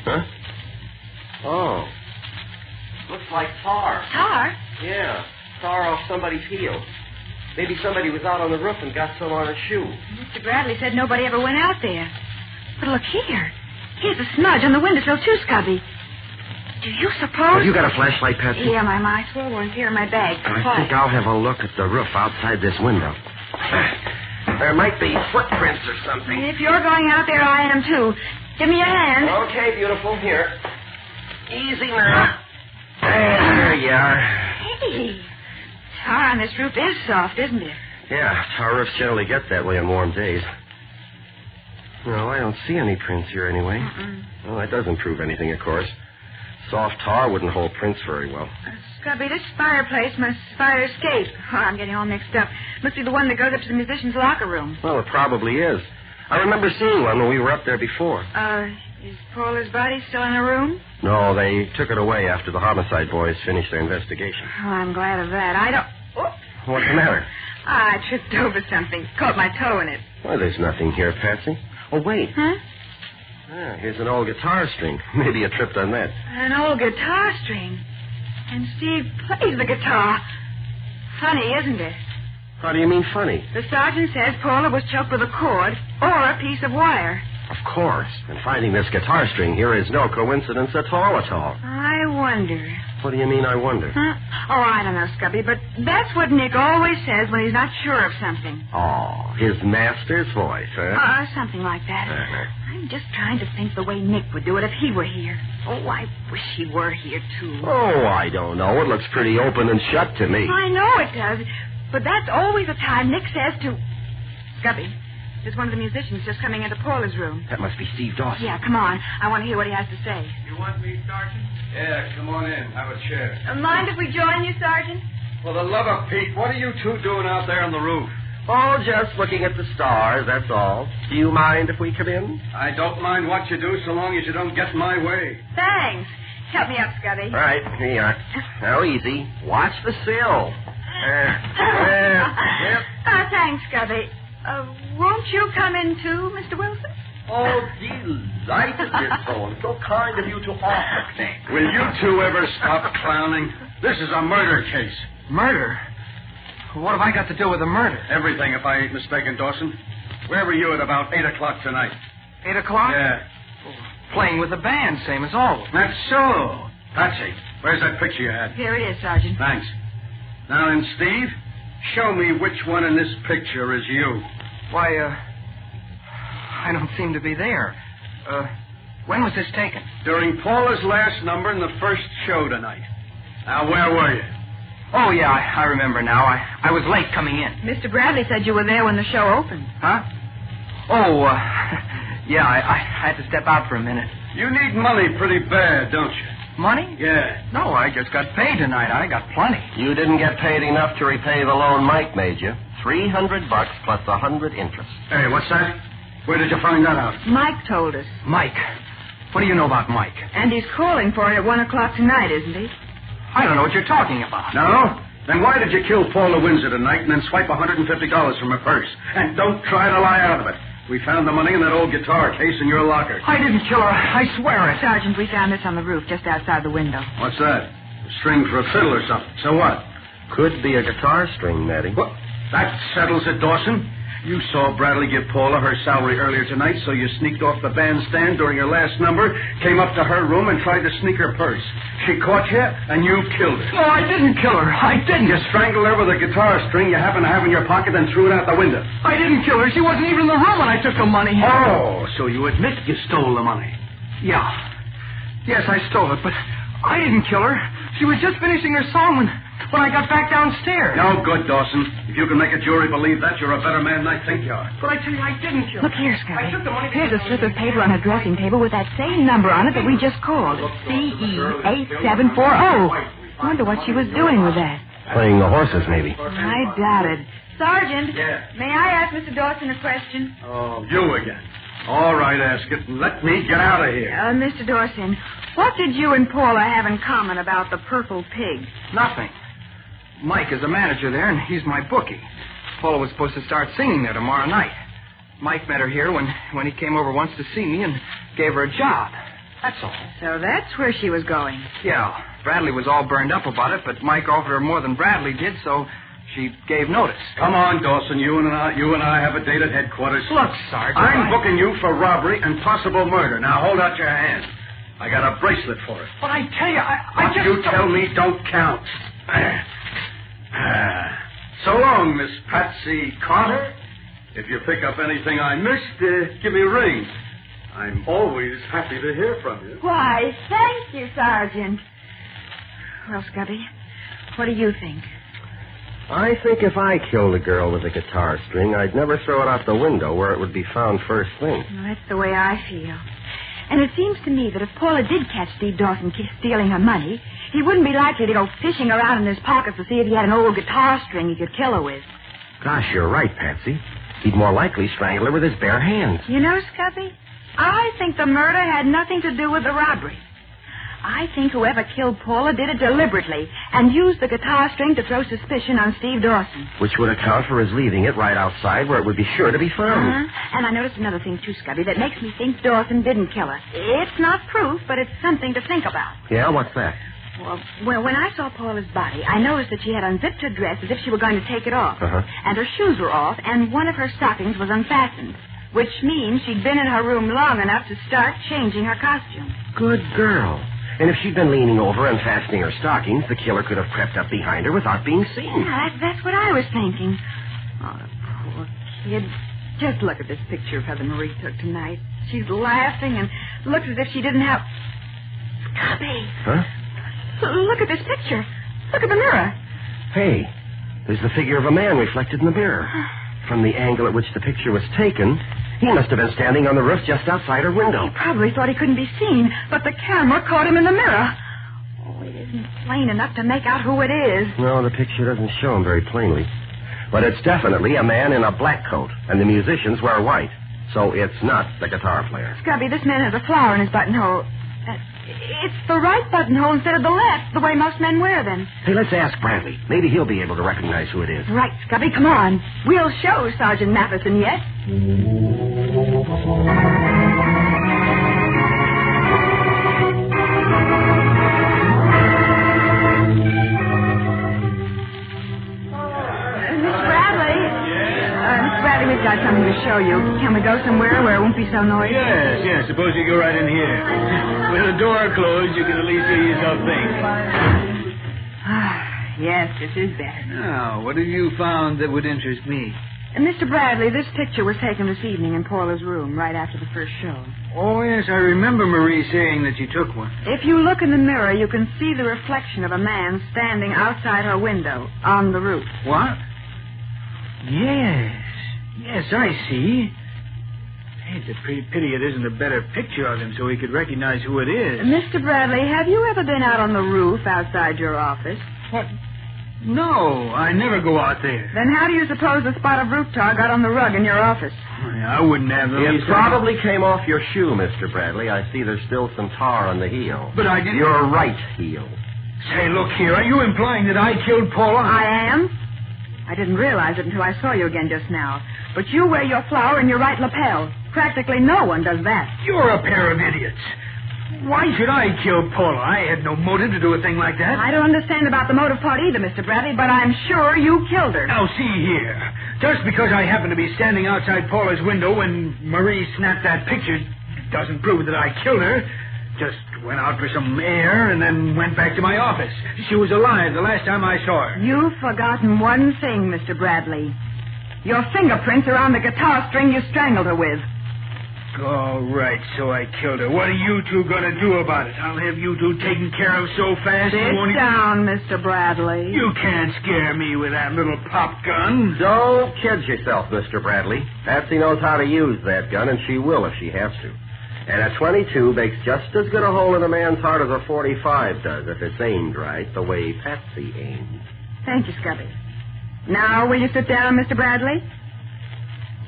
Huh? Oh. Looks like tar. Tar? Yeah. Tar off somebody's heel. Maybe somebody was out on the roof and got some on his shoe. Mr. Bradley said nobody ever went out there. But look here. Here's a smudge on the windowsill, too, Scubby. Do you suppose... Have you got a flashlight, Patsy? Yeah, my swore one's here in my bag. I think I'll have a look at the roof outside this window. There might be footprints or something. If you're going out there, I am, too. Give me your hand. Okay, beautiful. Here. Easy now. There you are. Hey, tar on this roof is soft, isn't it? Yeah, tar roofs generally get that way on warm days. No, I don't see any prints here anyway. Well, that doesn't prove anything, of course. Soft tar wouldn't hold prints very well. Scubby, this fireplace must fire escape. Oh, I'm getting all mixed up. Must be the one that goes up to the musician's locker room. Well, it probably is. I remember seeing one when we were up there before. Is Paula's body still in her room? No, they took it away after the homicide boys finished their investigation. Oh, I'm glad of that. I don't... Oh. What's the matter? I tripped over something. Caught my toe in it. Well, there's nothing here, Patsy. Oh, wait. Huh? Ah, here's an old guitar string. Maybe you tripped on that. An old guitar string. And Steve plays the guitar. Funny, isn't it? How do you mean funny? The sergeant says Paula was choked with a cord or a piece of wire. Of course. And finding this guitar string here is no coincidence at all. I wonder. What do you mean, I wonder? Huh? Oh, I don't know, Scubby, but that's what Nick always says when he's not sure of something. Oh, his master's voice, huh? Something like that. I'm just trying to think the way Nick would do it if he were here. Oh, I wish he were here, too. Oh, I don't know. It looks pretty open and shut to me. I know it does. But that's always the time Nick says to... Scubby, there's one of the musicians just coming into Paula's room. That must be Steve Dawson. Yeah, come on. I want to hear what he has to say. You want me, Sergeant? Yeah, come on in. Have a chair. Mind if we join you, Sergeant? For the love of Pete, what are you two doing out there on the roof? Oh, just looking at the stars, that's all. Do you mind if we come in? I don't mind what you do so long as you don't get in my way. Thanks. Help me up, Scubby. All right, here you are. Now, easy. Watch the sill. Yep. Thanks, Scubby. Won't you come in, too, Mr. Wilson? Oh, delighted, Miss Bowen. So kind of you to offer me. Will you two ever stop clowning? This is a murder case. Murder? What have I got to do with a murder? Everything, if I ain't mistaken, Dawson. Where were you at about 8 o'clock tonight? 8 o'clock? Yeah. Playing with the band, same as always. That's so. Patsy, where's that picture you had? Here it is, Sergeant. Thanks. Now then, Steve, show me which one in this picture is you. Why, I don't seem to be there. When was this taken? During Paula's last number in the first show tonight. Now, where were you? Oh, yeah, I remember now. I was late coming in. Mr. Bradley said you were there when the show opened. Huh? Oh, yeah, I had to step out for a minute. You need money pretty bad, don't you? Money? Yeah. No, I just got paid tonight. I got plenty. You didn't get paid enough to repay the loan Mike made you. $300 plus 100 interest. Hey, what's that? Where did you find that out? Mike told us. Mike? What do you know about Mike? And he's calling for it at 1 o'clock tonight, isn't he? I don't know what you're talking about. No? Then why did you kill Paula Windsor tonight and then swipe $150 from her purse? And don't try to lie out of it. We found the money in that old guitar case in your locker. I didn't kill her. I swear it. Sergeant, we found this on the roof just outside the window. What's that? A string for a fiddle or something. So what? Could be a guitar string, Matty. What? That settles it, Dawson. You saw Bradley give Paula her salary earlier tonight, so you sneaked off the bandstand during your last number, came up to her room, and tried to sneak her purse. She caught you, and you killed her. No, I didn't kill her. I didn't. You strangled her with a guitar string you happen to have in your pocket and threw it out the window. I didn't kill her. She wasn't even in the room when I took the money. Oh, so you admit you stole the money. Yeah. Yes, I stole it, but I didn't kill her. She was just finishing her song when I got back downstairs. No good, Dawson. If you can make a jury believe that, you're a better man than I think you are. But I tell you, I didn't kill her. Look here, Scotty. I took the money. Here's a slip of paper on her dressing table with that same number on it that we just called. CE8740. Wonder what she was doing with that. Playing the horses, maybe. I doubt it. Sergeant, Yeah. may I ask Mr. Dawson a question? Oh, you again. All right, ask it, and let me get out of here. Mr. Dawson, what did you and Paula have in common about the Purple Pig? Nothing. Mike is the manager there, and he's my bookie. Paula was supposed to start singing there tomorrow night. Mike met her here when he came over once to see me and gave her a job. That's all. So that's where she was going. Yeah, Bradley was all burned up about it, but Mike offered her more than Bradley did, so she gave notice. Come on, Dawson. You and I have a date at headquarters. Look, Sergeant. I'm booking you for robbery and possible murder. Now hold out your hand. I got a bracelet for it. But I tell you, I What just... you tell me don't count. So long, Miss Patsy Carter. If you pick up anything I missed, give me a ring. I'm always happy to hear from you. Why, thank you, Sergeant. Well, Scubby, what do you think? I think if I killed a girl with a guitar string, I'd never throw it out the window where it would be found first thing. Well, that's the way I feel. And it seems to me that if Paula did catch Steve Dawson stealing her money, he wouldn't be likely to go fishing around in his pockets to see if he had an old guitar string he could kill her with. Gosh, you're right, Patsy. He'd more likely strangle her with his bare hands. You know, Scubby, I think the murder had nothing to do with the robbery. I think whoever killed Paula did it deliberately and used the guitar string to throw suspicion on Steve Dawson. Which would account for his leaving it right outside where it would be sure to be found. And I noticed another thing, too, Scubby, that makes me think Dawson didn't kill her. It's not proof, but it's something to think about. Yeah, what's that? Well, when I saw Paula's body, I noticed that she had unzipped her dress as if she were going to take it off. And her shoes were off, and one of her stockings was unfastened, which means she'd been in her room long enough to start changing her costume. Good girl. And if she'd been leaning over and fastening her stockings, the killer could have crept up behind her without being seen. Yeah, that's what I was thinking. Oh, the poor kid. Just look at this picture of her that Marie took tonight. She's laughing and looks as if she didn't have... Scubby. Huh? Look at this picture. Look at the mirror. Hey, there's the figure of a man reflected in the mirror. From the angle at which the picture was taken, he must have been standing on the roof just outside her window. He probably thought he couldn't be seen, but the camera caught him in the mirror. Oh, it isn't plain enough to make out who it is. No, the picture doesn't show him very plainly. But it's definitely a man in a black coat, and the musicians wear white. So it's not the guitar player. Scubby, this man has a flower in his buttonhole. It's the right buttonhole instead of the left, the way most men wear them. Hey, let's ask Bradley. Maybe he'll be able to recognize who it is. Right, Scubby, come on. We'll show Sergeant Matheson yet. We've got something to show you. Can we go somewhere where it won't be so noisy? Yes. Suppose you go right in here. With the door closed, you can at least hear yourself think. Yes, this is better. Now, what have you found that would interest me? Mr. Bradley, this picture was taken this evening in Paula's room right after the first show. Oh, yes, I remember Marie saying that you took one. If you look in the mirror, you can see the reflection of a man standing outside her window on the roof. What? Yes, I see. Hey, it's a pretty pity it isn't a better picture of him so we could recognize who it is. Mr. Bradley, have you ever been out on the roof outside your office? What? No, I never go out there. Then how do you suppose the spot of roof tar got on the rug in your office? I wouldn't have the least It probably came off your shoe, Mr. Bradley. I see there's still some tar on the heel. But I didn't... Your right heel. Say, look here. Are you implying that I killed Paula? I am. I didn't realize it until I saw you again just now. But you wear your flower in your right lapel. Practically no one does that. You're a pair of idiots. Why should I kill Paula? I had no motive to do a thing like that. I don't understand about the motive part either, Mr. Bradley, but I'm sure you killed her. Now, see here. Just because I happened to be standing outside Paula's window when Marie snapped that picture doesn't prove that I killed her. Just went out for some air and then went back to my office. She was alive the last time I saw her. You've forgotten one thing, Mr. Bradley. Your fingerprints are on the guitar string you strangled her with. All right, so I killed her. What are you two going to do about it? I'll have you two taken care of so fast you won't Sit down, Mr. Bradley. You can't scare me with that little pop gun. Don't kid yourself, Mr. Bradley. Patsy knows how to use that gun, and she will if she has to. And a 22 makes just as good a hole in a man's heart as a 45 does if it's aimed right, the way Patsy aimed. Thank you, Scubby. Now, will you sit down, Mr. Bradley?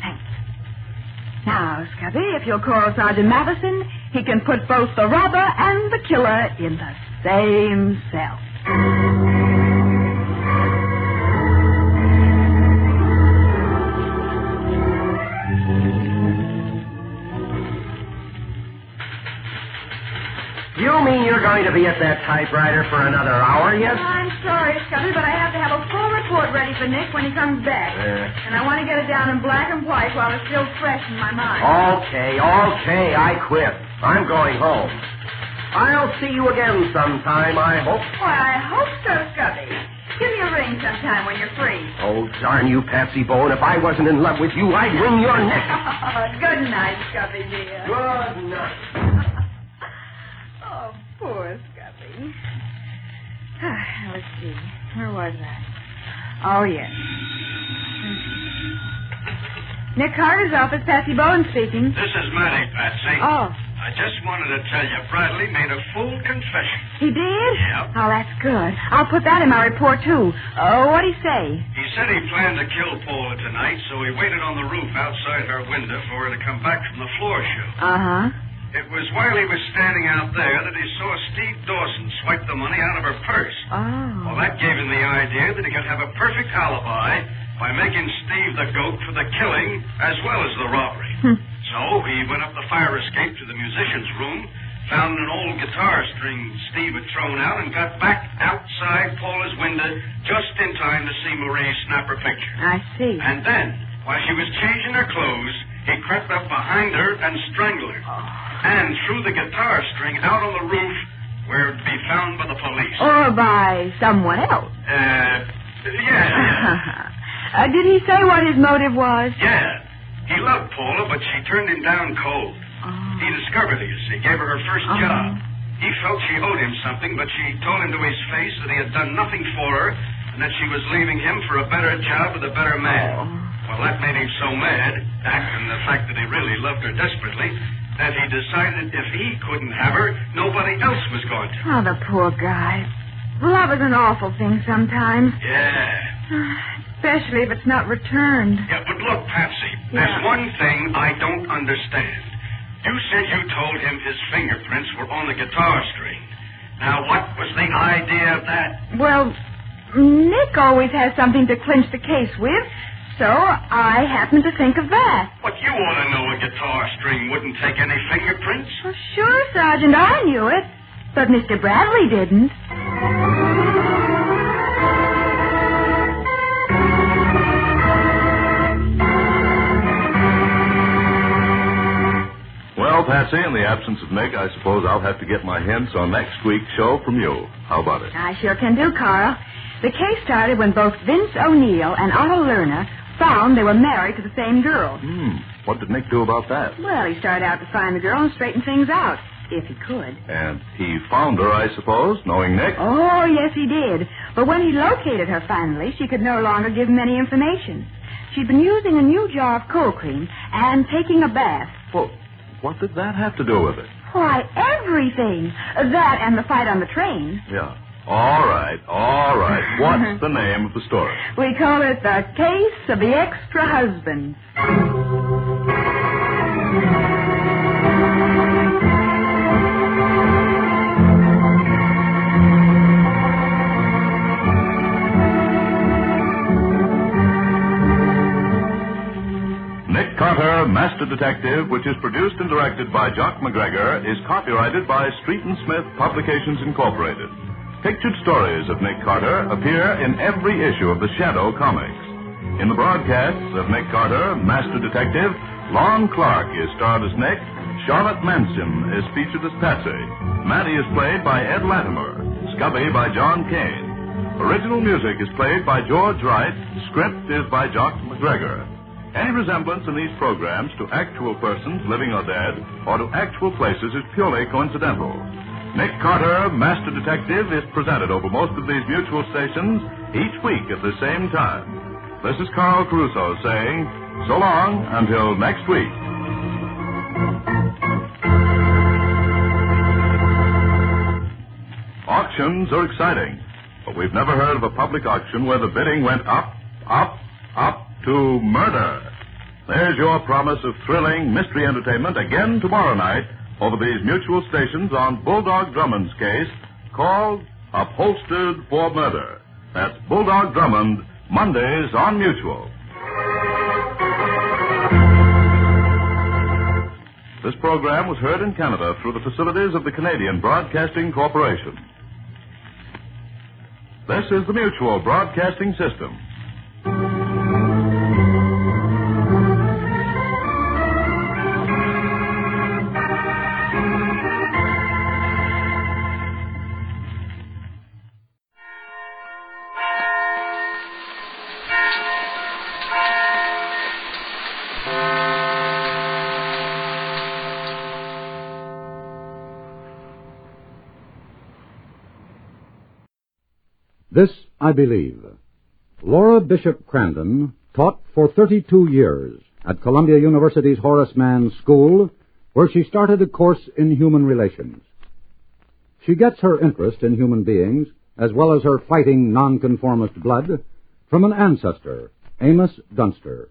Thanks. Now, Scubby, if you'll call Sergeant Matheson, he can put both the robber and the killer in the same cell. You mean you're going to be at that typewriter for another hour yet? I'm sorry, Scubby, but I have to have a full report ready for Nick when he comes back. And I want to get it down in black and white while it's still fresh in my mind. Okay, I quit. I'm going home. I'll see you again sometime, I hope. Why, I hope so, Scubby. Give me a ring sometime when you're free. Oh, darn you, Patsy Bone. If I wasn't in love with you, I'd wring your neck. Good night, Scubby, dear. Good night. Oh, poor Scubby. Let's see. Where was I? Oh, yes. Nick Carter's office, Patsy Bowen speaking. This is Matty, Patsy. Oh. I just wanted to tell you Bradley made a full confession. He did? Yeah. Oh, that's good. I'll put that in my report, too. What'd he say? He said he planned to kill Paula tonight, so he waited on the roof outside her window for her to come back from the floor show. Uh-huh. It was while he was standing out there that he saw Steve Dawson swipe the money out of her purse. Oh. Well, that gave him the idea that he could have a perfect alibi by making Steve the goat for the killing as well as the robbery. So he went up the fire escape to the musician's room, found an old guitar string Steve had thrown out, and got back outside Paula's window just in time to see Marie snap her picture. I see. And then, while she was changing her clothes, he crept up behind her and strangled her. And threw the guitar string out on the roof where it'd be found by the police. Or by someone else. Yeah. Did he say what his motive was? Yeah. He loved Paula, but she turned him down cold. He discovered her, you see, gave her her first job. He felt she owed him something, but she told him to his face that he had done nothing for her and that she was leaving him for a better job with a better man. Well, that made him so mad, and the fact that he really loved her desperately, that he decided if he couldn't have her, nobody else was going to. Oh, the poor guy. Love is an awful thing sometimes. Yeah. Especially if it's not returned. Yeah, but look, Patsy, there's one thing I don't understand. You said you told him his fingerprints were on the guitar string. Now, what was the idea of that? Well, Nick always has something to clinch the case with, so I happened to think of that. But you ought to know a guitar string wouldn't take any fingerprints. Well, sure, Sergeant, I knew it. But Mr. Bradley didn't. Well, Patsy, in the absence of Nick, I suppose I'll have to get my hints on next week's show from you. How about it? I sure can do, Carl. The case started when both Vince O'Neill and Otto Lerner found they were married to the same girl. What did Nick do about that? Well, he started out to find the girl and straighten things out, if he could. And he found her, I suppose, knowing Nick? Oh, yes, he did. But when he located her finally, she could no longer give him any information. She'd been using a new jar of cold cream and taking a bath. Well, what did that have to do with it? Why, everything. That and the fight on the train. Yeah. All right. What's the name of the story? We call it The Case of the Extra Husband. Carter, Master Detective, which is produced and directed by Jock McGregor, is copyrighted by Street and Smith Publications Incorporated. Pictured stories of Nick Carter appear in every issue of the Shadow comics. In the broadcasts of Nick Carter, Master Detective, Lon Clark is starred as Nick, Charlotte Manson is featured as Patsy, Mattie is played by Ed Latimer, Scubby by John Kane. Original music is played by George Wright, script is by Jock McGregor. Any resemblance in these programs to actual persons, living or dead, or to actual places is purely coincidental. Nick Carter, Master Detective, is presented over most of these mutual stations each week at the same time. This is Carl Caruso saying, so long until next week. Auctions are exciting, but we've never heard of a public auction where the bidding went up, up, up to murder. There's your promise of thrilling mystery entertainment again tomorrow night over these mutual stations on Bulldog Drummond's case called Upholstered for Murder. That's Bulldog Drummond, Mondays on Mutual. This program was heard in Canada through the facilities of the Canadian Broadcasting Corporation. This is the Mutual Broadcasting System. This I believe. Laura Bishop Crandon taught for 32 years at Columbia University's Horace Mann School, where she started a course in human relations. She gets her interest in human beings, as well as her fighting nonconformist blood, from an ancestor, Amos Dunster.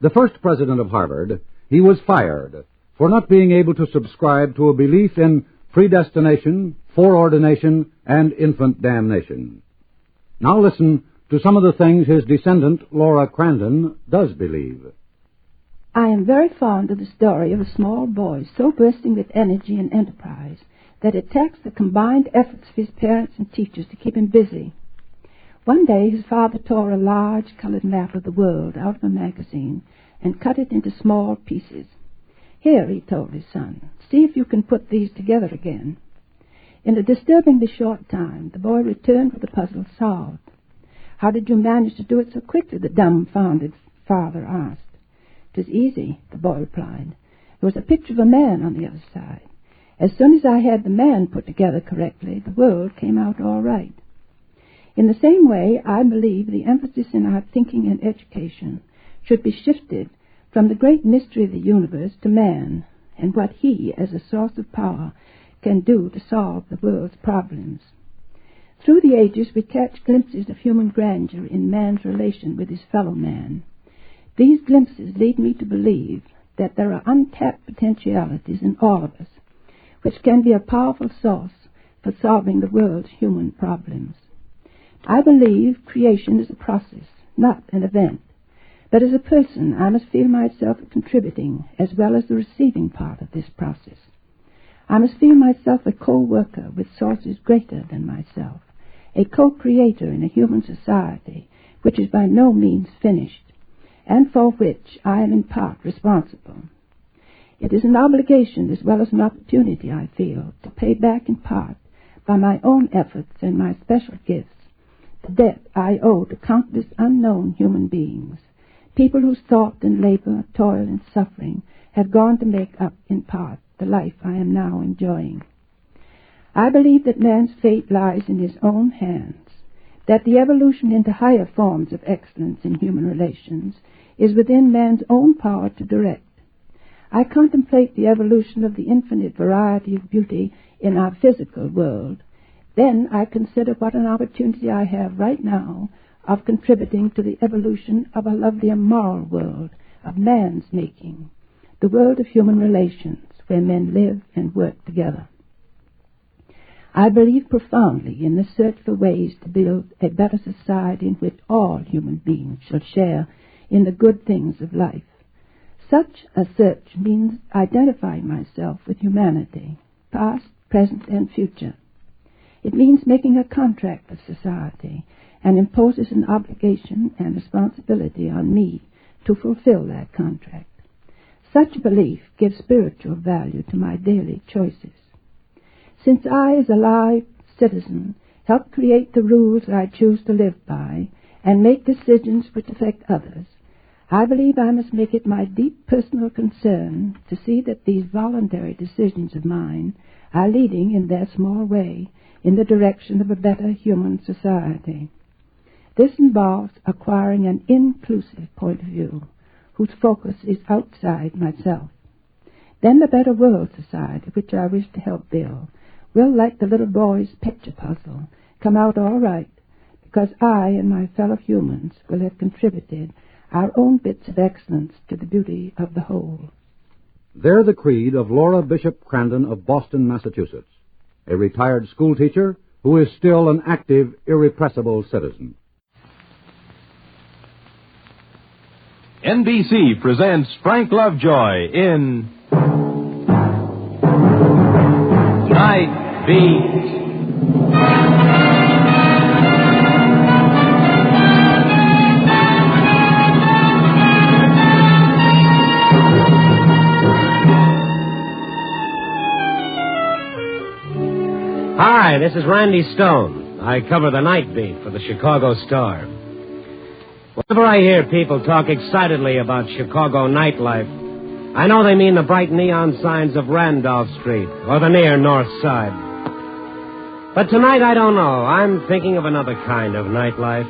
The first president of Harvard, he was fired for not being able to subscribe to a belief in predestination, foreordination, and infant damnation. Now listen to some of the things his descendant, Laura Crandon, does believe. I am very fond of the story of a small boy so bursting with energy and enterprise that it takes the combined efforts of his parents and teachers to keep him busy. One day his father tore a large colored map of the world out of a magazine and cut it into small pieces. Here, he told his son, see if you can put these together again. In a disturbingly short time, the boy returned with the puzzle solved. How did you manage to do it so quickly? The dumbfounded father asked. It was easy, the boy replied. There was a picture of a man on the other side. As soon as I had the man put together correctly, the world came out all right. In the same way, I believe the emphasis in our thinking and education should be shifted from the great mystery of the universe to man and what he, as a source of power, can do to solve the world's problems. Through the ages, we catch glimpses of human grandeur in man's relation with his fellow man. These glimpses lead me to believe that there are untapped potentialities in all of us, which can be a powerful source for solving the world's human problems. I believe creation is a process, not an event. But as a person, I must feel myself contributing as well as the receiving part of this process. I must feel myself a co-worker with sources greater than myself, a co-creator in a human society which is by no means finished, and for which I am in part responsible. It is an obligation as well as an opportunity, I feel, to pay back in part, by my own efforts and my special gifts, the debt I owe to countless unknown human beings, people whose thought and labor, toil and suffering have gone to make up, in part, the life I am now enjoying. I believe that man's fate lies in his own hands, that the evolution into higher forms of excellence in human relations is within man's own power to direct. I contemplate the evolution of the infinite variety of beauty in our physical world. Then I consider what an opportunity I have right now of contributing to the evolution of a lovelier moral world of man's making, the world of human relations, where men live and work together. I believe profoundly in the search for ways to build a better society in which all human beings shall share in the good things of life. Such a search means identifying myself with humanity, past, present, and future. It means making a contract with society and imposes an obligation and responsibility on me to fulfill that contract. Such belief gives spiritual value to my daily choices. Since I, as a live citizen, help create the rules that I choose to live by and make decisions which affect others, I believe I must make it my deep personal concern to see that these voluntary decisions of mine are leading in their small way in the direction of a better human society. This involves acquiring an inclusive point of view, whose focus is outside myself. Then the better world society, which I wish to help build, will, like the little boy's picture puzzle, come out all right, because I and my fellow humans will have contributed our own bits of excellence to the beauty of the whole. They're the creed of Laura Bishop Crandon of Boston, Massachusetts, a retired schoolteacher who is still an active, irrepressible citizen. NBC presents Frank Lovejoy in Night Beat. Hi, this is Randy Stone. I cover the night beat for the Chicago Star. Whenever I hear people talk excitedly about Chicago nightlife, I know they mean the bright neon signs of Randolph Street or the near North Side. But tonight, I don't know. I'm thinking of another kind of nightlife.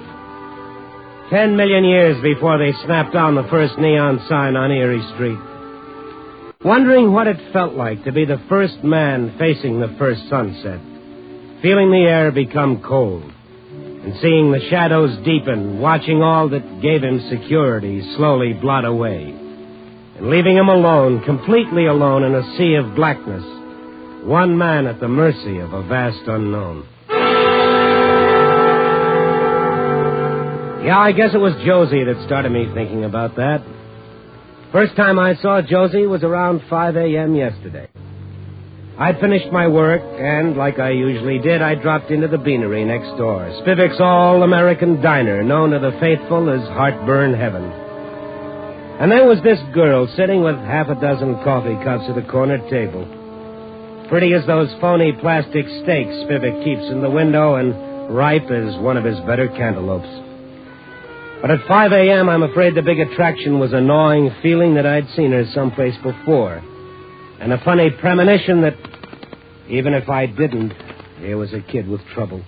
10 million years before they snapped down the first neon sign on Erie Street. Wondering what it felt like to be the first man facing the first sunset. Feeling the air become cold. And seeing the shadows deepen, watching all that gave him security slowly blot away. And leaving him alone, completely alone in a sea of blackness. One man at the mercy of a vast unknown. Yeah, I guess it was Josie that started me thinking about that. First time I saw Josie was around 5 a.m. yesterday. I'd finished my work, and like I usually did, I dropped into the beanery next door, Spivak's all-American diner, known to the faithful as Heartburn Heaven. And there was this girl sitting with half a dozen coffee cups at a corner table. Pretty as those phony plastic steaks Spivak keeps in the window, and ripe as one of his better cantaloupes. But at 5 a.m., I'm afraid the big attraction was a gnawing feeling that I'd seen her someplace before. And a funny premonition that, even if I didn't, here was a kid with trouble.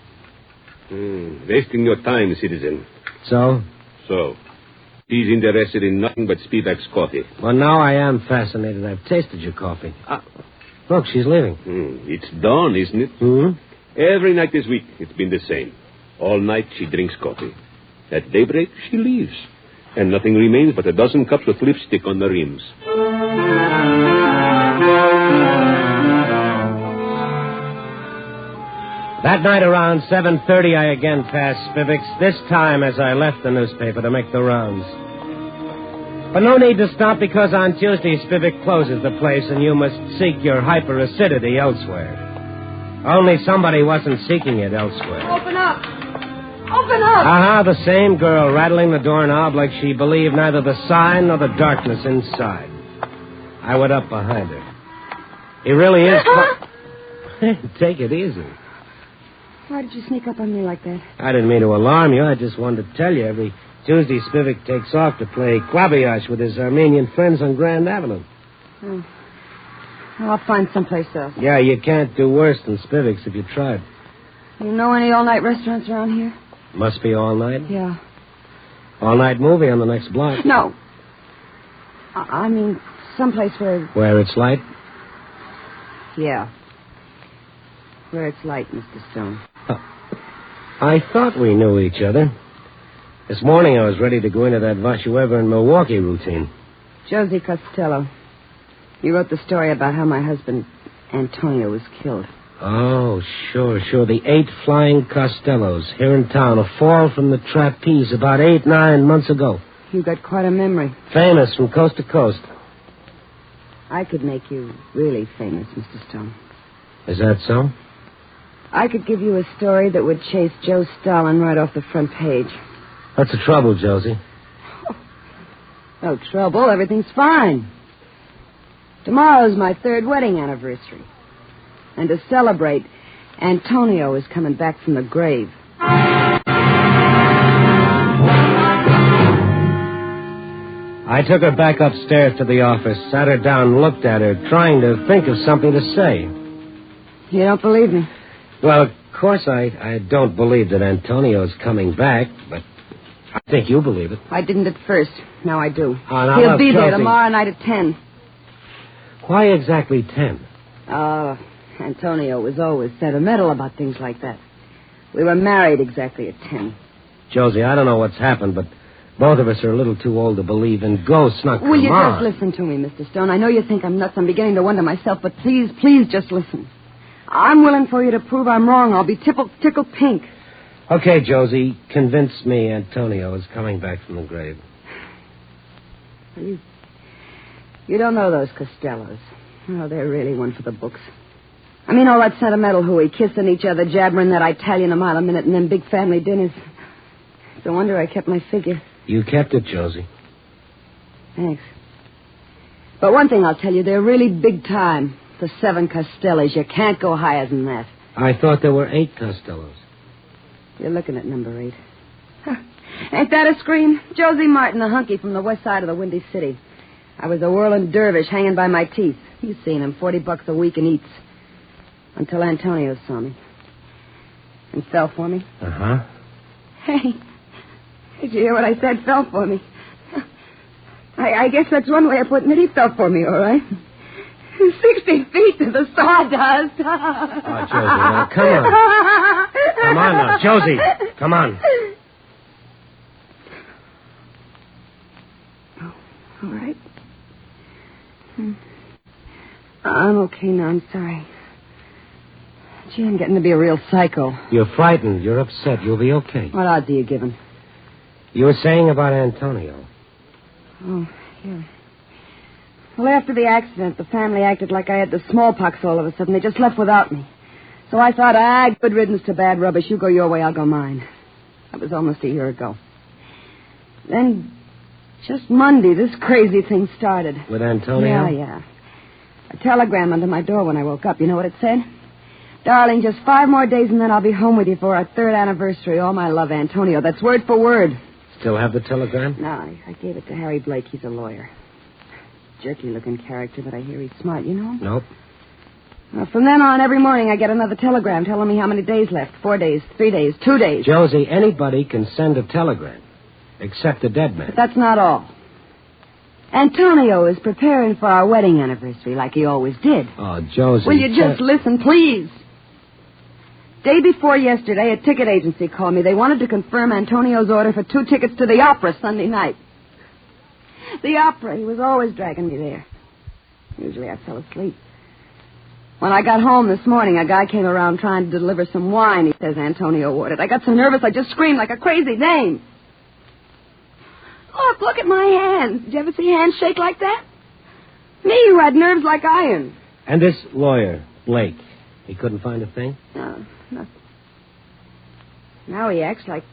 Wasting your time, citizen. So? So. He's interested in nothing but Spivak's coffee. Well, now I am fascinated. I've tasted your coffee. Look, she's leaving. It's dawn, isn't it? Mm-hmm. Every night this week, it's been the same. All night she drinks coffee. At daybreak, she leaves. And nothing remains but a dozen cups with lipstick on the rims. That night around 7:30, I again passed Spivak's, this time as I left the newspaper to make the rounds. But no need to stop, because on Tuesday, Spivak closes the place and you must seek your hyperacidity elsewhere. Only somebody wasn't seeking it elsewhere. Open up! Open up! Uh-huh, the same girl rattling the doorknob like she believed neither the sign nor the darkness inside. I went up behind her. He really is... Take it easy. Why did you sneak up on me like that? I didn't mean to alarm you. I just wanted to tell you every Tuesday Spivak takes off to play quabiash with his Armenian friends on Grand Avenue. Oh. Well, I'll find someplace else. Yeah, you can't do worse than Spivak's if you tried. You know any all-night restaurants around here? Must be all night? Yeah. All-night movie on the next block. No. I mean, someplace where... Where it's light? Yeah. Where it's light, Mr. Stone. I thought we knew each other. This morning I was ready to go into that Vashueva in Milwaukee routine. Josie Costello. You wrote the story about how my husband, Antonio, was killed. Oh, sure. The 8 flying Costellos here in town. A fall from the trapeze about 8-9 months ago. You got quite a memory. Famous from coast to coast. I could make you really famous, Mr. Stone. Is that so? I could give you a story that would chase Joe Stalin right off the front page. What's the trouble, Josie? No trouble. Everything's fine. Tomorrow's my 3rd wedding anniversary. And to celebrate, Antonio is coming back from the grave. I took her back upstairs to the office, sat her down, and looked at her, trying to think of something to say. You don't believe me? Well, of course I don't believe that Antonio's coming back, but I think you believe it. I didn't at first. Now I do. Oh, now, He'll be there Josie. tomorrow night at 10. Why exactly 10? Antonio was always sentimental about things like that. We were married exactly at 10. Josie, I don't know what's happened, but both of us are a little too old to believe in ghosts. Now, come on. Will you just listen to me, Mr. Stone? I know you think I'm nuts. I'm beginning to wonder myself, but please just listen. I'm willing for you to prove I'm wrong. I'll be tickled pink. Okay, Josie, convince me Antonio is coming back from the grave. You don't know those Costellos. Oh, they're really one for the books. I mean, all that sentimental hooey, kissing each other, jabbering that Italian a mile a minute, and then big family dinners. It's a wonder I kept my figure. You kept it, Josie. Thanks. But one thing I'll tell you, they're really big time. The 7 Costellos. You can't go higher than that. I thought there were 8 Costellos. You're looking at number 8. Huh. Ain't that a scream? Josie Martin, the hunky from the west side of the Windy City. I was a whirling dervish hanging by my teeth. You've seen him, $40 a week and eats. Until Antonio saw me. And fell for me. Uh-huh. Hey, did you hear what I said? Fell for me. I guess that's one way of putting it. He fell for me, all right. 60 feet to the sawdust. Oh, Josie, now, come on. Come on now, Josie. Come on. Oh, all right. I'm okay now. I'm sorry. Gee, I'm getting to be a real psycho. You're frightened. You're upset. You'll be okay. What odds are you giving? You were saying about Antonio. Oh, yeah. Well, after the accident, the family acted like I had the smallpox all of a sudden. They just left without me. So I thought, good riddance to bad rubbish. You go your way, I'll go mine. That was almost a year ago. Then, just Monday, this crazy thing started. With Antonio? Yeah. A telegram under my door when I woke up. You know what it said? Darling, just 5 more days and then I'll be home with you for our 3rd anniversary. All my love, Antonio. That's word for word. Still have the telegram? No, I gave it to Harry Blake. He's a lawyer. Jerky-looking character, but I hear he's smart, you know? Nope. Well, from then on, every morning I get another telegram telling me how many days left. 4 days, 3 days, 2 days. Josie, anybody can send a telegram, except a dead man. But that's not all. Antonio is preparing for our wedding anniversary like he always did. Oh, Josie. Will you just listen, please? Day before yesterday, a ticket agency called me. They wanted to confirm Antonio's order for 2 tickets to the opera Sunday night. The opera. He was always dragging me there. Usually I fell asleep. When I got home this morning, a guy came around trying to deliver some wine. He says Antonio ordered. I got so nervous I just screamed like a crazy dame. Look at my hands. Did you ever see hands shake like that? Me, who had nerves like iron. And this lawyer, Blake, he couldn't find a thing? No, nothing. Now he acts like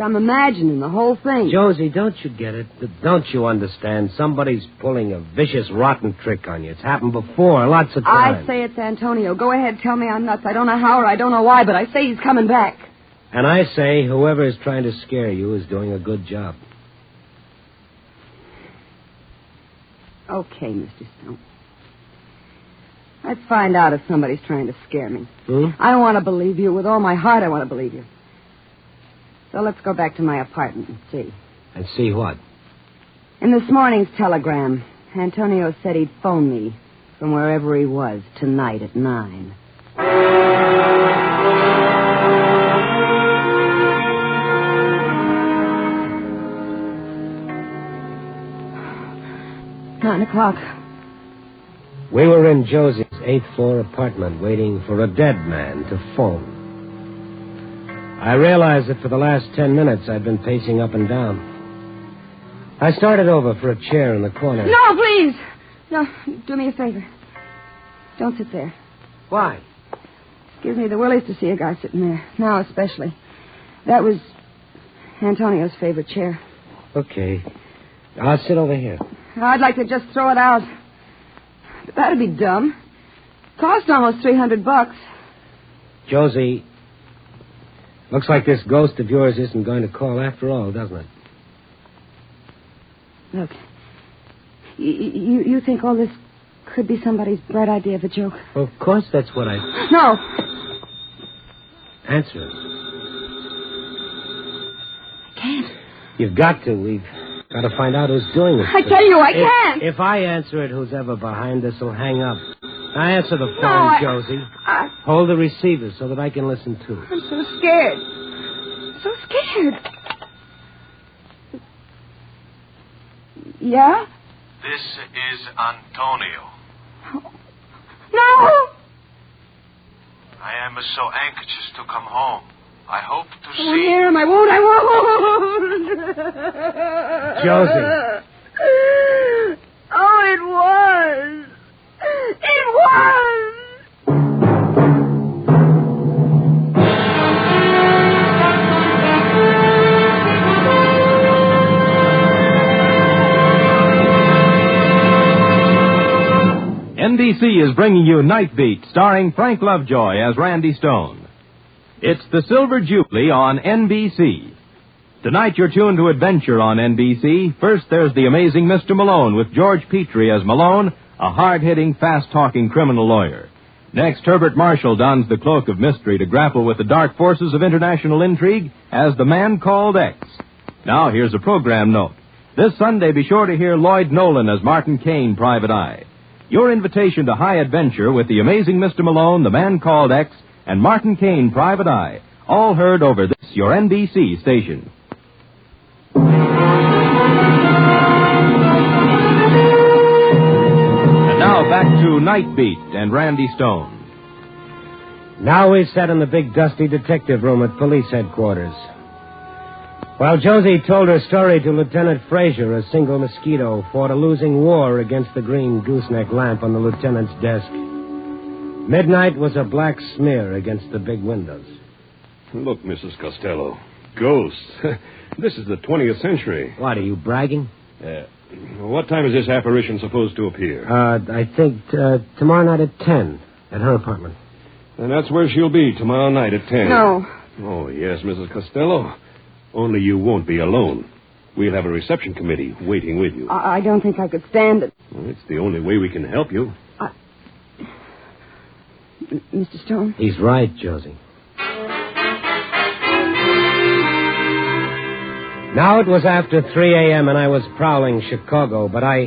I'm imagining the whole thing. Josie, don't you get it? Don't you understand? Somebody's pulling a vicious, rotten trick on you. It's happened before, lots of times. I say it's Antonio. Go ahead, tell me I'm nuts. I don't know how or I don't know why, but I say he's coming back. And I say whoever is trying to scare you is doing a good job. Okay, Mr. Stone. Let's find out if somebody's trying to scare me. I want to believe you. With all my heart, I want to believe you. So let's go back to my apartment and see. And see what? In this morning's telegram, Antonio said he'd phone me from wherever he was tonight at 9. 9 o'clock. We were in Josie's 8th floor apartment waiting for a dead man to phone. I realized that for the last 10 minutes I'd been pacing up and down. I started over for a chair in the corner. No, please. No, do me a favor. Don't sit there. Why? Gives me the willies to see a guy sitting there. Now especially. That was Antonio's favorite chair. Okay. I'll sit over here. I'd like to just throw it out. But that'd be dumb. Cost almost $300. Josie, looks like this ghost of yours isn't going to call after all, doesn't it? Look, you think all this could be somebody's bright idea of a joke? Well, of course that's what I... No. Answer it. I can't. You've got to. We've got to find out who's doing this. I tell you, I can't. If I answer it, who's ever behind this will hang up. I answer the phone, No, Josie. Hold the receiver so that I can listen too. I'm so scared. So scared. Yeah? This is Antonio. No! I am so anxious to come home. I hope to I won't see... hear him. I won't. Josie. Oh, it was. It was. NBC is bringing you Night Beat, starring Frank Lovejoy as Randy Stone. It's the Silver Jubilee on NBC. Tonight you're tuned to Adventure on NBC. First, there's The Amazing Mr. Malone with George Petrie as Malone, a hard-hitting, fast-talking criminal lawyer. Next, Herbert Marshall dons the cloak of mystery to grapple with the dark forces of international intrigue as The Man Called X. Now, here's a program note. This Sunday, be sure to hear Lloyd Nolan as Martin Kane, Private Eye. Your invitation to high adventure with The Amazing Mr. Malone, The Man Called X, and Martin Kane, Private Eye, all heard over this, your NBC station. And now back to Night Beat and Randy Stone. Now we sat in the big dusty detective room at police headquarters. While Josie told her story to Lieutenant Frazier, a single mosquito fought a losing war against the green gooseneck lamp on the lieutenant's desk. Midnight was a black smear against the big windows. Look, Mrs. Costello. Ghosts. This is the 20th century. What, are you bragging? What time is this apparition supposed to appear? I think tomorrow night at 10 at her apartment. And that's where she'll be tomorrow night at 10. No. Oh, yes, Mrs. Costello. Only you won't be alone. We'll have a reception committee waiting with you. I don't think I could stand it. Well, it's the only way we can help you. Mr. Stone? He's right, Josie. Now it was after 3 a.m. and I was prowling Chicago, but I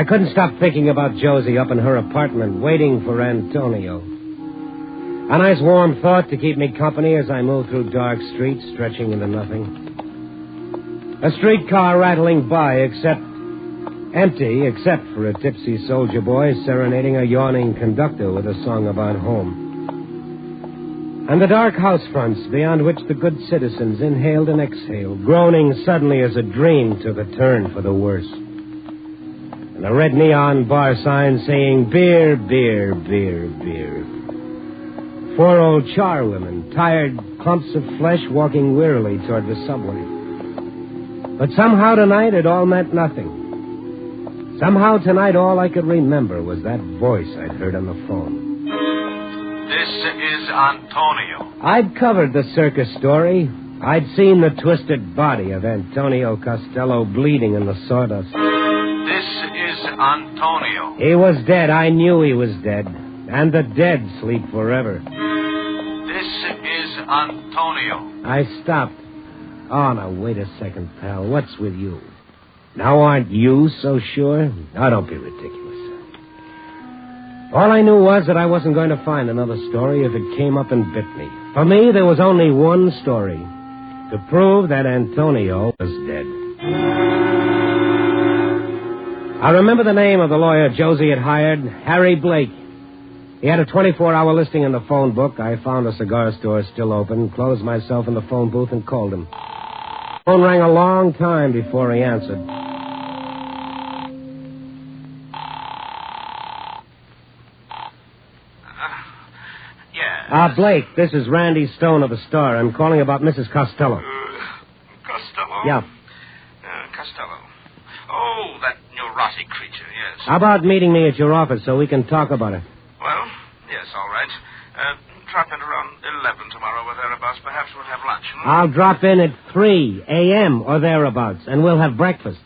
couldn't stop thinking about Josie up in her apartment, waiting for Antonio. A nice warm thought to keep me company as I moved through dark streets, stretching into nothing. A streetcar rattling by, empty, except for a tipsy soldier boy serenading a yawning conductor with a song about home. And the dark house fronts beyond which the good citizens inhaled and exhaled, groaning suddenly as a dream took a turn for the worse. And a red neon bar sign saying, beer, beer, beer, beer. 4 old charwomen, tired clumps of flesh walking wearily toward the subway. But somehow tonight it all meant nothing. Somehow tonight all I could remember was that voice I'd heard on the phone. This is Antonio. I'd covered the circus story. I'd seen the twisted body of Antonio Costello bleeding in the sawdust. This is Antonio. He was dead. I knew he was dead. And the dead sleep forever. This is Antonio. I stopped. Oh, now, wait a second, pal. What's with you? Now, aren't you so sure? Now, don't be ridiculous. All I knew was that I wasn't going to find another story if it came up and bit me. For me, there was only one story. To prove that Antonio was dead. I remember the name of the lawyer Josie had hired, Harry Blake. He had a 24-hour listing in the phone book. I found a cigar store still open, closed myself in the phone booth, and called him. The phone rang a long time before he answered. Blake, this is Randy Stone of the Star. I'm calling about Mrs. Costello. Costello? Yeah. Costello. Oh, that neurotic creature, yes. How about meeting me at your office so we can talk about it? Well, yes, all right. Drop in around 11 tomorrow or thereabouts. Perhaps we'll have lunch. I'll drop in at 3 a.m. or thereabouts, and we'll have breakfast.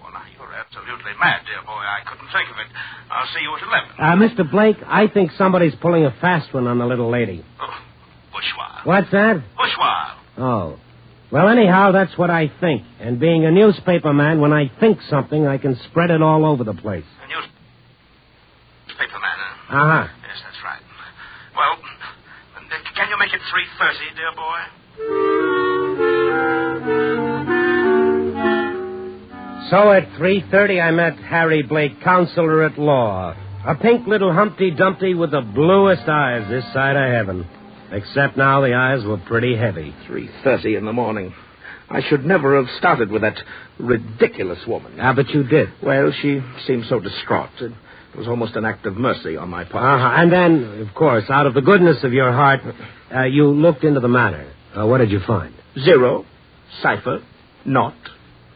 Well, now, you're absolutely mad, dear boy. I couldn't think of it. I'll see you at 11. Mr. Blake, I think somebody's pulling a fast one on the little lady. Oh, bourgeois. What's that? Bourgeois. Oh. Well, anyhow, that's what I think. And being a newspaper man, when I think something, I can spread it all over the place. A newspaper man, huh? Uh-huh. Yes, that's right. Well, can you make it 3:30, dear boy? So at 3:30, I met Harry Blake, counselor at law. A pink little Humpty Dumpty with the bluest eyes this side of heaven. Except now the eyes were pretty heavy. 3:30 in the morning. I should never have started with that ridiculous woman. But you did. Well, she seemed so distraught. It was almost an act of mercy on my part. Uh-huh. And then, of course, out of the goodness of your heart, you looked into the matter. What did you find? 0, cipher, naught,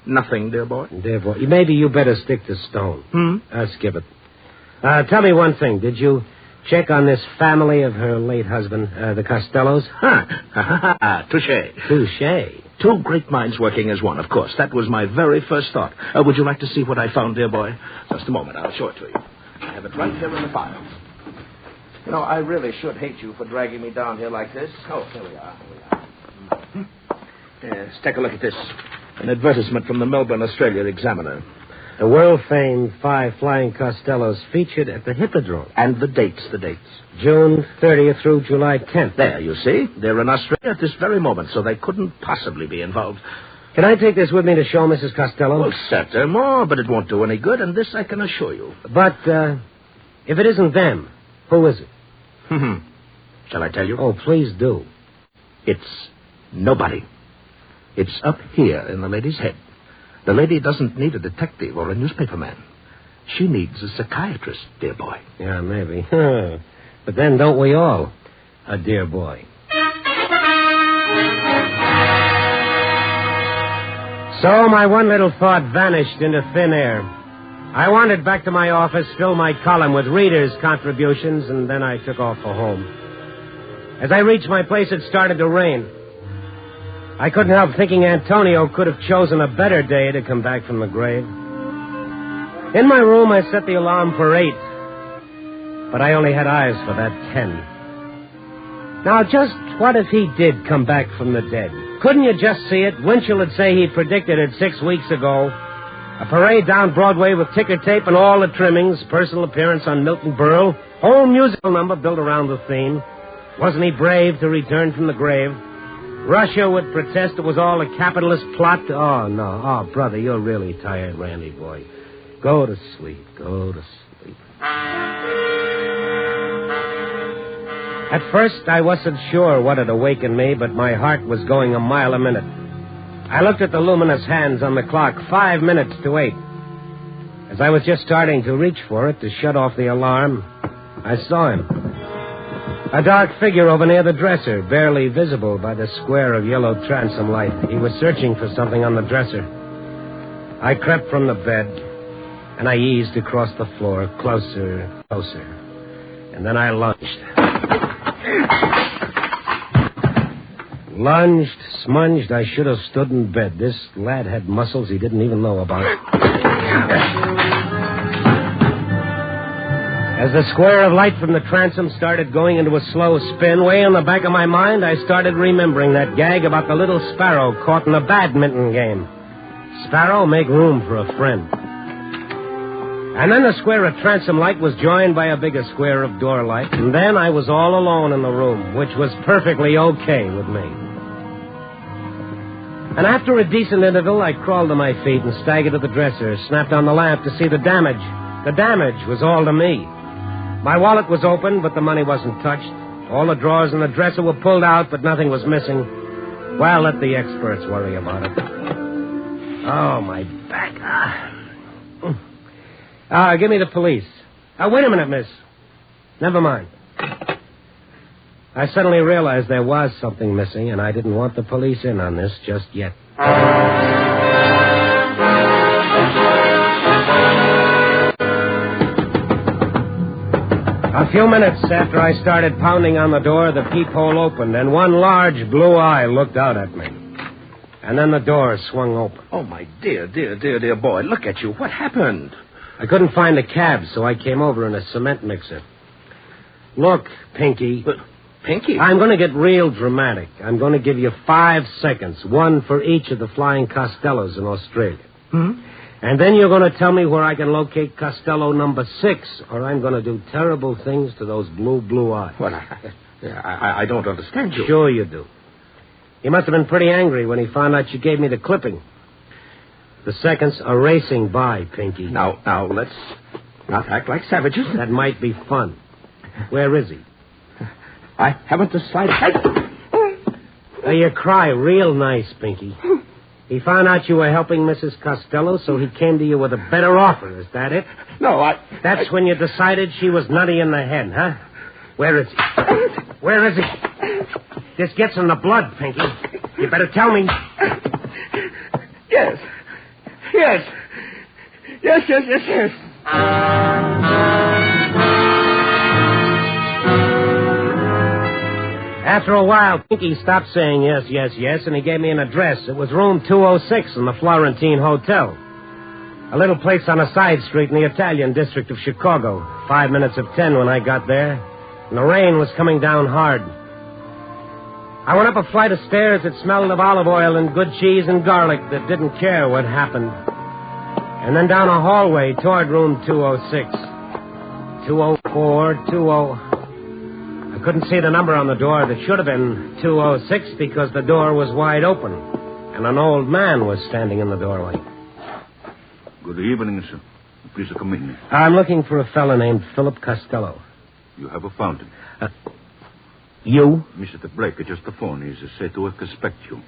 nothing, dear boy. Dear boy. Maybe you better stick to Stone. Skip it. Tell me one thing. Did you check on this family of her late husband, the Costellos? Touché. Touché. 2 great minds working as one, of course. That was my very first thought. Would you like to see what I found, dear boy? Just a moment. I'll show it to you. I have it right here in the files. You know, I really should hate you for dragging me down here like this. Oh, here we are. Yes, take a look at this. An advertisement from the Melbourne Australia Examiner. The world-famed 5 flying Costellos featured at the Hippodrome. And the dates. June 30th through July 10th. There, you see. They're in Australia at this very moment, so they couldn't possibly be involved. Can I take this with me to show Mrs. Costello? Well, certainly, but it won't do any good, and this I can assure you. But, if it isn't them, who is it? Shall I tell you? Oh, please do. It's nobody. It's up here in the lady's head. The lady doesn't need a detective or a newspaperman. She needs a psychiatrist, dear boy. Yeah, maybe. But then don't we all? A dear boy. So my one little thought vanished into thin air. I wandered back to my office, filled my column with readers' contributions, and then I took off for home. As I reached my place, it started to rain. I couldn't help thinking Antonio could have chosen a better day to come back from the grave. In my room, I set the alarm for 8. But I only had eyes for that 10. Now, just what if he did come back from the dead? Couldn't you just see it? Winchell would say he predicted it 6 weeks ago. A parade down Broadway with ticker tape and all the trimmings, personal appearance on Milton Berle, whole musical number built around the theme. Wasn't he brave to return from the grave? Russia would protest it was all a capitalist plot. Oh, no. Oh, brother, you're really tired, Randy boy. Go to sleep. Go to sleep. At first, I wasn't sure what had awakened me, but my heart was going a mile a minute. I looked at the luminous hands on the clock, 5 minutes to 8. As I was just starting to reach for it to shut off the alarm, I saw him. A dark figure over near the dresser, barely visible by the square of yellow transom light. He was searching for something on the dresser. I crept from the bed, and I eased across the floor, closer, closer. And then I lunged. Lunged, smunged, I should have stood in bed. This lad had muscles he didn't even know about. As the square of light from the transom started going into a slow spin, way in the back of my mind, I started remembering that gag about the little sparrow caught in a badminton game. Sparrow, make room for a friend. And then the square of transom light was joined by a bigger square of door light, and then I was all alone in the room, which was perfectly okay with me. And after a decent interval, I crawled to my feet and staggered to the dresser, snapped on the lamp to see the damage. The damage was all to me. My wallet was open, but the money wasn't touched. All the drawers in the dresser were pulled out, but nothing was missing. Well, let the experts worry about it. Oh, my back. Give me the police. Wait a minute, miss. Never mind. I suddenly realized there was something missing, and I didn't want the police in on this just yet. A few minutes after I started pounding on the door, the peephole opened, and one large blue eye looked out at me. And then the door swung open. Oh, my dear boy, look at you. What happened? I couldn't find a cab, so I came over in a cement mixer. Look, Pinky. Pinky? I'm going to get real dramatic. I'm going to give you 5 seconds, one for each of the flying Costellos in Australia. And then you're going to tell me where I can locate Costello number 6, or I'm going to do terrible things to those blue eyes. Well, I don't understand you. Sure you do. He must have been pretty angry when he found out you gave me the clipping. The seconds are racing by, Pinky. Now, let's not act like savages. That might be fun. Where is he? I haven't the slightest... You cry real nice, Pinky. He found out you were helping Mrs. Costello, so he came to you with a better offer. Is that it? No, That's when you decided she was nutty in the head, huh? Where is he? Where is he? This gets in the blood, Pinky. You better tell me. Yes. After a while, Pinky stopped saying yes, and he gave me an address. It was room 206 in the Florentine Hotel. A little place on a side street in the Italian district of Chicago. 5 minutes of 10 when I got there, and the rain was coming down hard. I went up a flight of stairs that smelled of olive oil and good cheese and garlic that didn't care what happened. And then down a hallway toward room 206. 204, 20... I couldn't see the number on the door. That should have been 206 because the door was wide open. And an old man was standing in the doorway. Good evening, sir. Please come in. I'm looking for a fellow named Philip Costello. You have found him. You? Mr. Blake, just the phone. He's said to expect you.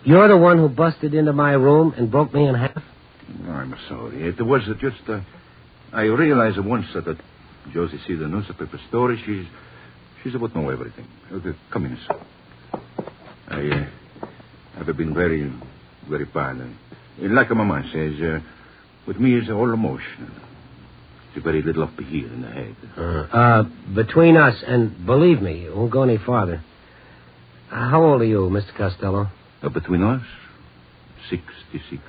You're the one who busted into my room and broke me in half? I'm sorry. It was just... I realized once that Josie see the newspaper story. She's about to know everything. Okay, come in, sir. I've been very, very bad. Like Mama says, with me it's all emotional. It's very little up here in the head. Between us, and believe me, it won't go any farther. How old are you, Mr. Costello? Between us? 66.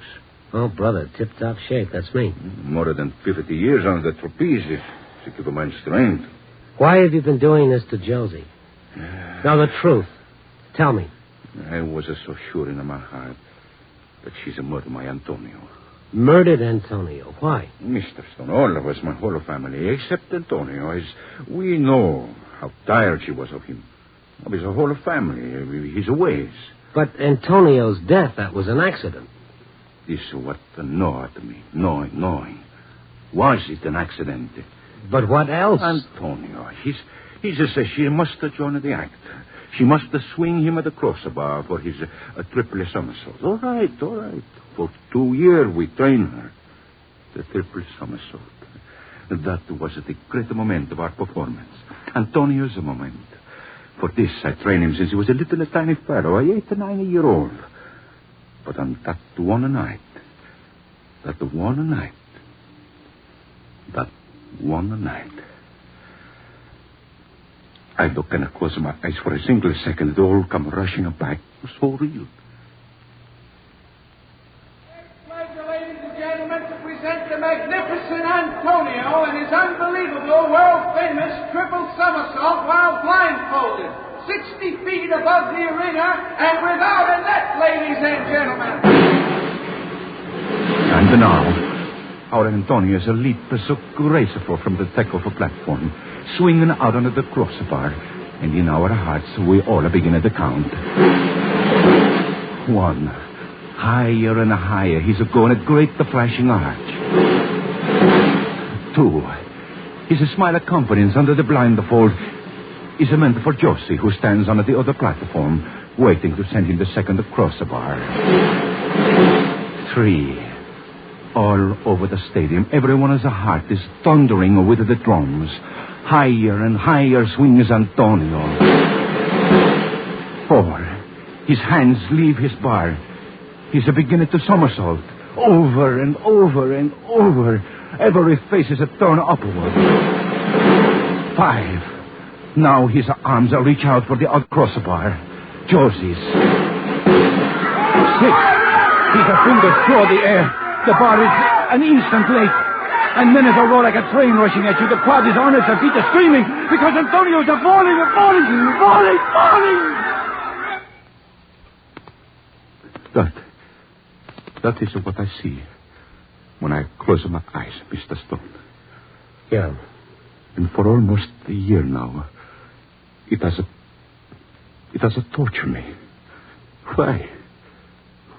Oh, brother, tip-top shape. That's me. More than 50 years on the trapeze, to keep a man's strength. Why have you been doing this to Josie? Now, the truth. Tell me. I was so sure in my heart that she's murdered my Antonio. Murdered Antonio? Why? Mr. Stone, all of us, my whole family, except Antonio, we know how tired she was of him. Of his whole family, his ways. But Antonio's death, that was an accident. This is what gnawed me, knowing. Was it an accident? But what else? Antonio, he just says she must join the act. She must swing him at the crossbar for his triple somersault. All right. For 2 years we trained her. The triple somersault. That was the great moment of our performance. Antonio's moment. For this, I trained him since he was a little tiny fellow, 8 to 9 years old. But on that one night, I look and I close my eyes for a single second. It all come rushing back. It was so real. Ladies and gentlemen, to present the magnificent Antonio and his unbelievable, world-famous triple somersault while blindfolded, 60 feet above the arena and without a net, ladies and gentlemen. And now, our Antonio is a leap so graceful from the deck of a platform, swinging out under the crossbar, and in our hearts we all begin to count. 1. Higher and higher, he's going at great the flashing arch. 2. His smile of confidence under the blindfold is meant for Josie, who stands on the other platform, waiting to send him the second crossbar. 3. All over the stadium, everyone's heart is thundering with the drums. Higher and higher swings Antonio. His hands leave his bar. He's beginning to somersault. Over and over and over. Every face is a turn upward. 5. Now his arms reach out for the odd crossbar. Josie's. 6. His fingers throw the air. The bar is an instant late. And minutes roll like a train rushing at you. The crowd is on its feet, screaming because Antonio's falling. That is what I see when I close my eyes, Mr. Stone. Yeah. And for almost a year now, it has tortured me. Why?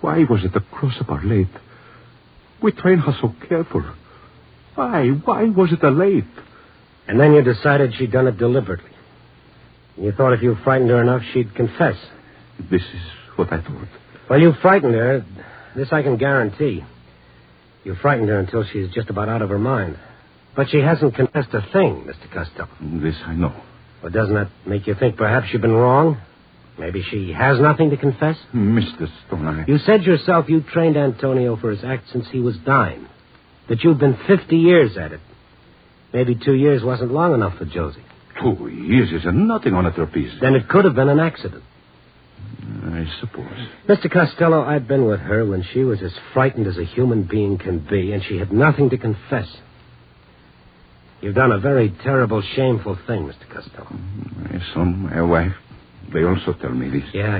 Why was it the crossbar late? We trained her so careful. Why was it late? And then you decided she'd done it deliberately. You thought if you frightened her enough, she'd confess. This is what I thought. Well, you frightened her. This I can guarantee. You frightened her until she's just about out of her mind. But she hasn't confessed a thing, Mr. Costello. This I know. Well, doesn't that make you think perhaps you've been wrong? Maybe she has nothing to confess? Mr. Stone, You said yourself you trained Antonio for his act since he was dying. That you've been 50 years at it. Maybe 2 years wasn't long enough for Josie. 2 years is nothing on a trapeze. Then it could have been an accident. I suppose. Mr. Costello, I've been with her when she was as frightened as a human being can be, and she had nothing to confess. You've done a very terrible, shameful thing, Mr. Costello. My son, my wife, they also tell me this. Yeah.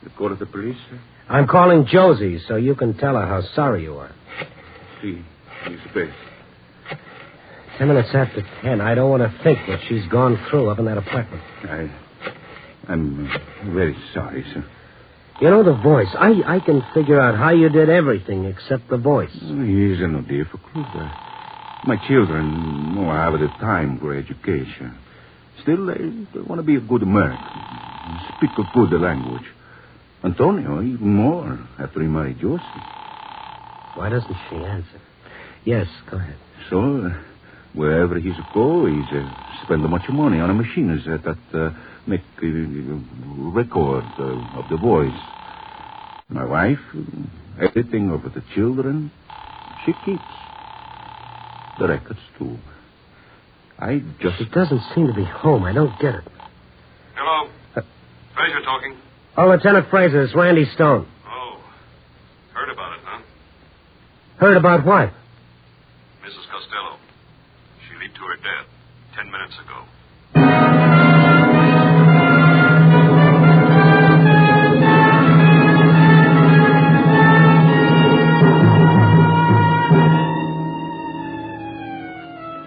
You call the police, sir? I'm calling Josie so you can tell her how sorry you are. See, Miss Beth. 10 minutes after 10. I don't want to think what she's gone through up in that apartment. I'm very sorry, sir. You know the voice. I can figure out how you did everything except the voice. It isn't no difficult. My children have the time for education. Still, they want to be a good American. Speak a good language. Antonio, even more, after he married Josie. Why doesn't she answer? Yes, go ahead. So, wherever he's go, he's spend much money on machines that make record of the voice. My wife, everything of the children, she keeps. The records, too. She doesn't seem to be home. I don't get it. Hello. Fraser talking. Oh, Lieutenant Fraser, it's Randy Stone. Oh. Heard about it, huh? Heard about what? Mrs. Costello. She leaped to her death 10 minutes ago.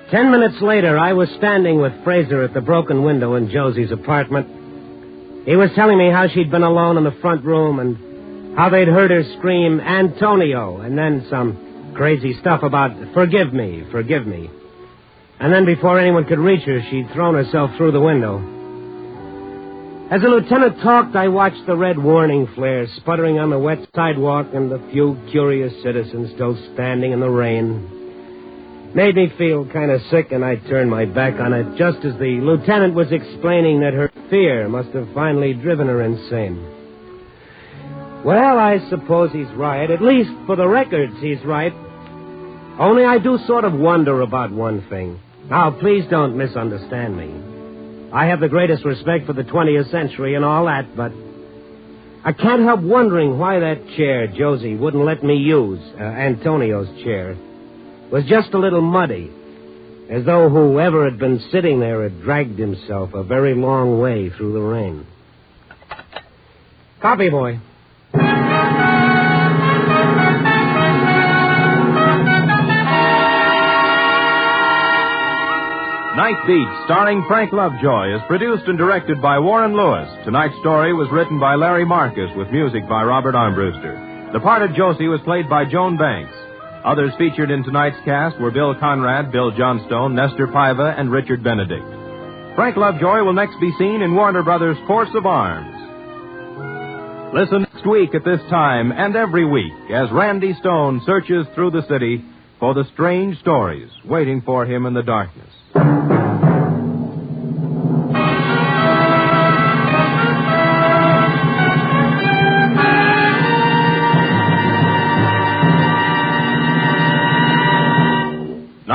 10 minutes later, I was standing with Fraser at the broken window in Josie's apartment. He was telling me how she'd been alone in the front room and how they'd heard her scream, Antonio, and then some crazy stuff about, forgive me. And then before anyone could reach her, she'd thrown herself through the window. As the lieutenant talked, I watched the red warning flare sputtering on the wet sidewalk and the few curious citizens still standing in the rain. Made me feel kind of sick, and I turned my back on it just as the lieutenant was explaining that her fear must have finally driven her insane. Well, I suppose he's right. At least for the records, he's right. Only I do sort of wonder about one thing. Now, please don't misunderstand me. I have the greatest respect for the 20th century and all that, but I can't help wondering why that chair Josie wouldn't let me use, Antonio's chair, was just a little muddy, as though whoever had been sitting there had dragged himself a very long way through the rain. Copy, boy. Night Beat, starring Frank Lovejoy, is produced and directed by Warren Lewis. Tonight's story was written by Larry Marcus with music by Robert Armbruster. The part of Josie was played by Joan Banks. Others featured in tonight's cast were Bill Conrad, Bill Johnstone, Nestor Paiva, and Richard Benedict. Frank Lovejoy will next be seen in Warner Brothers' Force of Arms. Listen next week at this time and every week as Randy Stone searches through the city for the strange stories waiting for him in the darkness.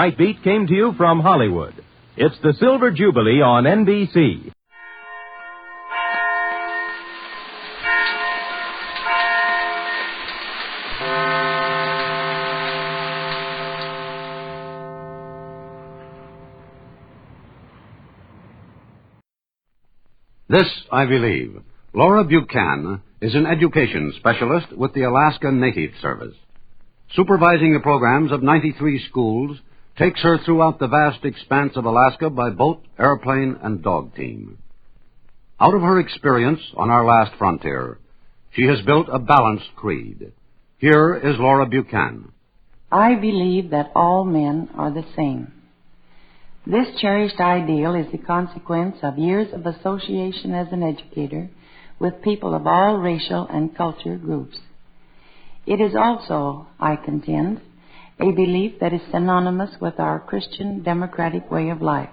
Night Beat came to you from Hollywood. It's the Silver Jubilee on NBC. This, I believe. Laura Buchanan is an education specialist with the Alaska Native Service. Supervising the programs of 93 schools takes her throughout the vast expanse of Alaska by boat, airplane, and dog team. Out of her experience on our last frontier, she has built a balanced creed. Here is Laura Buchanan. I believe that all men are the same. This cherished ideal is the consequence of years of association as an educator with people of all racial and culture groups. It is also, I contend, a belief that is synonymous with our Christian democratic way of life.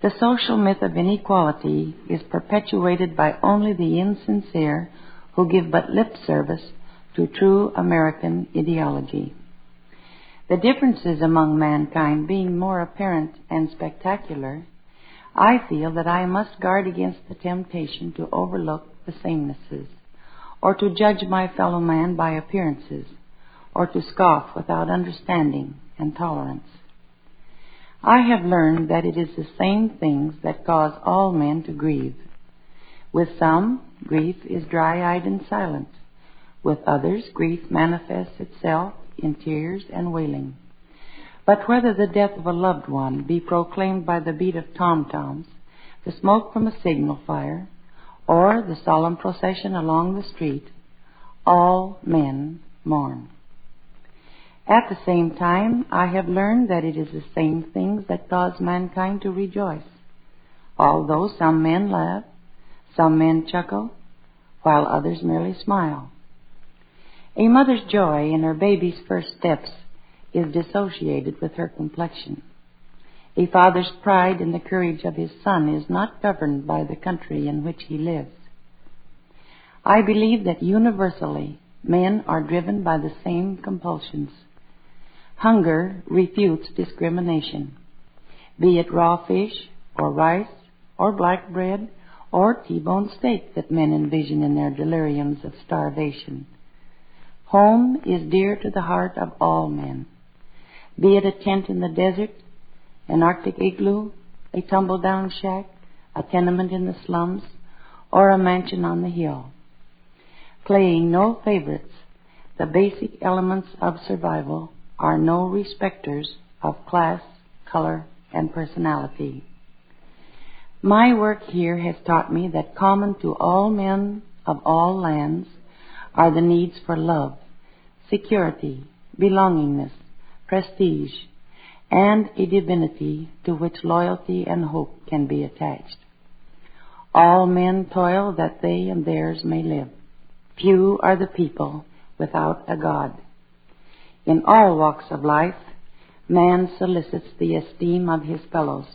The social myth of inequality is perpetuated by only the insincere who give but lip service to true American ideology. The differences among mankind being more apparent and spectacular, I feel that I must guard against the temptation to overlook the samenesses, or to judge my fellow man by appearances, or to scoff without understanding and tolerance. I have learned that it is the same things that cause all men to grieve. With some, grief is dry-eyed and silent. With others, grief manifests itself in tears and wailing. But whether the death of a loved one be proclaimed by the beat of tom-toms, the smoke from a signal fire, or the solemn procession along the street, all men mourn. At the same time, I have learned that it is the same things that cause mankind to rejoice, although some men laugh, some men chuckle, while others merely smile. A mother's joy in her baby's first steps is dissociated with her complexion. A father's pride in the courage of his son is not governed by the country in which he lives. I believe that universally men are driven by the same compulsions. Hunger refutes discrimination, be it raw fish or rice or black bread or T-bone steak that men envision in their deliriums of starvation. Home is dear to the heart of all men, be it a tent in the desert, an Arctic igloo, a tumble-down shack, a tenement in the slums, or a mansion on the hill. Playing no favorites, the basic elements of survival are no respecters of class, color, and personality. My work here has taught me that common to all men of all lands are the needs for love, security, belongingness, prestige, and a divinity to which loyalty and hope can be attached. All men toil that they and theirs may live. Few are the people without a God. In all walks of life, man solicits the esteem of his fellows.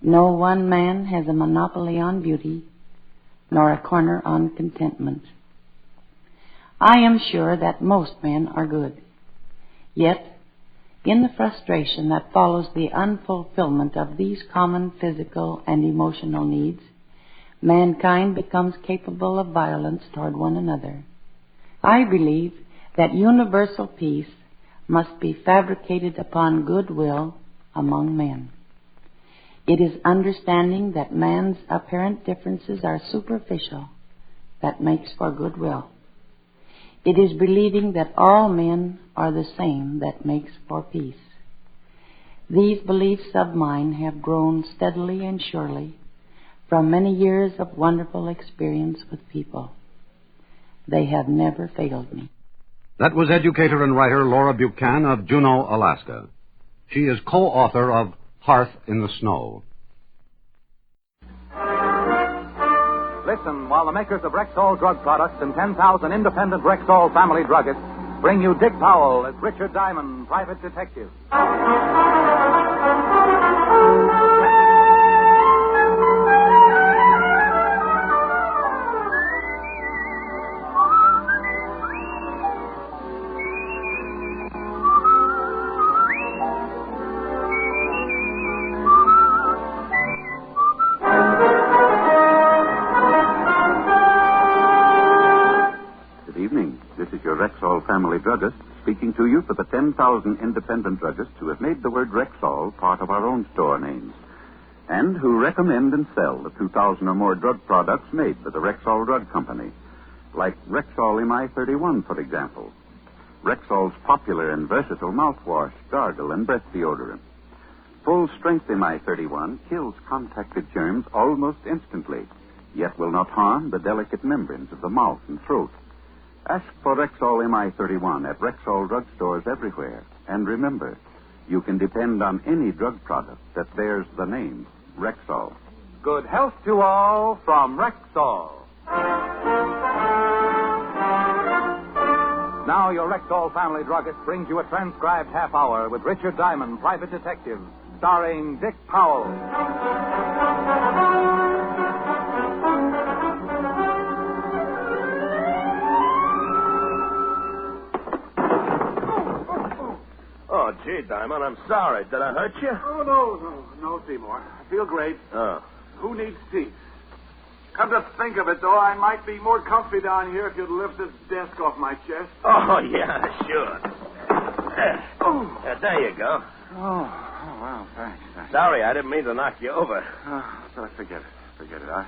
No one man has a monopoly on beauty, nor a corner on contentment. I am sure that most men are good. Yet, in the frustration that follows the unfulfillment of these common physical and emotional needs, mankind becomes capable of violence toward one another. I believe that universal peace must be fabricated upon goodwill among men. It is understanding that man's apparent differences are superficial that makes for goodwill. It is believing that all men are the same that makes for peace. These beliefs of mine have grown steadily and surely from many years of wonderful experience with people. They have never failed me. That was educator and writer Laura Buchanan of Juneau, Alaska. She is co-author of Hearth in the Snow. Listen while the makers of Rexall drug products and 10,000 independent Rexall family druggists bring you Dick Powell as Richard Diamond, private detective. is your Rexall family druggist speaking to you for the 10,000 independent druggists who have made the word Rexall part of our own store names and who recommend and sell the 2,000 or more drug products made by the Rexall Drug Company, like Rexall MI31, for example, Rexall's popular and versatile mouthwash, gargle, and breath deodorant. Full-strength MI31 kills contacted germs almost instantly, yet will not harm the delicate membranes of the mouth and throat. Ask for Rexall MI31 at Rexall drugstores everywhere. And remember, you can depend on any drug product that bears the name Rexall. Good health to all from Rexall. Now your Rexall family druggist brings you a transcribed half hour with Richard Diamond, private detective, starring Dick Powell. Oh, gee, Diamond, I'm sorry. Did I hurt you? Oh, no, Seymour. I feel great. Oh. Who needs seats? Come to think of it, though, I might be more comfy down here if you'd lift this desk off my chest. Oh, yeah, sure. There you go. Oh, well, thanks. Sorry, I didn't mean to knock you over. So forget it.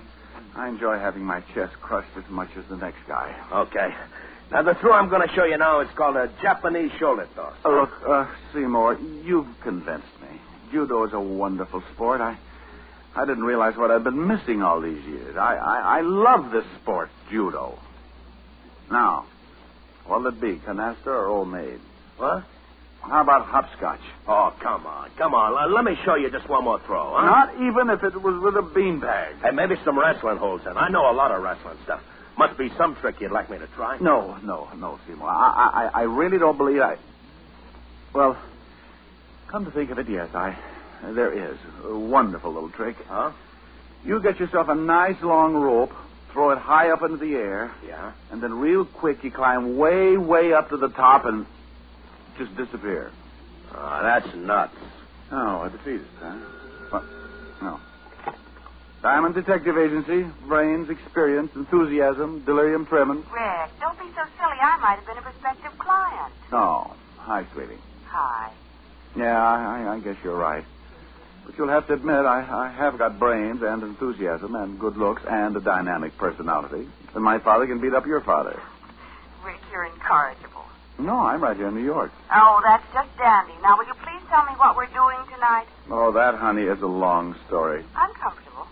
I enjoy having my chest crushed as much as the next guy. Okay. Now, the throw I'm going to show you now is called a Japanese shoulder toss. Look, Seymour, you've convinced me. Judo is a wonderful sport. I didn't realize what I'd been missing all these years. I love this sport, judo. Now, what'll it be, canasta or old maid? What? How about hopscotch? Oh, come on. Let me show you just one more throw, huh? Not even if it was with a beanbag. Hey, maybe some wrestling holds in. I know a lot of wrestling stuff. Must be some trick you'd like me to try. No, Seymour. I really don't believe Well, come to think of it, yes, there is a wonderful little trick. Huh? You get yourself a nice long rope, throw it high up into the air. Yeah? And then real quick you climb way, way up to the top and just disappear. Oh, that's nuts. Oh, I defeat it, huh? What? No. Diamond Detective Agency, brains, experience, enthusiasm, delirium tremens. Rick, don't be so silly. I might have been a prospective client. Oh, hi, sweetie. Hi. Yeah, I guess you're right. But you'll have to admit, I have got brains and enthusiasm and good looks and a dynamic personality. And my father can beat up your father. Rick, you're incorrigible. No, I'm right here in New York. Oh, that's just dandy. Now, will you please tell me what we're doing tonight? Oh, that, honey, is a long story. I'm comfortable.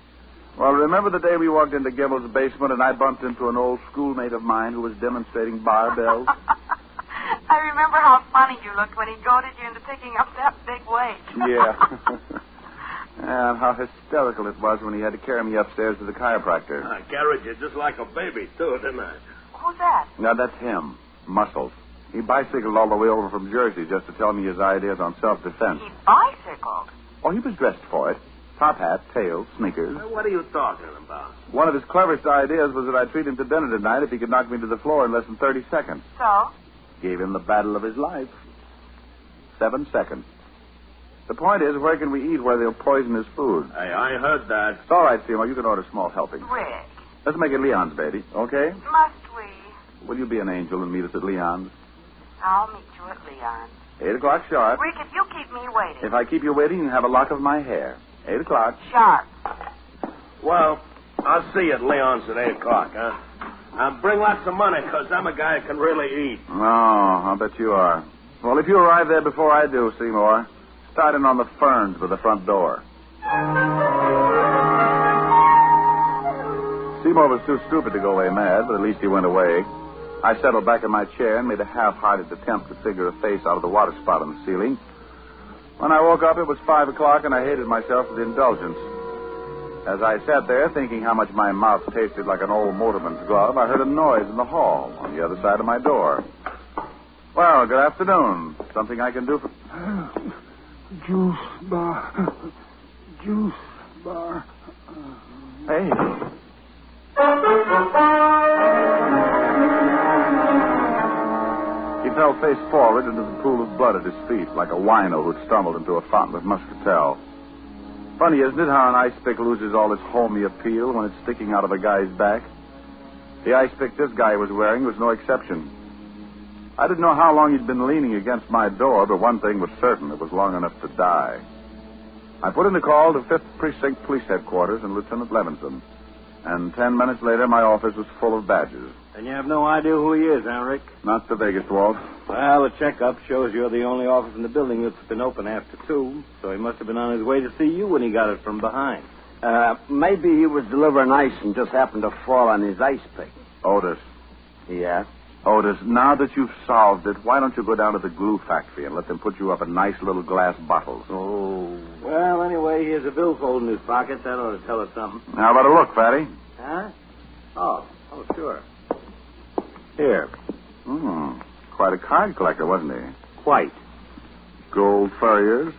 Well, remember the day we walked into Gibble's basement and I bumped into an old schoolmate of mine who was demonstrating barbells? I remember how funny you looked when he goaded you into picking up that big weight. Yeah. And how hysterical it was when he had to carry me upstairs to the chiropractor. I carried you just like a baby, too, didn't I? Who's that? Now, that's him. Muscles. He bicycled all the way over from Jersey just to tell me his ideas on self-defense. He bicycled? Oh, he was dressed for it. Top hat, tails, sneakers. What are you talking about? One of his cleverest ideas was that I'd treat him to dinner tonight if he could knock me to the floor in less than 30 seconds. So? Gave him the battle of his life. 7 seconds. The point is, where can we eat where they'll poison his food? Hey, I heard that. It's all right, Seymour. You can order small helping. Rick. Let's make it Leon's, baby. Okay? Must we? Will you be an angel and meet us at Leon's? I'll meet you at Leon's. 8 o'clock sharp. Rick, if you keep me waiting. If I keep you waiting, you have a lock of my hair. 8 o'clock. Sharp. Well, I'll see you at Leon's at 8 o'clock, huh? Now, bring lots of money, because I'm a guy who can really eat. Oh, I'll bet you are. Well, if you arrive there before I do, Seymour, start in on the ferns by the front door. Seymour was too stupid to go away mad, but at least he went away. I settled back in my chair and made a half-hearted attempt to figure a face out of the water spot on the ceiling. When I woke up, it was 5 o'clock, and I hated myself for the indulgence. As I sat there, thinking how much my mouth tasted like an old motorman's glove, I heard a noise in the hall on the other side of my door. Well, good afternoon. Something I can do for... Juice bar. Juice bar. Hey. He fell face forward into the pool of blood at his feet, like a wino who'd stumbled into a fountain of muscatel. Funny, isn't it, how an ice pick loses all its homey appeal when it's sticking out of a guy's back? The ice pick this guy was wearing was no exception. I didn't know how long he'd been leaning against my door, but one thing was certain. It was long enough to die. I put in a call to 5th Precinct Police Headquarters and Lieutenant Levinson. And 10 minutes later, my office was full of badges. And you have no idea who he is, huh, Rick? Not the vaguest, Walt. Well, the checkup shows you're the only office in the building that's been open after 2, so he must have been on his way to see you when he got it from behind. Maybe he was delivering ice and just happened to fall on his ice pick. Otis. Yeah? Otis, now that you've solved it, why don't you go down to the glue factory and let them put you up in nice little glass bottles? Oh. Well, anyway, here's a billfold in his pocket. That ought to tell us something. How about a look, Fatty? Huh? Oh, sure. Here. Quite a card collector, wasn't he? Quite. Gold Furriers,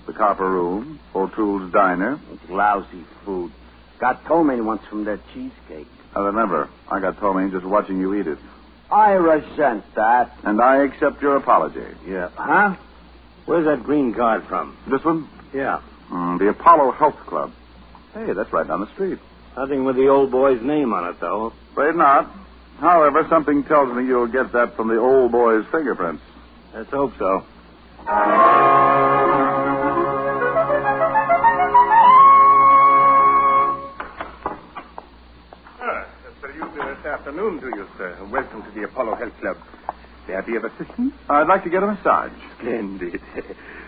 the Copper Room, O'Toole's Diner. It's lousy food. Got ptomaine once from that cheesecake. I remember. I got ptomaine just watching you eat it. I resent that. And I accept your apology. Yeah. Huh? Where's that green card from? This one? Yeah. The Apollo Health Club. Hey, that's right down the street. Nothing with the old boy's name on it, though. Afraid not. However, something tells me you'll get that from the old boy's fingerprints. Let's hope so. This afternoon to you, sir. Welcome to the Apollo Health Club. May I be of assistance? I'd like to get a massage. Splendid.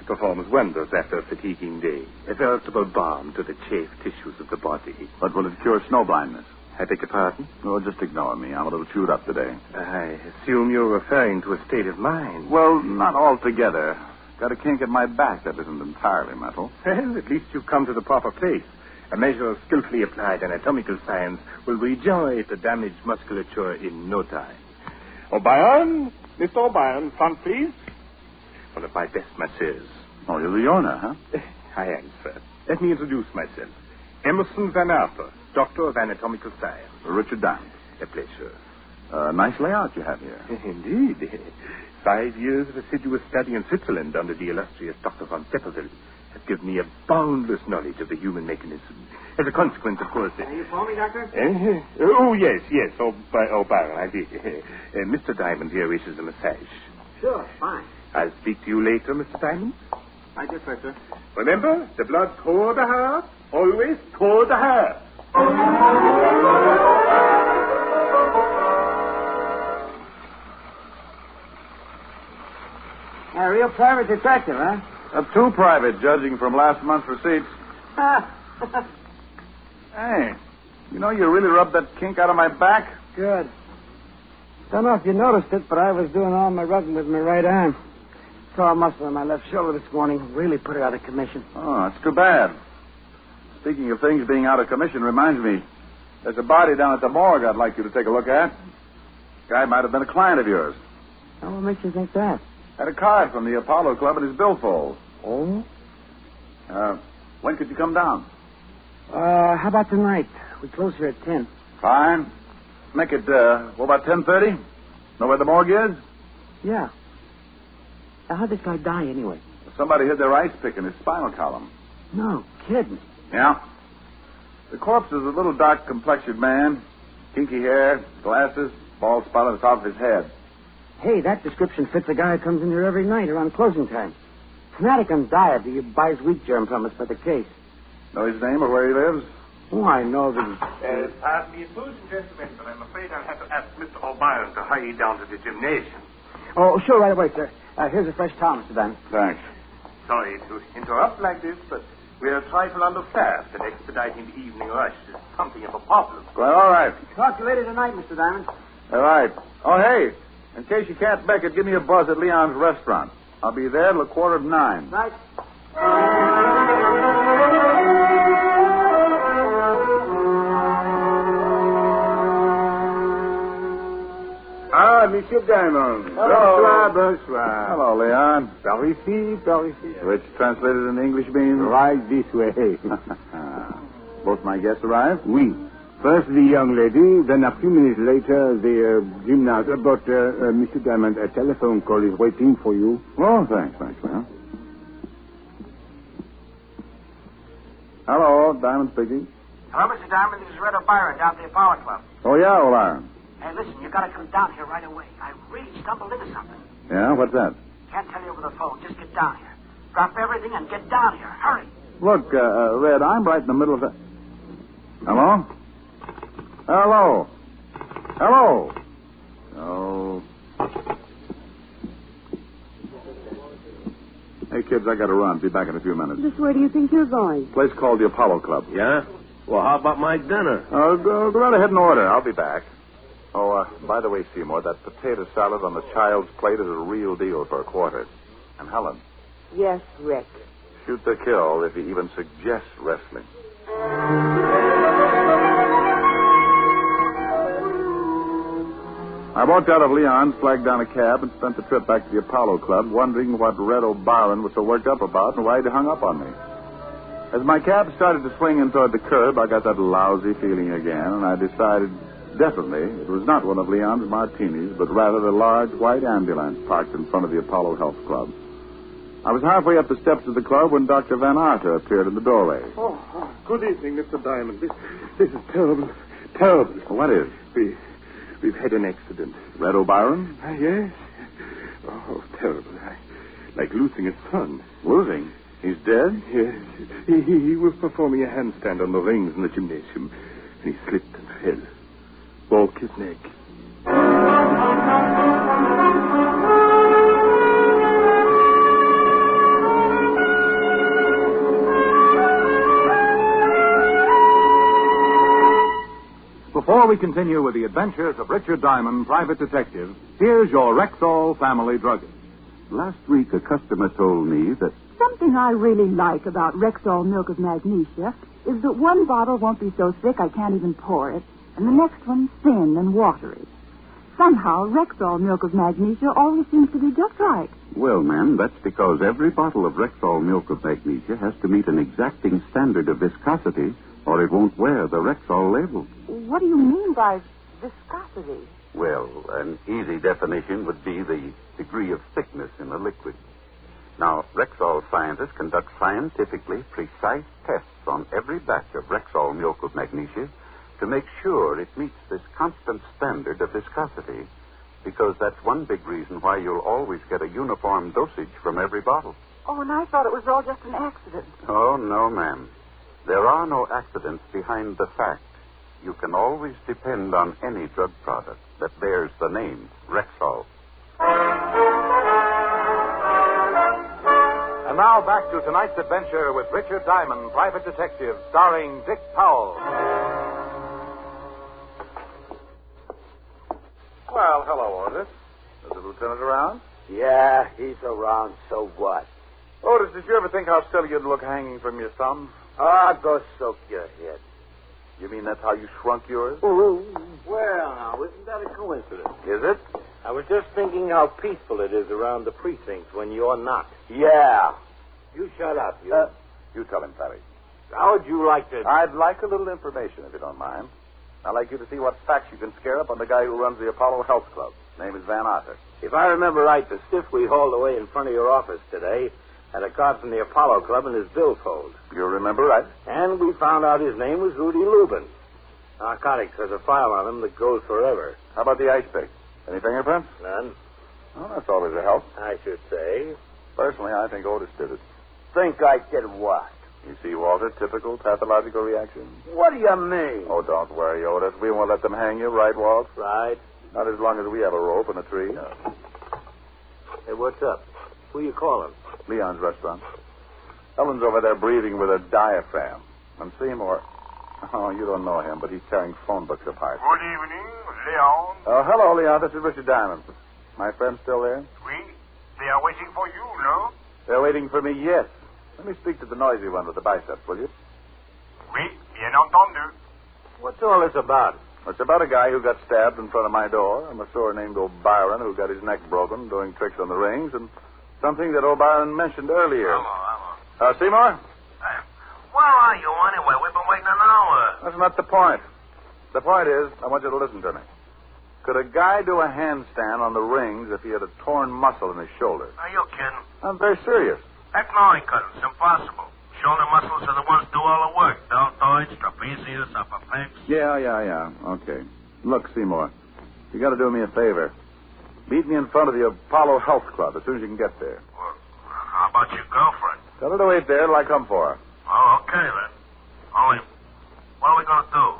Performs wonders after a fatiguing day. A veritable balm to the chafed tissues of the body. But will it cure snow blindness? I beg your pardon? Oh, just ignore me. I'm a little chewed up today. I assume you're referring to a state of mind. Well, not altogether. Got a kink in my back that isn't entirely mental. Well, at least you've come to the proper place. A measure of skillfully applied anatomical science will regenerate the damaged musculature in no time. O'Brien, Mr. O'Brien, front, please. One of my best masseurs. Oh, you're the owner, huh? I am, sir. Let me introduce myself. Emerson Van Arthur, Doctor of Anatomical Science. Richard Diamond. A pleasure. Nice layout you have here. Indeed. 5 years of assiduous study in Switzerland under the illustrious Dr. von Sepperville has given me a boundless knowledge of the human mechanism. As a consequence, of course... Are you for me, Doctor? Oh, yes. Oh, Byron, I did. Mr. Diamond here wishes a massage. Sure, fine. I'll speak to you later, Mr. Diamond. I differ, sir. Remember, the blood toward the heart, always toward the heart. A real private detective, huh? Too private, judging from last month's receipts. Hey, you know you really rubbed that kink out of my back? Good. Don't know if you noticed it, but I was doing all my rubbing with my right arm. Tore a muscle on my left shoulder this morning. Really put it out of commission. Oh, that's too bad. Speaking of things being out of commission reminds me, there's a body down at the morgue I'd like you to take a look at. Guy might have been a client of yours. Oh, what makes you think that? Had a card from the Apollo Club in his billfold. Oh? When could you come down? How about tonight? We close here at 10. Fine. Make it, what about 10:30? Know where the morgue is? Yeah. How'd this guy die anyway? Somebody hid their ice pick in his spinal column. No kidding. Yeah. The corpse is a little dark-complexioned man. Kinky hair, glasses, bald spot on the top of his head. Hey, that description fits a guy who comes in here every night around closing time. Fanatic on diet. He buys wheat germ from us by the case. Know his name or where he lives? Oh, I know that Pardon me, gentlemen, but I'm afraid I'll have to ask Mr. O'Brien to hurry down to the gymnasium. Oh, sure, right away, sir. Here's a fresh towel, Mr. Van. Thanks. Sorry to interrupt like this, but we're a trifle understaffed, and expediting the evening rush is something of a problem. Well, all right. Talk to you later tonight, Mr. Diamond. All right. Oh, hey, in case you can't make it, give me a buzz at Leon's restaurant. I'll be there till 9:15. Right. Monsieur Diamond. Hello. Bonsoir. Hello, Leon. Par ici. Which translated into English means? Right this way. Both my guests arrived? Oui. First the young lady, then a few minutes later the gymnast. But, Mr. Diamond, a telephone call is waiting for you. Oh, thanks, Leon. Hello, Diamond speaking. Hello, Mr. Diamond. This is Red O'Brien down at the Apollo Club. Oh, yeah, O'Brien. Hey, listen, you gotta come down here right away. I really stumbled into something. Yeah, what's that? Can't tell you over the phone. Just get down here. Drop everything and get down here. Hurry. Look, Red, I'm right in the middle of the... Hello? Hello? Hello? Oh. Hey, kids, I gotta run. Be back in a few minutes. Just where do you think you're going? Place called the Apollo Club. Yeah? Well, how about my dinner? Go right ahead and order. I'll be back. Oh, by the way, Seymour, that potato salad on the child's plate is a real deal for a quarter. And Helen. Yes, Rick. Shoot to kill if he even suggests wrestling. I walked out of Leon's, flagged down a cab, and spent the trip back to the Apollo Club, wondering what Red O'Byron was so worked up about and why he'd hung up on me. As my cab started to swing in toward the curb, I got that lousy feeling again, and I decided definitely it was not one of Leon's martinis, but rather the large white ambulance parked in front of the Apollo Health Club. I was halfway up the steps of the club when Dr. Van Arter appeared in the doorway. Oh, good evening, Mr. Diamond. This is terrible. Terrible. What is? We've had an accident. Red O'Byron? Yes. Oh, terrible. Like losing a son. Losing? He's dead? Yes. He was performing a handstand on the rings in the gymnasium, and he slipped and fell. Broke his neck. Before we continue with the adventures of Richard Diamond, private detective, here's your Rexall family druggist. Last week, a customer told me that something I really like about Rexall Milk of Magnesia is that one bottle won't be so thick I can't even pour it, and the next one thin and watery. Somehow, Rexall Milk of Magnesia always seems to be just right. Well, ma'am, that's because every bottle of Rexall Milk of Magnesia has to meet an exacting standard of viscosity, or it won't wear the Rexall label. What do you mean by viscosity? Well, an easy definition would be the degree of thickness in a liquid. Now, Rexall scientists conduct scientifically precise tests on every batch of Rexall Milk of Magnesia to make sure it meets this constant standard of viscosity, because that's one big reason why you'll always get a uniform dosage from every bottle. Oh, and I thought it was all just an accident. Oh, no, ma'am. There are no accidents behind the fact. You can always depend on any drug product that bears the name Rexall. And now back to tonight's adventure with Richard Diamond, private detective, starring Dick Powell. Well, hello, Otis. Is the lieutenant around? Yeah, he's around, so what? Otis, did you ever think how silly you'd look hanging from your thumb? Ah, go soak your head. You mean that's how you shrunk yours? Well, now, isn't that a coincidence? Is it? I was just thinking how peaceful it is around the precinct when you're not. Yeah. You shut up, you. You tell him, Patty. How would you like to... I'd like a little information, if you don't mind. I'd like you to see what facts you can scare up on the guy who runs the Apollo Health Club. His name is Van Arter. If I remember right, the stiff we hauled away in front of your office today had a card from the Apollo Club in his billfold. You remember right. And we found out his name was Rudy Lubin. Narcotics has a file on him that goes forever. How about the ice pick? Any fingerprints? None. Well, that's always a help. I should say. Personally, I think Otis did it. Think I did what? You see, Walter, typical pathological reaction. What do you mean? Oh, don't worry, Otis. We won't let them hang you, right, Walt? Right. Not as long as we have a rope and a tree. No. Hey, what's up? Who you calling? Leon's restaurant. Ellen's over there breathing with a diaphragm. And Seymour... Oh, you don't know him, but he's tearing phone books apart. Good evening, Leon. Oh, hello, Leon. This is Richard Diamond. My friend still there? Oui. They are waiting for you, no? They're waiting for me, yes. Let me speak to the noisy one with the biceps, will you? Oui, bien entendu. What's all this about? It's about a guy who got stabbed in front of my door, a masseur named O'Byron who got his neck broken doing tricks on the rings, and something that O'Byron mentioned earlier. Hello. Seymour? Where are you, anyway? We've been waiting an hour. That's not the point. The point is, I want you to listen to me. Could a guy do a handstand on the rings if he had a torn muscle in his shoulder? Are you kidding? I'm very serious. Heck no, he couldn't. It's impossible. Shoulder muscles are the ones do all the work. Deltoids, trapezius, upper pecs. Yeah. Okay. Look, Seymour, You got to do me a favor. Meet me in front of the Apollo Health Club as soon as you can get there. Well, how about your girlfriend? Tell her to wait there till I come for her. Oh, okay then. Only, what are we going to do?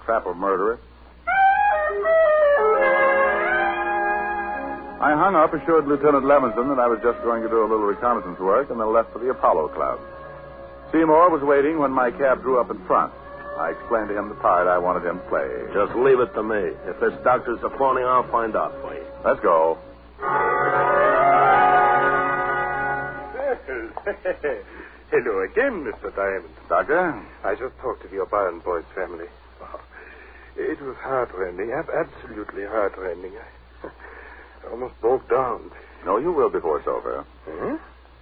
Trap a murderer. I hung up, assured Lieutenant Levinson that I was just going to do a little reconnaissance work, and then left for the Apollo Club. Seymour was waiting when my cab drew up in front. I explained to him the part I wanted him to play. Just leave it to me. If this doctor's a phony, I'll find out for you. Let's go. Hello again, Mr. Diamond. Doctor? I just talked to the O'Brien boy's family. Oh, it was heart-rending, absolutely heart-rending. I almost broke down. No, you will before it's over. Hmm?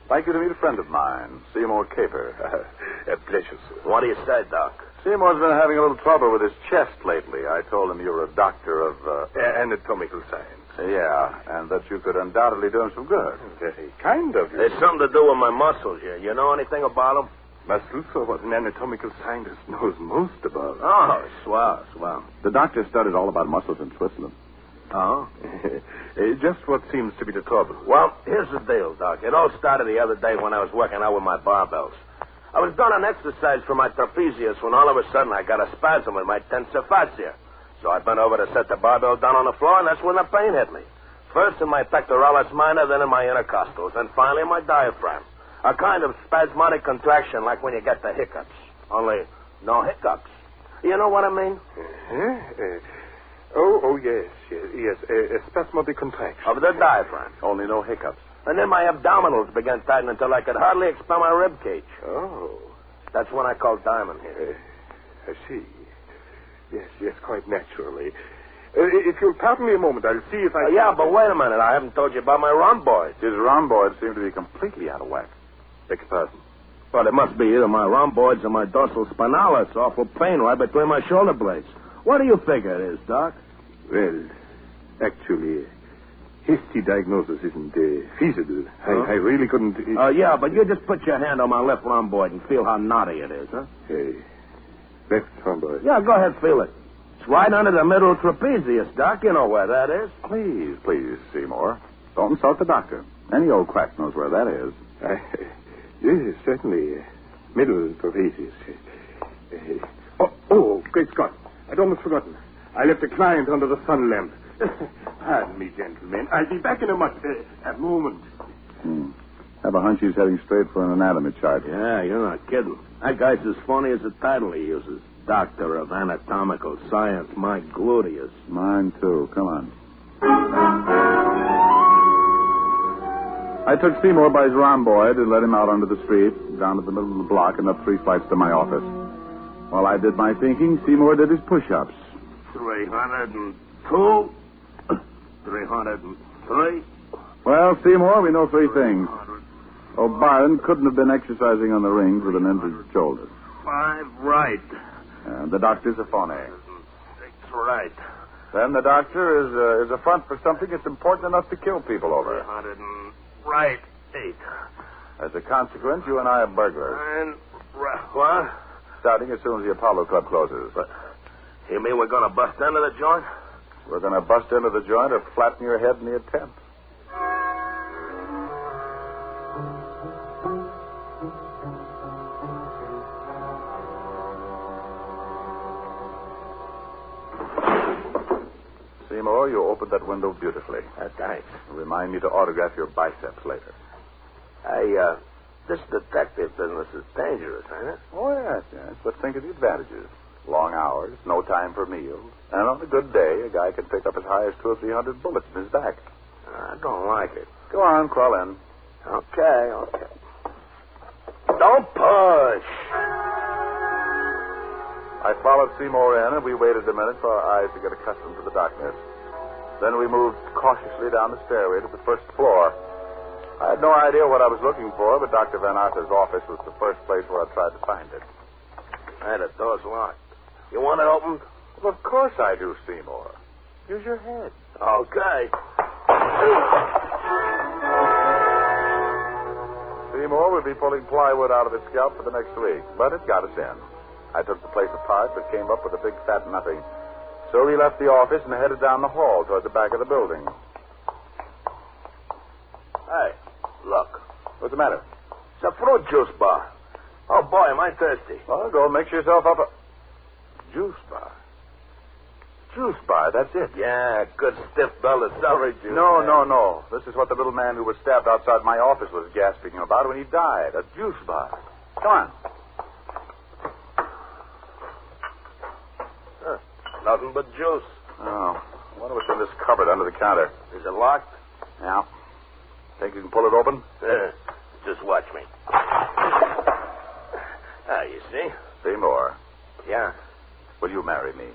Like you to meet a friend of mine, Seymour Caper. A pleasure, sir. What do you say, Doc? Seymour's been having a little trouble with his chest lately. I told him you were a doctor of... anatomical science. Yeah, and that you could undoubtedly do him some good. Very kind of you. It's something to do with my muscles here. You know anything about them? Muscles are what an anatomical scientist knows most about. Oh, swell. The doctor studied all about muscles in Switzerland. Oh? Just what seems to be the trouble. Well, here's the deal, Doc. It all started the other day when I was working out with my barbells. I was doing an exercise for my trapezius when all of a sudden I got a spasm in my tensor fascia. So I bent over to set the barbell down on the floor, and that's when the pain hit me. First in my pectoralis minor, then in my intercostals, and finally in my diaphragm. A kind of spasmodic contraction like when you get the hiccups. Only no hiccups. You know what I mean? Oh, yes. A spasmodic contraction. Of the diaphragm. Only no hiccups. And then my abdominals began tightening until I could hardly expel my rib cage. Oh. That's when I called Diamond here. I see. Yes, quite naturally. If you'll pardon me a moment, I'll see if I... Yeah, but wait a minute. I haven't told you about my rhomboid. His rhomboids seem to be completely out of whack. Beg your pardon. Well, it must be either my rhomboids or my dorsal spinalis. Awful pain right between my shoulder blades. What do you figure it is, Doc? Well, actually, hasty diagnosis isn't feasible. Huh? I really couldn't... Yeah, but you just put your hand on my left rhomboid and feel how knotty it is, huh? Left rhomboid. Yeah, go ahead, feel it. It's right under the middle trapezius, Doc. You know where that is. Please, Seymour. Don't insult the doctor. Any old quack knows where that is. Yes, certainly. Middle trapezius. Oh, great Scott. I'd almost forgotten. I left a client under the sun lamp. Pardon me, gentlemen. I'll be back in a moment. Have a hunch he's heading straight for an anatomy chart. Yeah, you're not kidding. That guy's as phony as the title he uses. Doctor of Anatomical Science, my gluteus. Mine, too. Come on. I took Seymour by his rhomboid and led him out onto the street, down to the middle of the block, and up 3 flights to my office. While I did my thinking, Seymour did his push-ups. 302. 303. Well, Seymour, we know 3 things. O'Brien couldn't have been exercising on the rings with an injured shoulder. 5 right. And the doctor's a phony. 6 right. Then the doctor is a front for something that's important enough to kill people over. 300 and right. 8. As a consequence, you and I are burglars. 9 right. What? Starting as soon as the Apollo Club closes. But you mean we're going to bust into the joint? We're going to bust into the joint or flatten your head in the attempt. Seymour, you opened that window beautifully. Thanks. Remind me to autograph your biceps later. Hey, this detective business is dangerous, ain't it? Oh, yes. But think of the advantages. Long hours, no time for meals. And on a good day, a guy can pick up as high as 200 or 300 bullets in his back. I don't like it. Go on, crawl in. Okay. Don't push. I followed Seymour in, and we waited a minute for our eyes to get accustomed to the darkness. Then we moved cautiously down the stairway to the first floor. I had no idea what I was looking for, but Dr. Van Arthur's office was the first place where I tried to find it. Hey, the door's locked. You want it opened? Well, of course I do, Seymour. Use your head. Okay. Seymour would be pulling plywood out of his scalp for the next week, but it got us in. I took the place apart, but came up with a big fat nothing. So we left the office and headed down the hall toward the back of the building. Hey, look. What's the matter? It's a fruit juice bar. Oh, boy, am I thirsty. Well, go mix yourself up a juice bar. Juice bar, that's it. Yeah, good stiff belt of celery juice. No. This is what the little man who was stabbed outside my office was gasping about when he died. A juice bar. Come on. Nothing but juice. Oh, I wonder what's in this cupboard under the counter. Is it locked? Yeah. Think you can pull it open? Just watch me. You see? Seymour. Yeah. Will you marry me?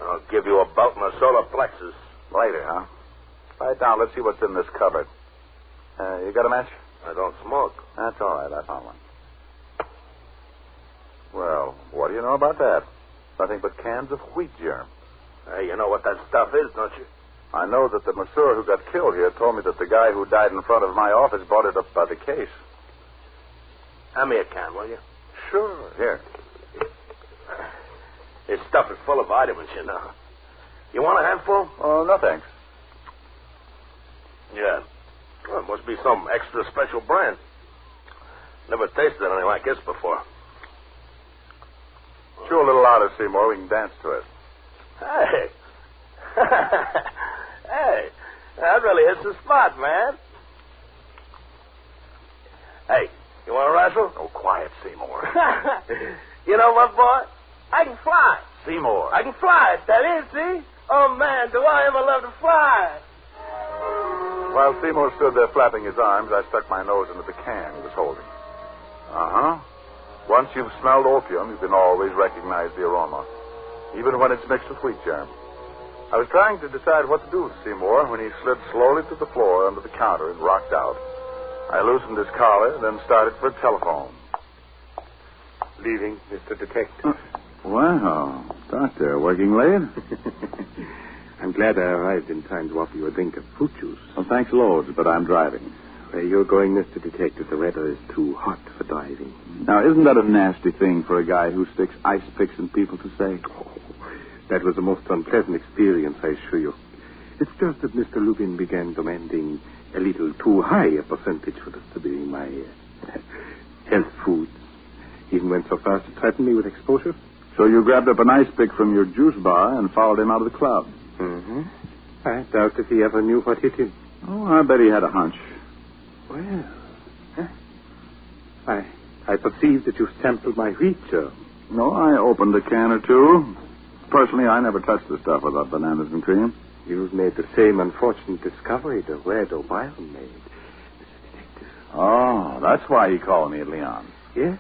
I'll give you a belt in the solar plexus. Later, huh? Right down. Let's see what's in this cupboard. You got a match? I don't smoke. That's all right. I found one. Well, what do you know about that? Nothing but cans of wheat germ. Hey, you know what that stuff is, don't you? I know that the masseur who got killed here told me that the guy who died in front of my office brought it up by the case. Hand me a can, will you? Sure. Here. This stuff is full of vitamins, you know. You want a handful? Oh, no, thanks. Yeah. Well, it must be some extra special brand. Never tasted anything like this before. Chew a little louder, Seymour. We can dance to it. Hey. Hey. That really hits the spot, man. Hey, you want to wrestle? Oh, quiet, Seymour. You know what, boy? I can fly. Seymour. I can fly. That is, see? Oh, man, do I ever love to fly. While Seymour stood there flapping his arms, I stuck my nose into the can he was holding. Uh-huh. Once you've smelled opium, you can always recognize the aroma, even when it's mixed with wheat germ. I was trying to decide what to do with Seymour when he slid slowly to the floor under the counter and rocked out. I loosened his collar, then started for a telephone. Leaving, Mr. Detective. Wow. Doctor, working late? I'm glad I arrived in time to offer you a drink of fruit juice. Well, thanks loads, but I'm driving. Where you're going, Mr. Detective, the weather is too hot for driving. Now, isn't that a nasty thing for a guy who sticks ice picks in people to say? Oh, that was the most unpleasant experience, I assure you. It's just that Mr. Lubin began demanding a little too high a percentage for distributing my health foods. Even went so far as to threaten me with exposure. So you grabbed up an ice pick from your juice bar and followed him out of the club? Mm-hmm. I doubt if he ever knew what hit him. Oh, I bet he had a hunch. Well, I perceive that you sampled my wheat germ. No, I opened a can or two. Personally, I never touched the stuff without bananas and cream. You've made the same unfortunate discovery that Red O'Brien made, Mr. Detective. Oh, that's why he called me at Leon. Yes,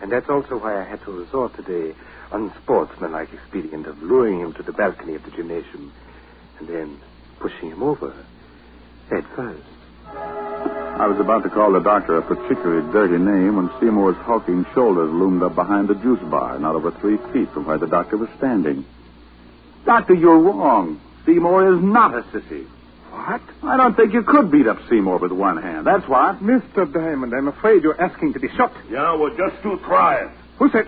and that's also why I had to resort to the unsportsmanlike expedient of luring him to the balcony of the gymnasium and then pushing him over head first. I was about to call the doctor a particularly dirty name when Seymour's hulking shoulders loomed up behind the juice bar, not over 3 feet from where the doctor was standing. Doctor, you're wrong. Seymour is not a sissy. What? I don't think you could beat up Seymour with one hand. That's what. Mr. Diamond, I'm afraid you're asking to be shot. Yeah, well, just to try it. Who said...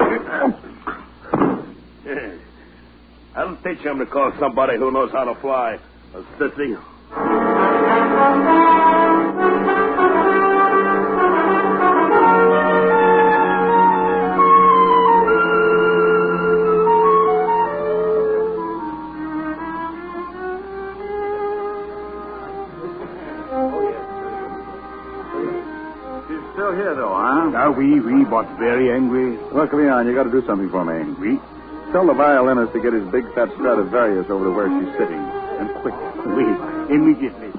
Yeah. I'll teach him to call somebody who knows how to fly a sissy. Still here, though, huh? Oui, but very angry. Look, Leon, you got to do something for me. Oui? Tell the violinist to get his big fat Stradivarius over to where she's sitting. And quick. Oui, immediately.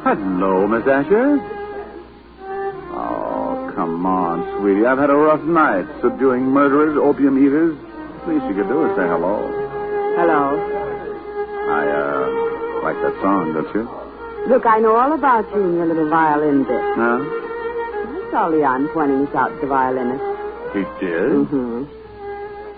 Hello, Miss Asher. Oh, come on, sweetie. I've had a rough night. Subduing murderers, opium eaters. Least you could do is say hello. Hello. I like that song, don't you? Look, I know all about you and your little violin bit. Huh? I saw Leon pointing us out to the violinist. He did? Mm-hmm.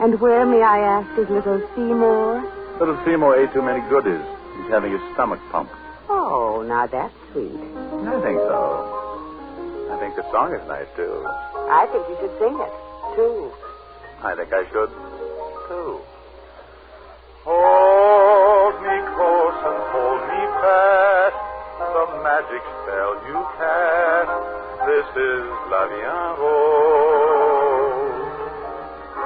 And where, may I ask, is little Seymour? Little Seymour ate too many goodies. He's having his stomach pumped. Oh, now that's sweet. I think so. I think the song is nice, too. I think you should sing it, too. I think I should, too. Hold me close and hold me fast, the magic spell you cast. This is La Vie en Rose.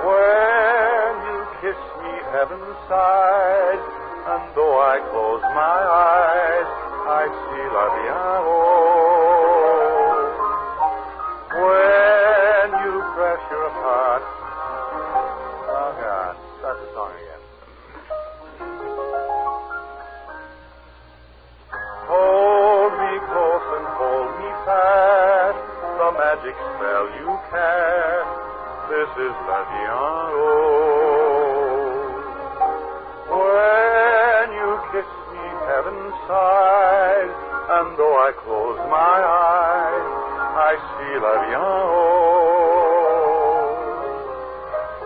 When you kiss me, heaven sighs, and though I close my eyes, I see La Vie en Rose. When you press your heart, oh God, start the song again. Hold me close and hold me fast, the magic spell you cast. This is La Vie en Rose. When you kiss me, heaven sighs, and though I close my eyes, I see La Vie en Rose.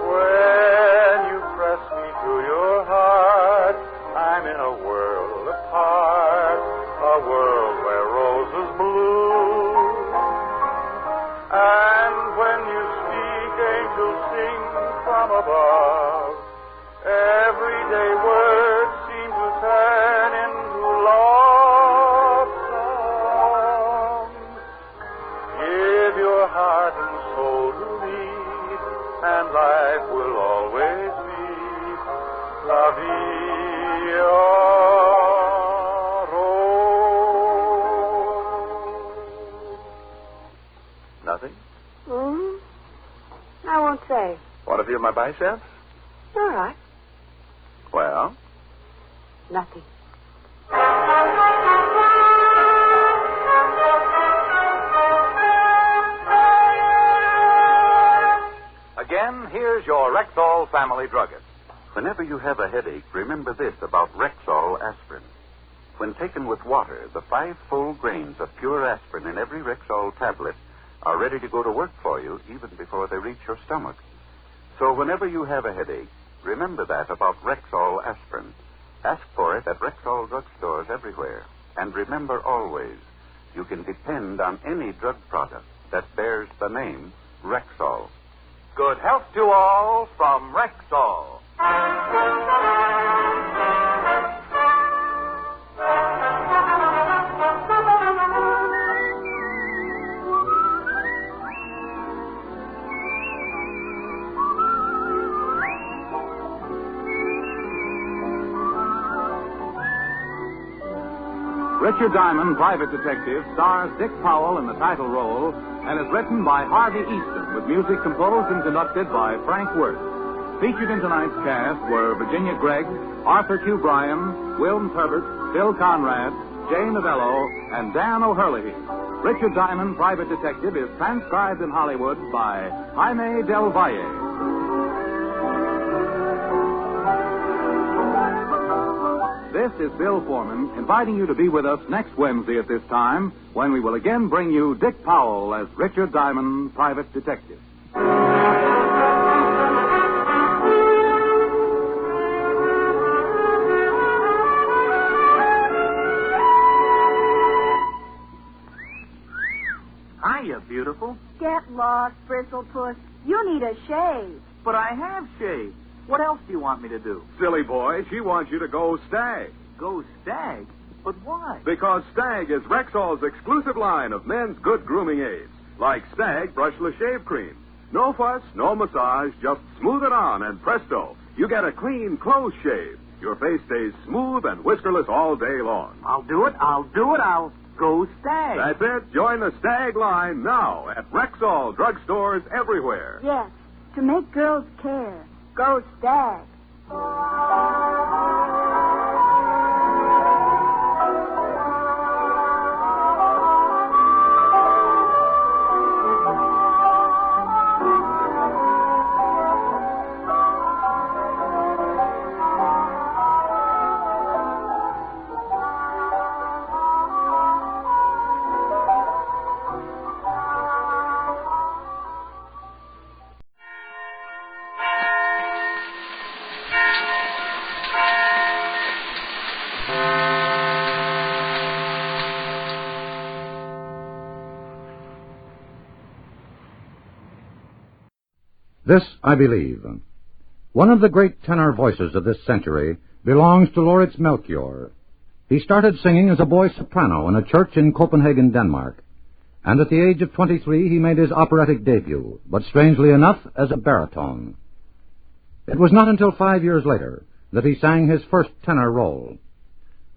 When you press me to your heart, I'm in a world apart, a world where roses bloom. And when you speak, angels sing from above. Everyday words seem to turn into love songs. Give your heart and soul to me, and life will always be La Vie en Rose. Nothing? I won't say. Want to feel my biceps? All right. Well? Nothing. Again, here's your Rexall family druggist. Whenever you have a headache, remember this about Rexall aspirin. When taken with water, the 5 full grains of pure aspirin in every Rexall tablet are ready to go to work for you even before they reach your stomach. So whenever you have a headache, remember that about Rexall aspirin. Ask for it at Rexall drugstores everywhere. And remember always, you can depend on any drug product that bears the name Rexall. Good health to all from Rexall. Richard Diamond, Private Detective, stars Dick Powell in the title role and is written by Harvey Easton with music composed and conducted by Frank Worth. Featured in tonight's cast were Virginia Gregg, Arthur Q. Bryan, Wilm Herbert, Bill Conrad, Jane Novello, and Dan O'Hurley. Richard Diamond, Private Detective is transcribed in Hollywood by Jaime Del Valle. This is Bill Foreman inviting you to be with us next Wednesday at this time when we will again bring you Dick Powell as Richard Diamond, Private Detective. Hiya, beautiful. Get lost, Bristlepuss. You need a shave. But I have shaved. What else do you want me to do? Silly boy, she wants you to go Stag. Go Stag? But why? Because Stag is Rexall's exclusive line of men's good grooming aids, like Stag Brushless Shave Cream. No fuss, no massage, just smooth it on, and presto, you get a clean, close shave. Your face stays smooth and whiskerless all day long. I'll do it. I'll go Stag. That's it. Join the Stag line now at Rexall drugstores everywhere. Yes, to make girls care. Go Stag. This I believe. One of the great tenor voices of this century belongs to Lauritz Melchior. He started singing as a boy soprano in a church in Copenhagen, Denmark. And at the age of 23 he made his operatic debut, but strangely enough as a baritone. It was not until 5 years later that he sang his first tenor role.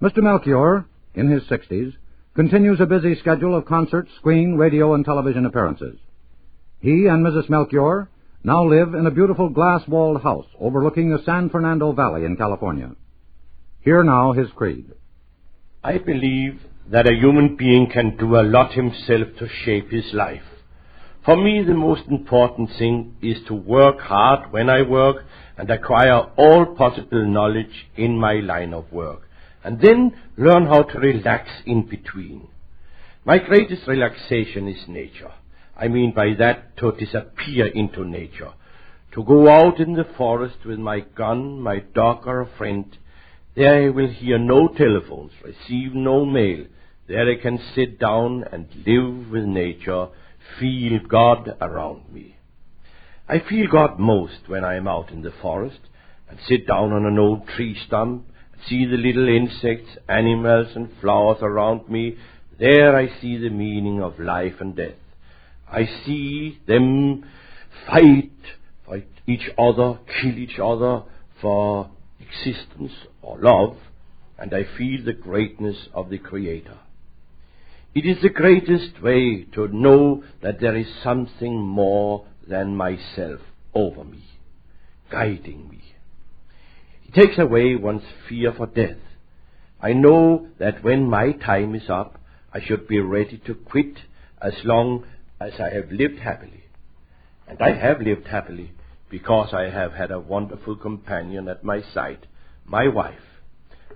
Mr. Melchior, in his 60s, continues a busy schedule of concerts, screen, radio, and television appearances. He and Mrs. Melchior now live in a beautiful glass-walled house overlooking the San Fernando Valley in California. Hear now his creed. I believe that a human being can do a lot himself to shape his life. For me, the most important thing is to work hard when I work and acquire all possible knowledge in my line of work, and then learn how to relax in between. My greatest relaxation is nature. I mean by that to disappear into nature, to go out in the forest with my gun, my dog, or a friend. There I will hear no telephones, receive no mail. There I can sit down and live with nature, feel God around me. I feel God most when I am out in the forest and sit down on an old tree stump and see the little insects, animals, and flowers around me. There I see the meaning of life and death. I see them fight each other, kill each other for existence or love, and I feel the greatness of the Creator. It is the greatest way to know that there is something more than myself over me, guiding me. It takes away one's fear for death. I know that when my time is up, I should be ready to quit as long as I have lived happily. And I have lived happily because I have had a wonderful companion at my side, my wife.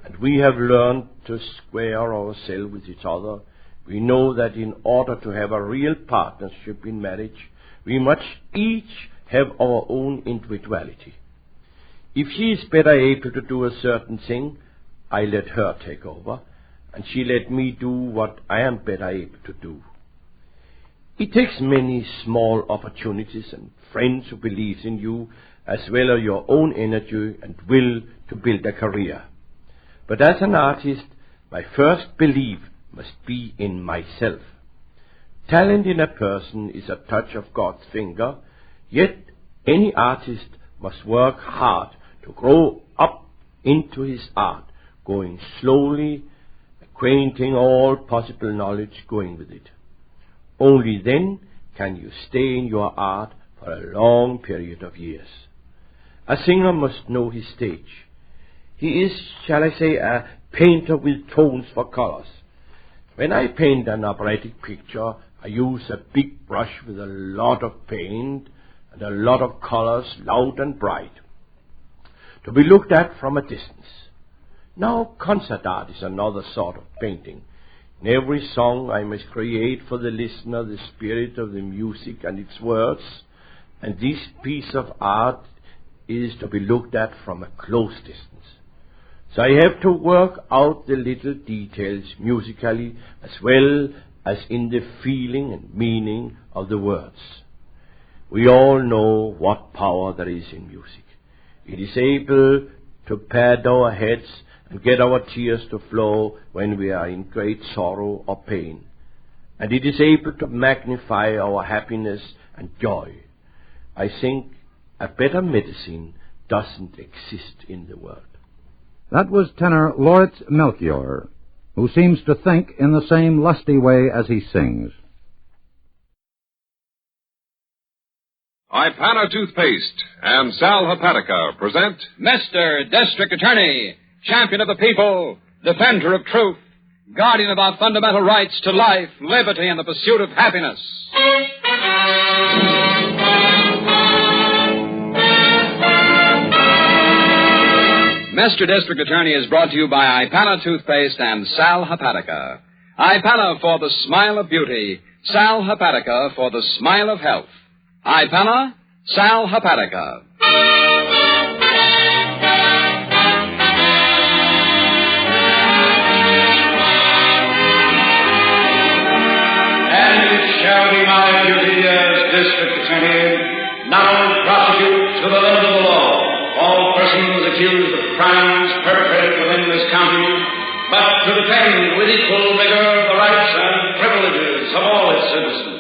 And we have learned to square ourselves with each other. We know that in order to have a real partnership in marriage, we must each have our own individuality. If she is better able to do a certain thing, I let her take over, and she let me do what I am better able to do. It takes many small opportunities and friends who believe in you, as well as your own energy and will to build a career. But as an artist, my first belief must be in myself. Talent in a person is a touch of God's finger, yet any artist must work hard to grow up into his art, going slowly, acquainting all possible knowledge going with it. Only then can you stay in your art for a long period of years. A singer must know his stage. He is, shall I say, a painter with tones for colors. When I paint an operatic picture, I use a big brush with a lot of paint and a lot of colors, loud and bright, to be looked at from a distance. Now, concert art is another sort of painting. In every song I must create for the listener the spirit of the music and its words, and this piece of art is to be looked at from a close distance. So I have to work out the little details musically as well as in the feeling and meaning of the words. We all know what power there is in music. It is able to pad our heads and get our tears to flow when we are in great sorrow or pain. And it is able to magnify our happiness and joy. I think a better medicine doesn't exist in the world. That was tenor Lauritz Melchior, who seems to think in the same lusty way as he sings. Ipana Toothpaste and Sal Hepatica present Mr. District Attorney, champion of the people, defender of truth, guardian of our fundamental rights to life, liberty, and the pursuit of happiness. Mr. District Attorney is brought to you by Ipana Toothpaste and Sal Hepatica. Ipana for the smile of beauty, Sal Hepatica for the smile of health. Ipana, Sal Hepatica. And it shall be my duty as District Attorney, now prosecuting but to defend with equal vigor the rights and privileges of all its citizens.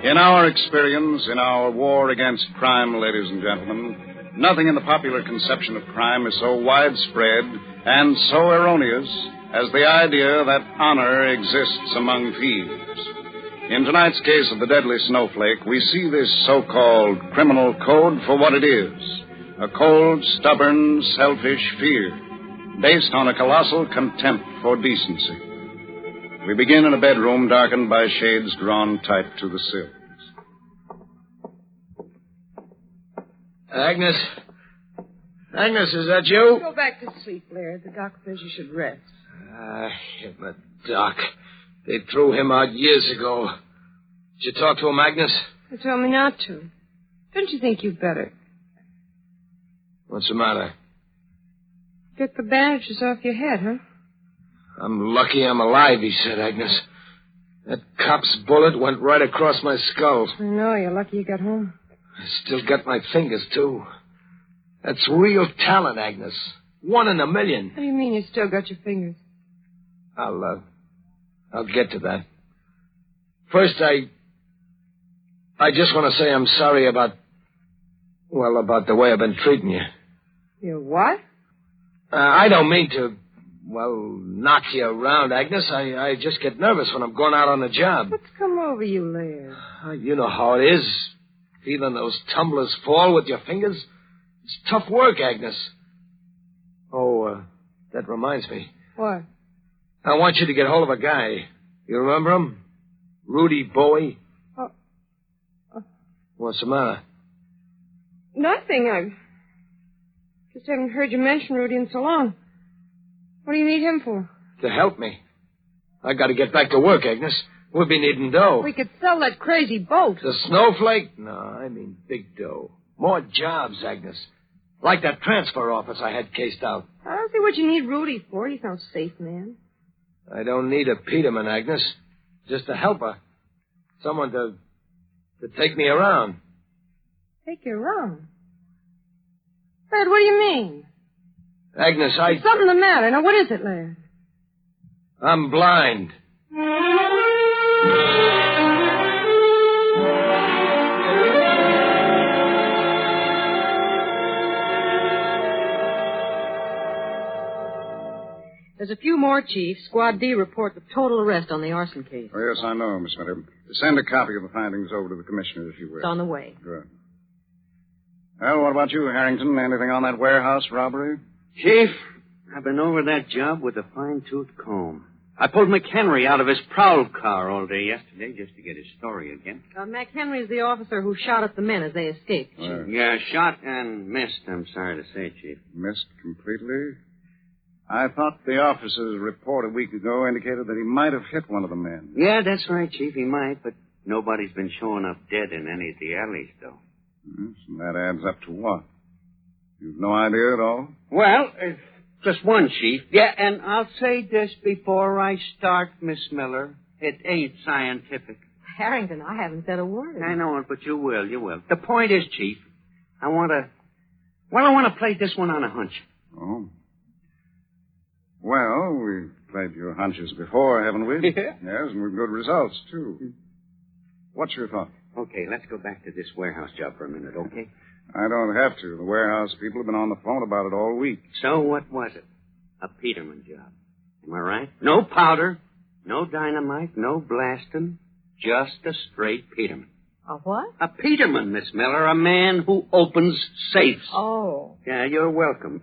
In our experience, in our war against crime, ladies and gentlemen, nothing in the popular conception of crime is so widespread and so erroneous as the idea that honor exists among thieves. In tonight's case of the deadly Snowflake, we see this so-called criminal code for what it is, a cold, stubborn, selfish fear, based on a colossal contempt for decency. We begin in a bedroom darkened by shades drawn tight to the sills. Agnes? Agnes, is that you? Go back to sleep, Laird. The doctor says you should rest. Him a doc. They threw him out years ago. Did you talk to him, Agnes? They told me not to. Don't you think you'd better? What's the matter? Get the bandages off your head, huh? I'm lucky I'm alive, he said, Agnes. That cop's bullet went right across my skull. I know. You're lucky you got home. I still got my fingers, too. That's real talent, Agnes. 1 in a million. What do you mean you still got your fingers? I'll get to that. First, I just want to say I'm sorry about the way I've been treating you. You what? I don't mean to, knock you around, Agnes. I just get nervous when I'm going out on the job. What's come over you, Laird? You know how it is. Feeling those tumblers fall with your fingers. It's tough work, Agnes. Oh, that reminds me. What? I want you to get hold of a guy. You remember him? Rudy Bowie. What's the matter? Nothing. I just haven't heard you mention Rudy in so long. What do you need him for? To help me. I got to get back to work, Agnes. We'll be needing dough. We could sell that crazy boat. The Snowflake? No, I mean big dough. More jobs, Agnes. Like that transfer office I had cased out. I don't see what you need Rudy for. He's no safe man. I don't need a Peterman, Agnes. Just a helper. Someone to take me around. Take you around? Laird, what do you mean? Agnes, There's something the matter. Now, what is it, Laird? I'm blind. There's a few more, Chief. Squad D report the total arrest on the arson case. Oh, yes, I know, Miss Miller. Send a copy of the findings over to the commissioner, if you will. It's on the way. Good. Well, what about you, Harrington? Anything on that warehouse robbery? Chief, I've been over that job with a fine-tooth comb. I pulled McHenry out of his prowl car all day yesterday just to get his story again. McHenry's the officer who shot at the men as they escaped, Chief. Yeah, shot and missed, I'm sorry to say, Chief. Missed completely? I thought the officer's report a week ago indicated that he might have hit one of the men. Yeah, that's right, Chief, he might, but nobody's been showing up dead in any of the alleys, though. Yes, and that adds up to what? You've no idea at all? Well, just one, Chief. Yeah, and I'll say this before I start, Miss Miller. It ain't scientific. Harrington, I haven't said a word. I know it, but you will. The point is, Chief, I want to play this one on a hunch. Oh. Well, we've played your hunches before, haven't we? Yeah. Yes, and with good results, too. What's your thought? Okay, let's go back to this warehouse job for a minute, okay? I don't have to. The warehouse people have been on the phone about it all week. So what was it? A Peterman job. Am I right? No powder, no dynamite, no blasting, just a straight Peterman. A what? A Peterman, Miss Miller, a man who opens safes. Oh. Yeah, you're welcome.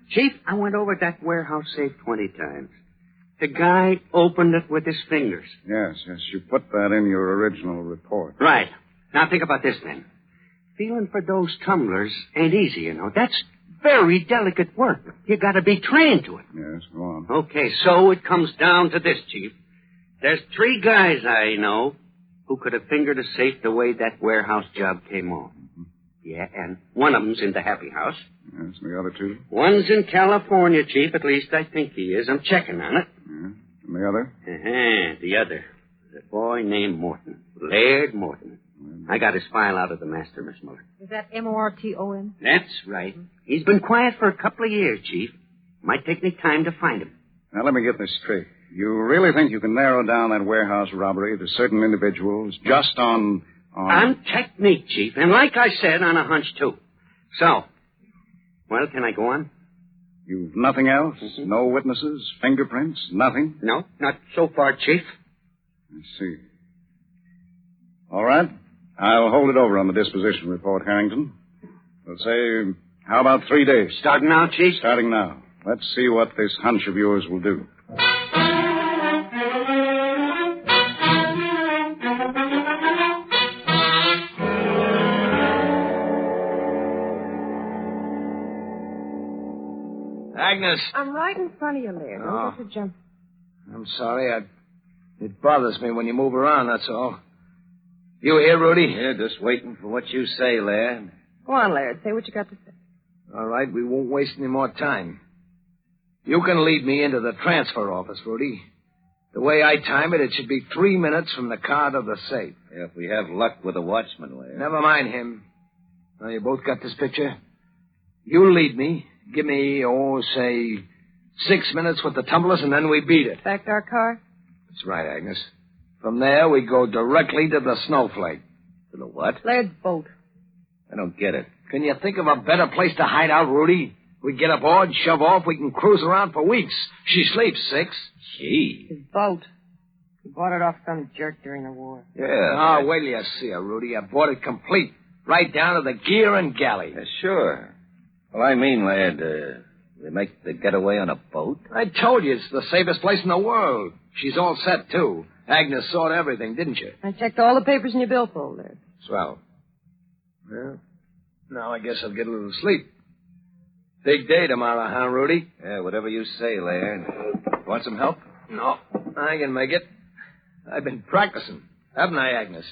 Chief, I went over that warehouse safe 20 times. The guy opened it with his fingers. Yes, you put that in your original report. Right. Now think about this, then. Feeling for those tumblers ain't easy, you know. That's very delicate work. You gotta be trained to it. Yes, go on. Okay, so it comes down to this, Chief. There's 3 guys I know who could have fingered a safe the way that warehouse job came off. Mm-hmm. Yeah, and one of them's in the Happy House. Yes, and the other 2? One's in California, Chief. At least I think he is. I'm checking on it. Yeah. And the other? The other. was a boy named Morton. Laird Morton. I got his file out of the master, Miss Miller. Is that Morton? That's right. He's been quiet for a couple of years, Chief. Might take me time to find him. Now, let me get this straight. You really think you can narrow down that warehouse robbery to certain individuals just on... On technique, Chief. And like I said, on a hunch, too. So, well, can I go on? You've nothing else? Mm-hmm. No witnesses? Fingerprints? Nothing? No, not so far, Chief. I see. All right. I'll hold it over on the disposition report, Harrington. We'll say, how about 3 days? Starting now, Chief? Starting now. Let's see what this hunch of yours will do. Agnes. I'm right in front of you, Laird. Don't get to jump. I'm sorry. It bothers me when you move around, that's all. You here, Rudy? Yeah, just waiting for what you say, Laird. Go on, Laird. Say what you got to say. All right, we won't waste any more time. You can lead me into the transfer office, Rudy. The way I time it, it should be 3 minutes from the car to the safe. Yeah, if we have luck with the watchman, Laird. Never mind him. Now, you both got this picture? You lead me. Give me, say, 6 minutes with the tumblers, and then we beat it. Back to our car? That's right, Agnes. From there, we go directly to the Snowflake. To the what? Laird's boat. I don't get it. Can you think of a better place to hide out, Rudy? We get aboard, shove off, we can cruise around for weeks. She sleeps 6. Gee. His boat. He bought it off some jerk during the war. Yeah. Wait till you see her, Rudy. I bought it complete. Right down to the gear and galley. Sure. Well, I mean, Laird, they make the getaway on a boat? I told you, it's the safest place in the world. She's all set, too. Agnes saw everything, didn't you? I checked all the papers in your billfold, Laird. Swell. Well, now I guess I'll get a little sleep. Big day tomorrow, huh, Rudy? Yeah, whatever you say, Laird. Want some help? No, I can make it. I've been practicing, haven't I, Agnes?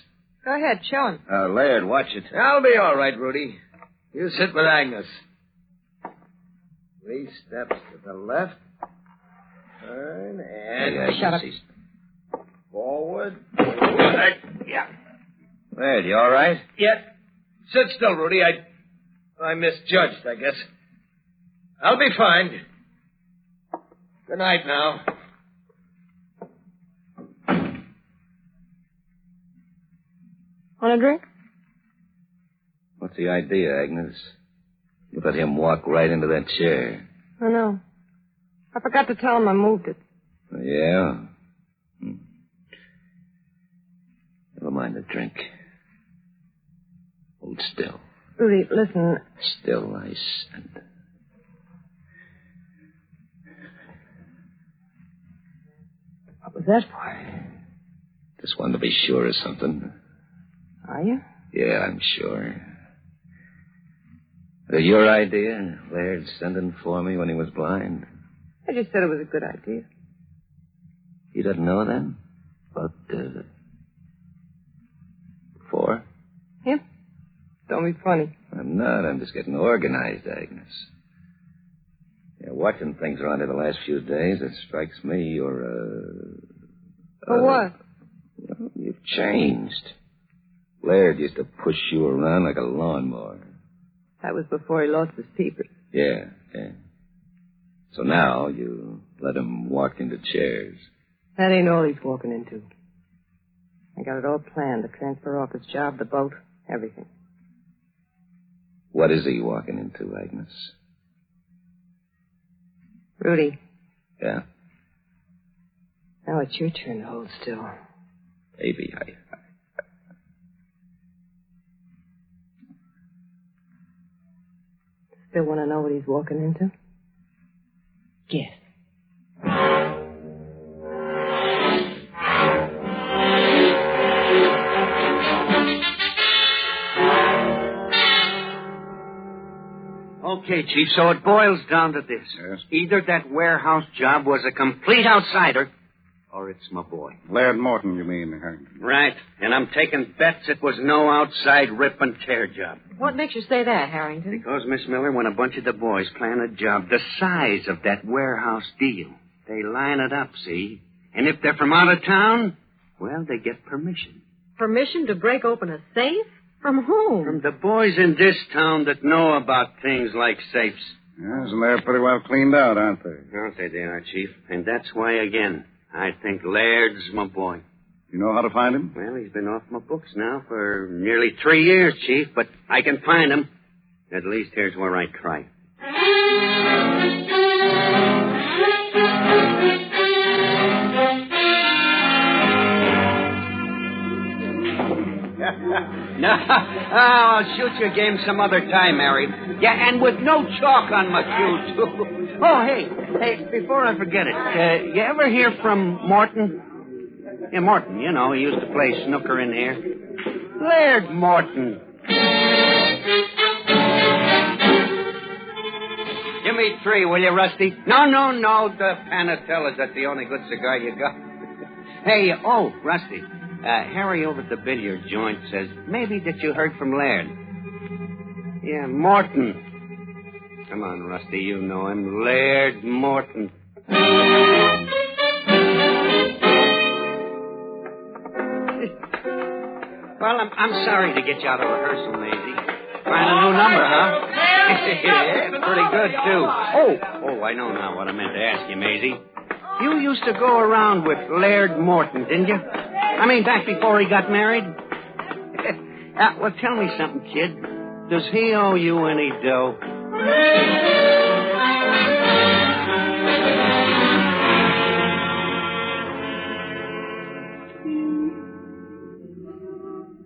Go ahead, show him. Laird, watch it. I'll be all right, Rudy. You sit with Agnes. 3 steps to the left. Turn and... Shut up. Forward. Yeah. Laird, you all right? Yeah. Sit still, Rudy. I misjudged, I guess. I'll be fine. Good night now. Want a drink? What's the idea, Agnes? You let him walk right into that chair. I know. I forgot to tell him I moved it. Yeah? Never mind the drink. Hold still. Rudy, listen. Still, I said. What was that for? Just wanted to be sure of something. Are you? Yeah, I'm sure. Was it your idea, Laird sending for me when he was blind? I just said it was a good idea. You didn't know then? About, 4? Yeah. Don't be funny. I'm not. I'm just getting organized, Agnes. Yeah, watching things around here the last few days, it strikes me you're, For what? Well, you've changed. Laird used to push you around like a lawnmower. That was before he lost his peepers. Yeah. So now you let him walk into chairs. That ain't all he's walking into. I got it all planned, the transfer office job, the boat, everything. What is he walking into, Agnes? Rudy. Yeah? Now it's your turn to hold still. Baby, Still want to know what he's walking into? Guess. Okay, Chief, so it boils down to this. Yes? Either that warehouse job was a complete outsider, or it's my boy. Laird Morton, you mean, Harrington? Right, and I'm taking bets it was no outside rip and tear job. What makes you say that, Harrington? Because, Miss Miller, when a bunch of the boys plan a job the size of that warehouse deal, they line it up, see? And if they're from out of town, Well, they get permission. Permission to break open a safe? From whom? From the boys in this town that know about things like safes. Yes, and they're pretty well cleaned out, aren't they? Aren't they, are, Chief? And that's why, again, I think Laird's my boy. You know how to find him? Well, he's been off my books now for nearly 3 years, Chief, but I can find him. At least here's where I try. No, I'll shoot your game some other time, Harry. Yeah, and with no chalk on my cue, too. Oh, hey, before I forget it, you ever hear from Morton? Yeah, Morton, you know, he used to play snooker in here. Laird Morton. Give me 3, will you, Rusty? No, the Panatella's that's the only good cigar you got. Hey, Rusty. Harry over at the billiard joint says maybe that you heard from Laird. Yeah, Morton. Come on, Rusty, you know him. Laird Morton. Well, I'm sorry to get you out of rehearsal, Maisie. Find a new number, huh? Yeah, pretty good, too. Oh, I know now what I meant to ask you, Maisie. You used to go around with Laird Morton, didn't you? I mean, back before he got married? Well, tell me something, kid. Does he owe you any dough?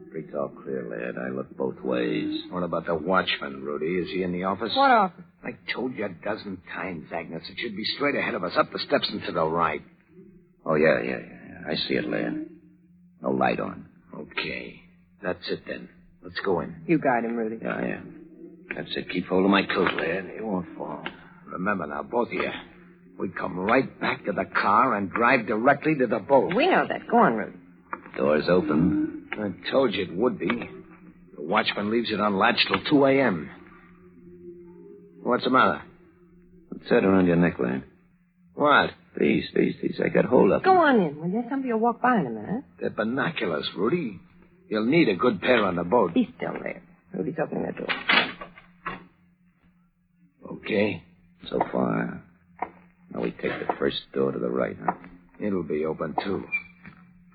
Street's all clear, lad. I look both ways. What about the watchman, Rudy? Is he in the office? What office? I told you a dozen times, Agnes. It should be straight ahead of us, up the steps and to the right. Oh, yeah. I see it, lad. No light on. Okay. That's it, then. Let's go in. You guide him, Rudy. Yeah. That's it. Keep hold of my coat, lad. He won't fall. Remember now, both of you. We come right back to the car and drive directly to the boat. We know that. Go on, Rudy. Door's open. I told you it would be. The watchman leaves it unlatched till 2 a.m. What's the matter? What's that around your neck, lad? What? Please. I got hold of Go on in, will you? Somebody will walk by in a minute. They're binoculars, Rudy. You'll need a good pair on the boat. He's still there. Rudy's opening the door. Okay. So far. Now we take the first door to the right, huh? It'll be open, too.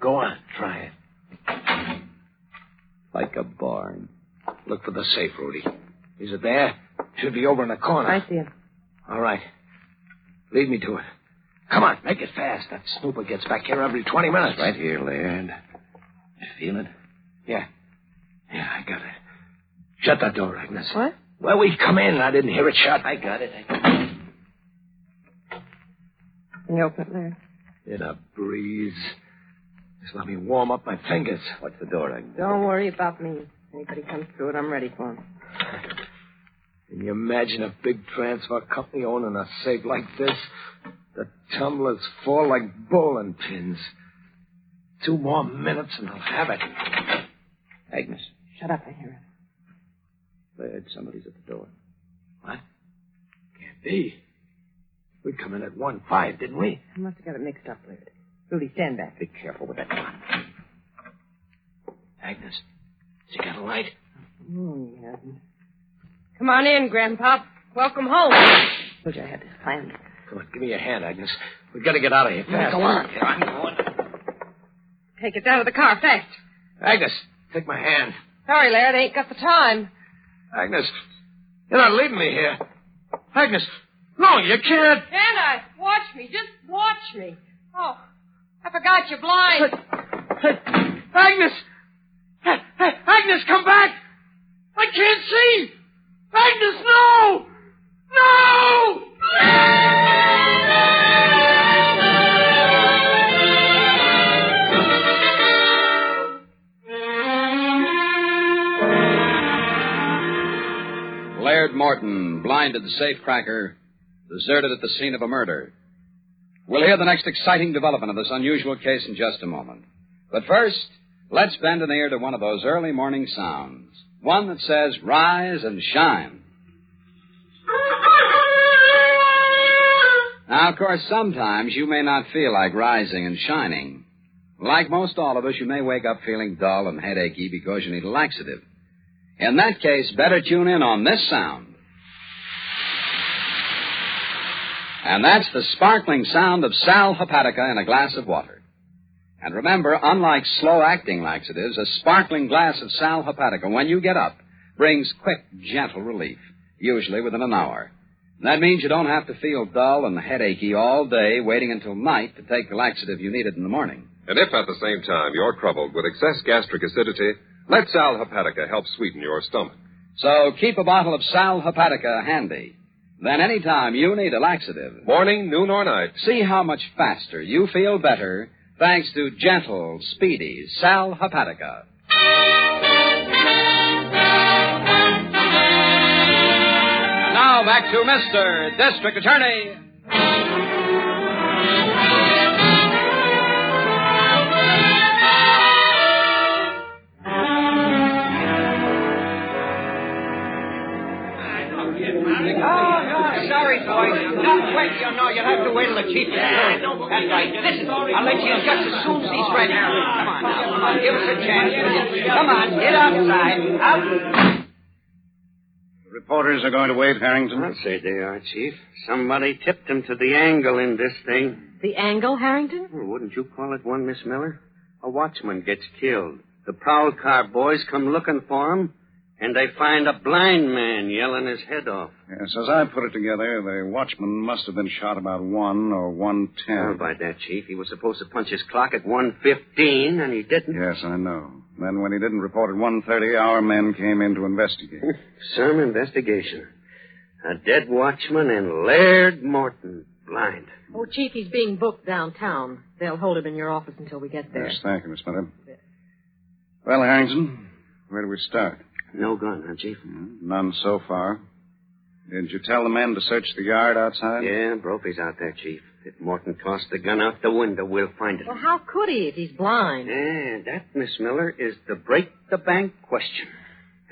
Go on. Try it. Like a barn. Look for the safe, Rudy. Is it there? Should be over in the corner. I see it. All right. Lead me to it. Come on, make it fast. That snooper gets back here every 20 minutes. Right here, Laird. You feel it? Yeah, I got it. Shut that door, Agnes. What? Well, we come in. I didn't hear it shut. I got it. Can you open it, Laird? In a breeze. Just let me warm up my fingers. What's the door, Agnes? Don't worry about me. If anybody comes through it, I'm ready for him. Can you imagine a big transfer company owning a safe like this? The tumblers fall like bowling pins. 2 more minutes and I'll have it. Agnes. Shut up, I hear it. Laird, somebody's at the door. What? Can't be. We come in at 1:05, didn't we? I must have got it mixed up, Laird. Rudy, stand back. Be careful with that gun. Agnes, has he got a light? Oh, he hasn't. Come on in, Grandpop. Welcome home. Told you I had this planned. Come on, give me your hand, Agnes. We've got to get out of here fast. Go on. Yeah, I'm going. Take it out of the car, fast. Agnes, take my hand. Sorry, Laird, I ain't got the time. Agnes, you're not leaving me here. Agnes, no, you can't. Can't I? Watch me. Just watch me. Oh, I forgot you're blind. Agnes! Hey, Agnes, come back! I can't see! Agnes, no! No! Laird Morton, blinded safecracker, deserted at the scene of a murder. We'll hear the next exciting development of this unusual case in just a moment. But first, let's bend an ear to one of those early morning sounds. One that says, rise and shine. Now, of course, sometimes you may not feel like rising and shining. Like most all of us, you may wake up feeling dull and headachy because you need a laxative. In that case, better tune in on this sound. And that's the sparkling sound of Sal Hepatica in a glass of water. And remember, unlike slow-acting laxatives, a sparkling glass of Sal Hepatica, when you get up, brings quick, gentle relief, usually within an hour. And that means you don't have to feel dull and headachy all day waiting until night to take the laxative you needed in the morning. And if at the same time you're troubled with excess gastric acidity, let Sal Hepatica help sweeten your stomach. So keep a bottle of Sal Hepatica handy. Then any time you need a laxative, morning, noon, or night, see how much faster you feel better thanks to gentle, speedy Sal Hepatica. And now back to Mr. District Attorney. Sorry, boys. Not quick, you know. You'll have to wait till the chief is through. That's right. Listen, I'll let you in just as soon as he's ready. Come on now. Come on. Give us a chance, will you? Come on. Get outside. Out. Reporters are going to wait, Harrington? I'll say they are, Chief. Somebody tipped them to the angle in this thing. The angle, Harrington? Well, wouldn't you call it one, Miss Miller? A watchman gets killed. The prowl car boys come looking for him. And they find a blind man yelling his head off. Yes, as I put it together, the watchman must have been shot about 1 or 1:10. How about that, Chief? He was supposed to punch his clock at 1:15, and he didn't. Yes, I know. Then when he didn't report at 1:30, our men came in to investigate. Some investigation. A dead watchman and Laird Morton, blind. Oh, Chief, he's being booked downtown. They'll hold him in your office until we get there. Yes, thank you, Miss Miller. Well, Harrington, where do we start? No gun, huh, Chief? None so far. Did you tell the men to search the yard outside? Yeah, Brophy's out there, Chief. If Morton tossed the gun out the window, we'll find it. Well, how could he if he's blind? Yeah, that, Miss Miller, is the break-the-bank question.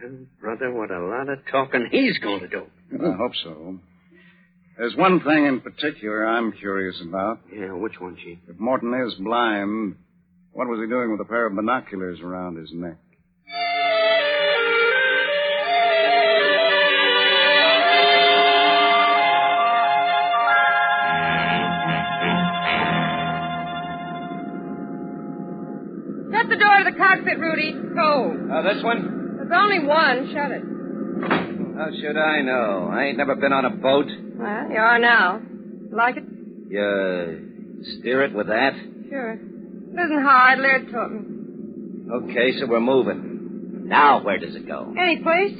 Oh, brother, what a lot of talking he's going to do. I hope so. There's one thing in particular I'm curious about. Yeah, which one, Chief? If Morton is blind, what was he doing with a pair of binoculars around his neck? Shut the door to the cockpit, Rudy. It's cold. This one? There's only one. Shut it. How should I know? I ain't never been on a boat. Well, you are now. Like it? You steer it with that? Sure. It isn't hard. Laird taught me. Okay, so we're moving. Now where does it go? Any place.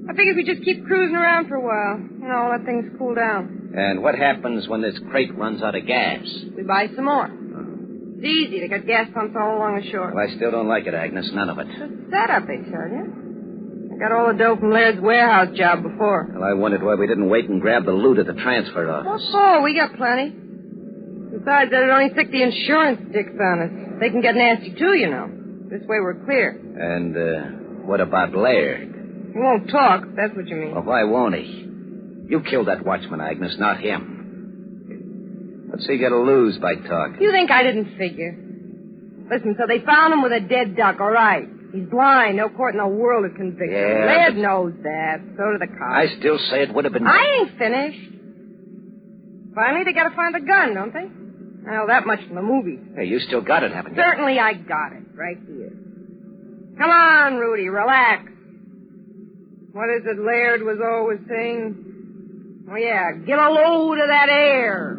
I figured we just keep cruising around for a while. You know, let things cool down. And what happens when this crate runs out of gas? We buy some more. It's easy. They got gas pumps all along the shore. Well, I still don't like it, Agnes. None of it. It's set up, they tell you. I got all the dough from Laird's warehouse job before. Well, I wondered why we didn't wait and grab the loot at the transfer office. What for? We got plenty. Besides, that'd only stick the insurance dicks on us. They can get nasty, too, you know. This way we're clear. And, what about Laird? He won't talk, if that's what you mean. Well, why won't he? You killed that watchman, Agnes, not him. What's he got to lose by talking? You think I didn't figure? Listen, so they found him with a dead duck, all right. He's blind. No court in the world would convict him. Yeah, Laird knows that. So do the cops. I still say it would have been... I ain't finished. Finally, they gotta find the gun, don't they? I know that much from the movies. Hey, you still got it, haven't you? Certainly I got it. Right here. Come on, Rudy. Relax. What is it Laird was always saying? Oh, yeah. Get a load of that air.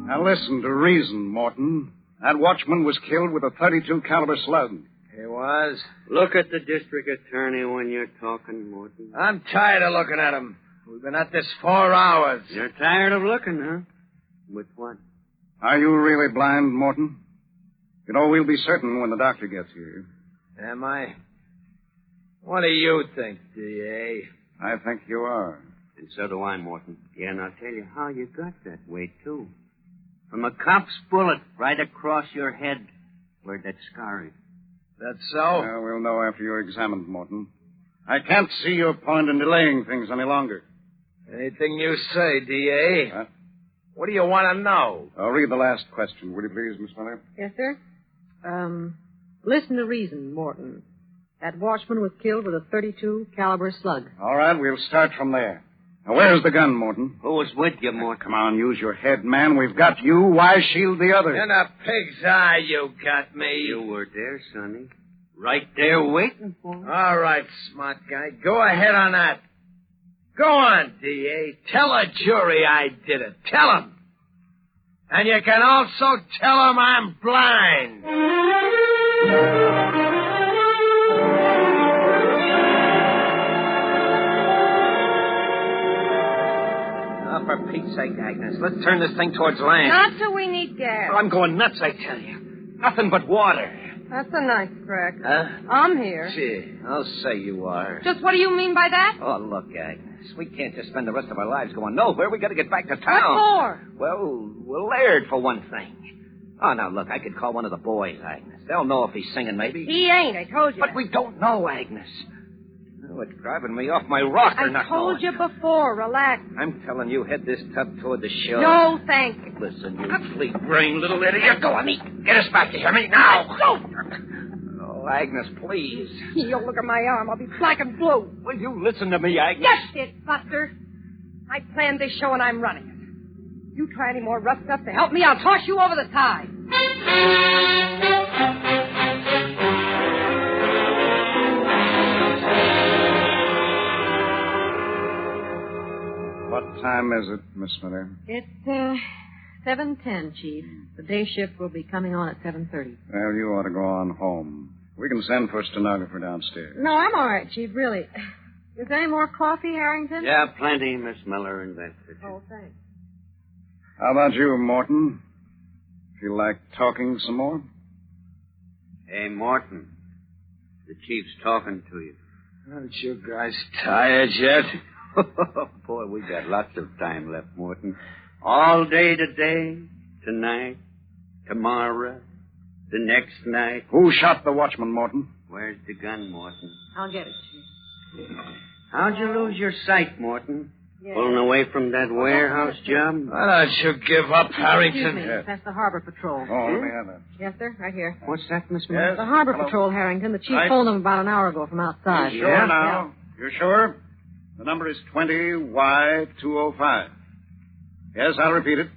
Now listen to reason, Morton. That watchman was killed with a .32 caliber slug. He was. Look at the district attorney when you're talking, Morton. I'm tired of looking at him. We've been at this 4 hours. You're tired of looking, huh? With what? Are you really blind, Morton? You know, we'll be certain when the doctor gets here. Am I? What do you think, D.A.? I think you are. And so do I, Morton. Yeah, and I'll tell you how you got that way, too. From a cop's bullet right across your head where that scar is. That's so? Well, we'll know after you're examined, Morton. I can't see your point in delaying things any longer. Anything you say, D.A. Huh? What do you want to know? I'll read the last question, will you please, Miss Miller? Yes, sir. Listen to reason, Morton. That watchman was killed with a .32 caliber slug. All right, we'll start from there. Now, where's the gun, Morton? Who was with you, Morton? Come on, use your head, man. We've got you. Why shield the other? In a pig's eye, you got me. You were there, Sonny. Right there waiting for me. All right, smart guy. Go ahead on that. Go on, D.A. Tell a jury I did it. Tell them. And you can also tell them I'm blind. Oh, for Pete's sake, Agnes, let's turn this thing towards land. Not till we need gas. I'm going nuts, I tell you. Nothing but water. That's a nice crack. Huh? I'm here. Gee, I'll say you are. Just what do you mean by that? Oh, look, Agnes, we can't just spend the rest of our lives going nowhere. We got to get back to What town. for? Well, Laird, for one thing. Oh, now, look, I could call one of the boys, Agnes. They'll know if he's singing, maybe. He ain't, I told you. But we don't know, Agnes. Oh, it's driving me off my rocker, I not told knowing. you before, relax. I'm telling you, head this tub toward the shore. No, thank you. Listen, you fleet-brained little idiot. Go on, eat. Get us back, you hear me? Now. Go! Oh, Agnes, please. You'll look at my arm. I'll be black and blue. Will you listen to me, Agnes? That's it, Buster. I planned this show and I'm running it. You try any more rough stuff to help me, I'll toss you over the side. What time is it, Miss Miller? It's 7:10, Chief. The day shift will be coming on at 7:30. Well, you ought to go on home. We can send for a stenographer downstairs. No, I'm all right, Chief, really. Is there any more coffee, Harrington? Yeah, plenty, Miss Miller, and that's it. Oh, thanks. How about you, Morton? Feel like talking some more? Hey, Morton, the chief's talking to you. Aren't you guys tired yet? Boy, we got lots of time left, Morton. All day today, tonight, tomorrow, the next night. Who shot the watchman, Morton? Where's the gun, Morton? I'll get it, Chief. How'd you lose your sight, Morton? Yeah. Pulling away from that warehouse job? Why don't you give up, Harrington? Excuse me, that's the Harbor Patrol. Oh, let me have that. Yes, sir, right here. What's that, Miss Miller? Yes? The Harbor Hello? Patrol, Harrington. The Chief Right. phoned them about an hour ago from outside. You sure now? You sure? The number is 20Y205. Yes, I'll repeat it.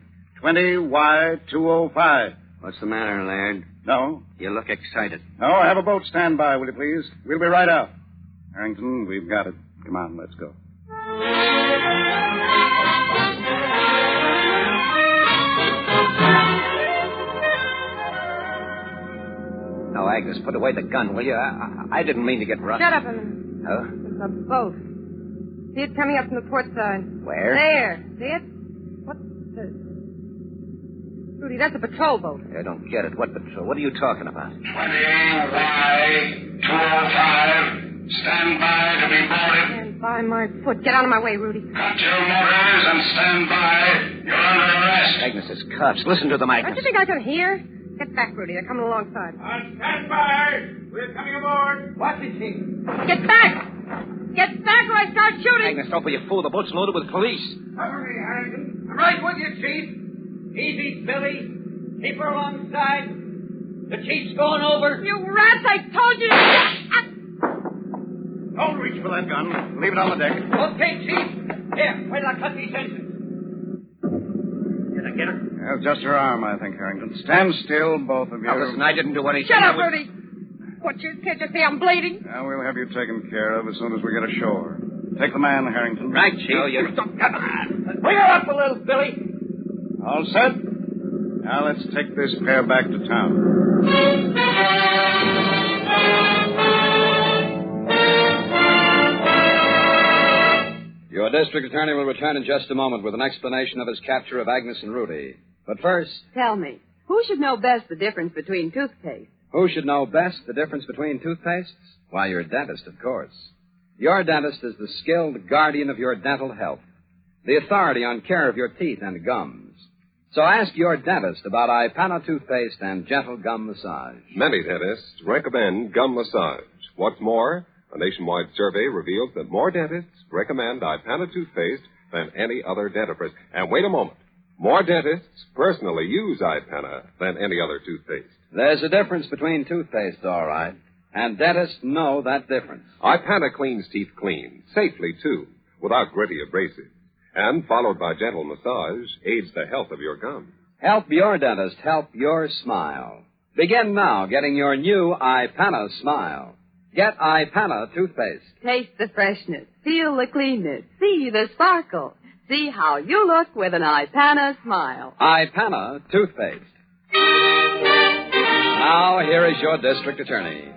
20Y205. What's the matter, Laird? No? You look excited. No, have a boat stand by, will you please? We'll be right out. Harrington, we've got it. Come on, let's go. No, Agnes, put away the gun, will you? I didn't mean to get rough. Shut up a minute. Huh? It's a boat. See it coming up from the port side. Where? There. See it? What's the... Rudy, that's a patrol boat. I don't get it. What are you talking about? 20Y205. Stand by to be boarded. Stand by my foot. Get out of my way, Rudy. Cut your motors and stand by. You're under arrest. Agnes, it's cops. Listen to them, Don't Agnes. you think I can hear? Get back, Rudy. They're coming alongside. Stand by. We're coming aboard. Watch it, Chief. Get back! Get back or I start shooting! Agnes, don't be a fool. The boat's loaded with police. Cover me, Harrington. I'm right with you, Chief. Easy, Billy. Keep her alongside. The Chief's going over. You rats! I told you to... Don't reach for that gun. Leave it on the deck. Okay, Chief. Here, wait till I cut these engines. Did I get her? Well, just her arm, I think, Harrington. Stand still, both of you. Now, listen, I didn't do anything. Shut up, Rudy! What, can't you see I'm bleeding? Now, we'll have you taken care of as soon as we get ashore. Take the man, Harrington. Right, Chief. No, you don't. Bring her up a little, Billy. All set? Now, let's take this pair back to town. Your district attorney will return in just a moment with an explanation of his capture of Agnes and Rudy. But first, Tell me, who should know best the difference between toothpaste? who should know best the difference between toothpastes? Why, your dentist, of course. Your dentist is the skilled guardian of your dental health, the authority on care of your teeth and gums. So ask your dentist about Ipana toothpaste and gentle gum massage. Many dentists recommend gum massage. What's more, A nationwide survey reveals that more dentists recommend Ipana toothpaste than any other dentifrice. And wait a moment. More dentists personally use Ipana than any other toothpaste. There's a difference between toothpaste, all right. And dentists know that difference. Ipana cleans teeth clean, safely, too, without gritty abrasives. And, followed by gentle massage, aids the health of your gums. Help your dentist help your smile. Begin now getting your new Ipana smile. Get Ipana toothpaste. Taste the freshness. Feel the cleanness. See the sparkle. See how you look with an Ipana smile. Ipana toothpaste. Now, here is your district attorney.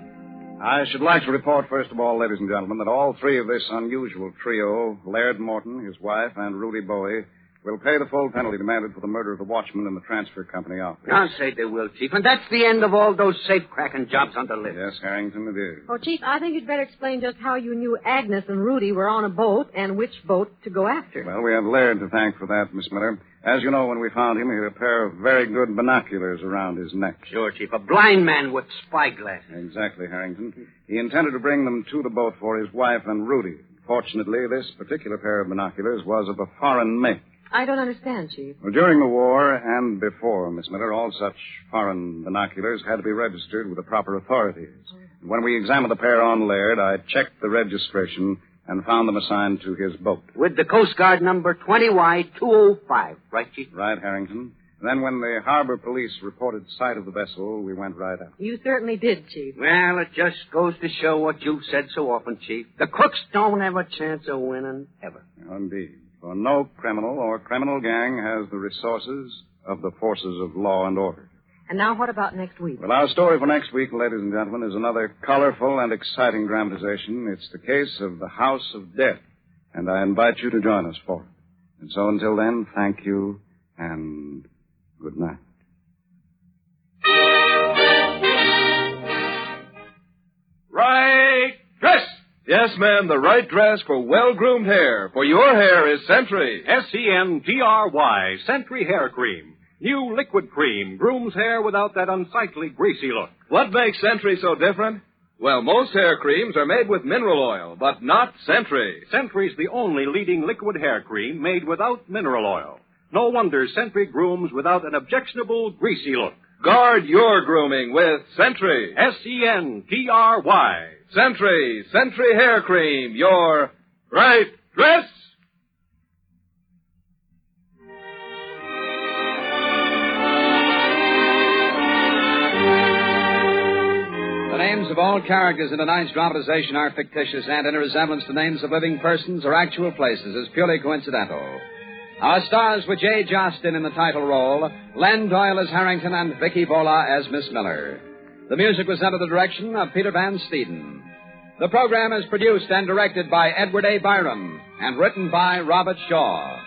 I should like to report, first of all, ladies and gentlemen, that all three of this unusual trio, Laird Morton, his wife, and Rudy Bowie, will pay the full penalty demanded for the murder of the watchman in the transfer company office. I'll say they will, Chief. And that's the end of all those safe-cracking jobs on the list. Yes, Harrington, it is. Oh, Chief, I think you'd better explain just how you knew Agnes and Rudy were on a boat and which boat to go after. Well, we have Laird to thank for that, Miss Miller. As you know, when we found him, he had a pair of very good binoculars around his neck. Sure, Chief. A blind man with spyglasses. Exactly, Harrington. He intended to bring them to the boat for his wife and Rudy. Fortunately, this particular pair of binoculars was of a foreign make. I don't understand, Chief. Well, during the war and before, Miss Miller, all such foreign binoculars had to be registered with the proper authorities. When we examined the pair on Laird, I checked the registration and found them assigned to his boat. With the Coast Guard number 20Y205, right, Chief? Right, Harrington. Then when the harbor police reported sight of the vessel, we went right out. You certainly did, Chief. Well, it just goes to show what you've said so often, Chief. The crooks don't have a chance of winning, ever. Indeed. For no criminal or criminal gang has the resources of the forces of law and order. And now what about next week? Well, our story for next week, ladies and gentlemen, is another colorful and exciting dramatization. It's the case of the House of Death, and I invite you to join us for it. And so until then, thank you and good night. Right dress! Yes, ma'am, the right dress for well-groomed hair. For your hair is Sentry. S-E-N-T-R-Y, Sentry Hair Cream. New liquid cream grooms hair without that unsightly, greasy look. What makes Sentry so different? Well, most hair creams are made with mineral oil, but not Sentry. Sentry's the only leading liquid hair cream made without mineral oil. No wonder Sentry grooms without an objectionable, greasy look. Guard your grooming with Sentry. S-E-N-T-R-Y. Sentry Hair Cream, your right dress. The names of all characters in tonight's dramatization are fictitious, and in a resemblance to names of living persons or actual places is purely coincidental. Our stars were J. Jostin in the title role, Len Doyle as Harrington, and Vicky Bola as Miss Miller. The music was under the direction of Peter Van Steeden. The program is produced and directed by Edward A. Byron and written by Robert Shaw.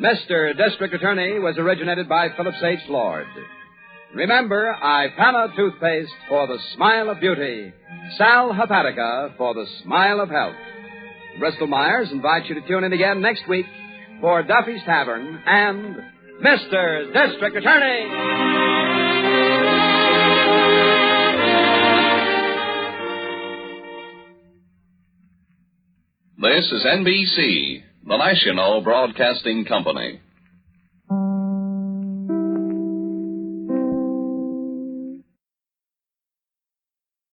Mr. District Attorney was originated by Phillips H. Lord. Remember, Ipana toothpaste for the smile of beauty, Sal Hepatica for the smile of health. Bristol Myers invites you to tune in again next week for Duffy's Tavern and Mr. District Attorney. This is NBC, the national broadcasting company.